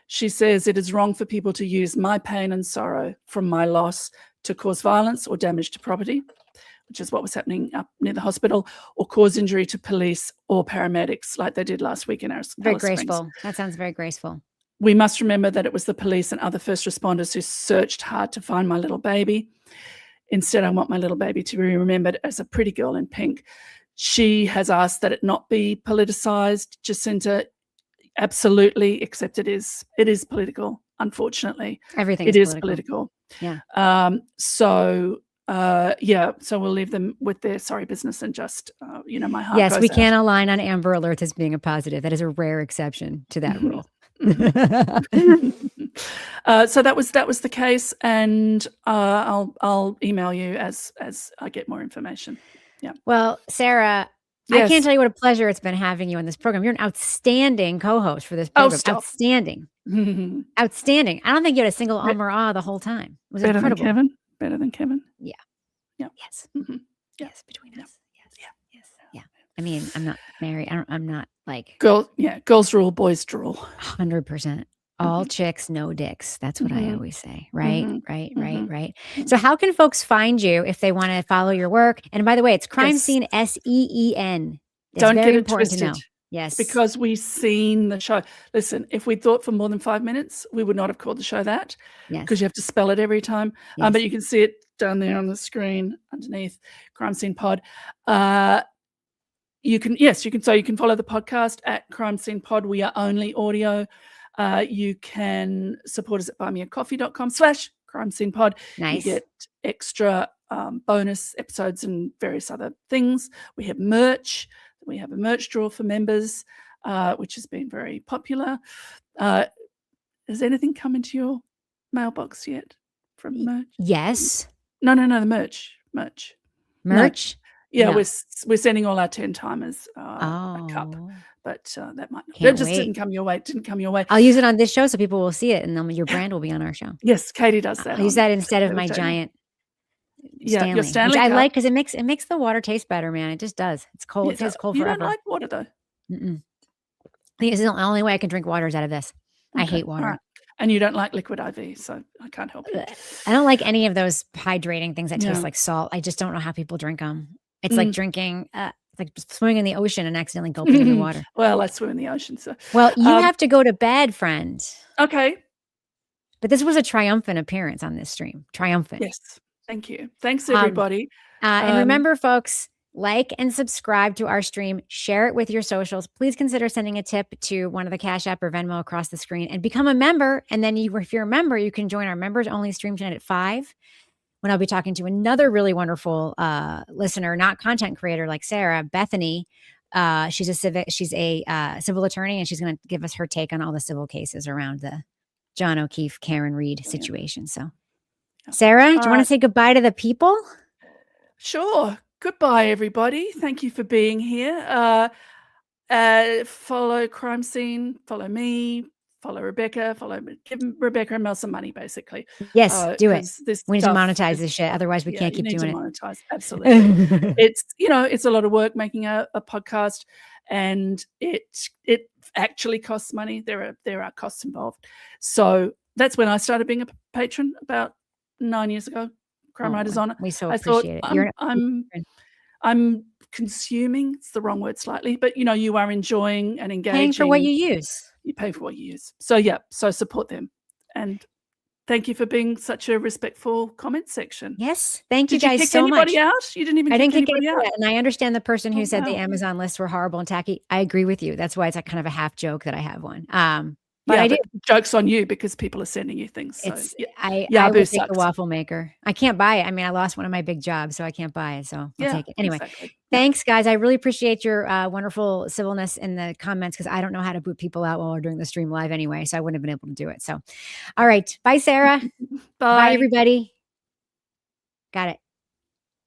She says, "It is wrong for people to use my pain and sorrow from my loss to cause violence or damage to property," which is what was happening up near the hospital, "or cause injury to police or paramedics like they did last week in Alice Very Springs. graceful. That sounds very graceful. We must remember that it was the police and other first responders who searched hard to find my little baby. Instead, I want my little baby to be remembered as a pretty girl in pink." She has asked that it not be politicized. Jacinta, absolutely, except it is political, unfortunately. Everything It is is political. political. Yeah. So we'll leave them with their sorry business and just, my heart Yes, goes we out. can't align on Amber Alerts as being a positive. That is a rare exception to that rule. So that was the case, and I'll email you as I get more information. Yeah. Well, Sarah, I Yes. can't tell you what a pleasure it's been having you on this program. You're an outstanding co-host for this program. stop. Outstanding. Outstanding. I don't think you had a single Be- or ah the whole time. It was Better incredible. than Kevin. Better than Kevin. Yeah. Yeah. Yes. Mhm. Yeah. Yes. Between Yeah. us. Yes. Yeah. Yes. Yeah. I mean, I'm not married. I'm not like Girls rule, boys drool. 100%. All chicks, no dicks. That's what I always say. Right? Mhm. Right. Mhm. Right. So how can folks find you if they want to follow your work? And by the way, it's Crime Yes. Scene SEEN. It's Don't very get it important to know. twisted. Yes. Because we've seen the show. Listen, if we thought for more than 5 minutes, we would not have called the show that, Yes. because you have to spell it every time. Yes. But you can see it down there on the screen underneath Crime Scene Pod. You can follow the podcast at Crime Scene Pod. We are only audio. You can support us at buymeacoffee.com/Crime Scene Pod. Nice. You get extra bonus episodes and various other things. We have merch. We have a merch drawer for members, which has been very popular. Has anything come into your mailbox yet from merch? Yes. No, the merch. Merch? Yeah, No. we're sending all our 10-timers a cup, Oh. but that might not. Can't That just wait. didn't come your way. Didn't come your way. I'll use it on this show so people will see it, and then your brand will be on our show. Yes, Katie does that. I'll use on that instead of the my table. giant Yeah, your Stanley, Stanley which I cup. like because it makes the water taste better, man. It just does. It's cold. It tastes cold You forever. don't like water though. Mm-mm. I think this is the only way I can drink water is out of this. I Okay, hate water. all right. And you don't like liquid IV, so I can't help you. I don't like any of those hydrating things that taste Yeah. like salt. I just don't know how people drink them. It's like drinking, it's like swimming in the ocean and accidentally gulping in the water. Well, I swim in the ocean, so. Well, you have to go to bed, friend. Okay. But this was a triumphant appearance on this stream. Triumphant. Yes. Thank you. Thanks, everybody. And remember, folks, like and subscribe to our stream. Share it with your socials. Please consider sending a tip to one of the Cash App or Venmo across the screen and become a member. And then if you're a member, you can join our members only stream tonight at 5 when I'll be talking to another really wonderful listener, not content creator like Sarah, Bethany. She's a civil attorney, and she's going to give us her take on all the civil cases around the John O'Keefe, Karen Reed situation. So, Sarah, do you want to say goodbye to the people? Sure. Goodbye, everybody. Thank you for being here. Follow Crime Scene. Follow me. Follow Rebecca. Give Rebecca and Mel some money, basically. Yes, do it. 'cause this We need to stuff monetize is- this shit. Otherwise, we can't you keep need doing to it. monetize. Absolutely. It's a lot of work making a podcast, and it actually costs money. There are costs involved. So that's when I started being a patron about 9 years ago. Crime Writers Honor. We so I thought appreciate it. I'm consuming. It's the wrong word slightly, but you are enjoying and engaging. Paying for what you use. You pay for what you use. So so support them, and thank you for being such a respectful comment section. Yes, thank you Did you guys kick so much. anybody out? You didn't even. I didn't kick anybody anybody out. out. And I understand the person who said the wow. Amazon lists were horrible and tacky. I agree with you. That's why it's kind of a half joke that I have one. But Yeah, I do. but joke's on you because people are sending you things. So It's yeah, I Yabu will take the sucks. waffle maker. I can't buy it. I mean, I lost one of my big jobs, so I can't buy it. So I'll Yeah, take it anyway. exactly. Yeah. Thanks, guys. I really appreciate your wonderful civilness in the comments because I don't know how to boot people out while we're doing the stream live anyway, so I wouldn't have been able to do it. So, all right, bye, Sarah. Bye, Bye. everybody. Got it.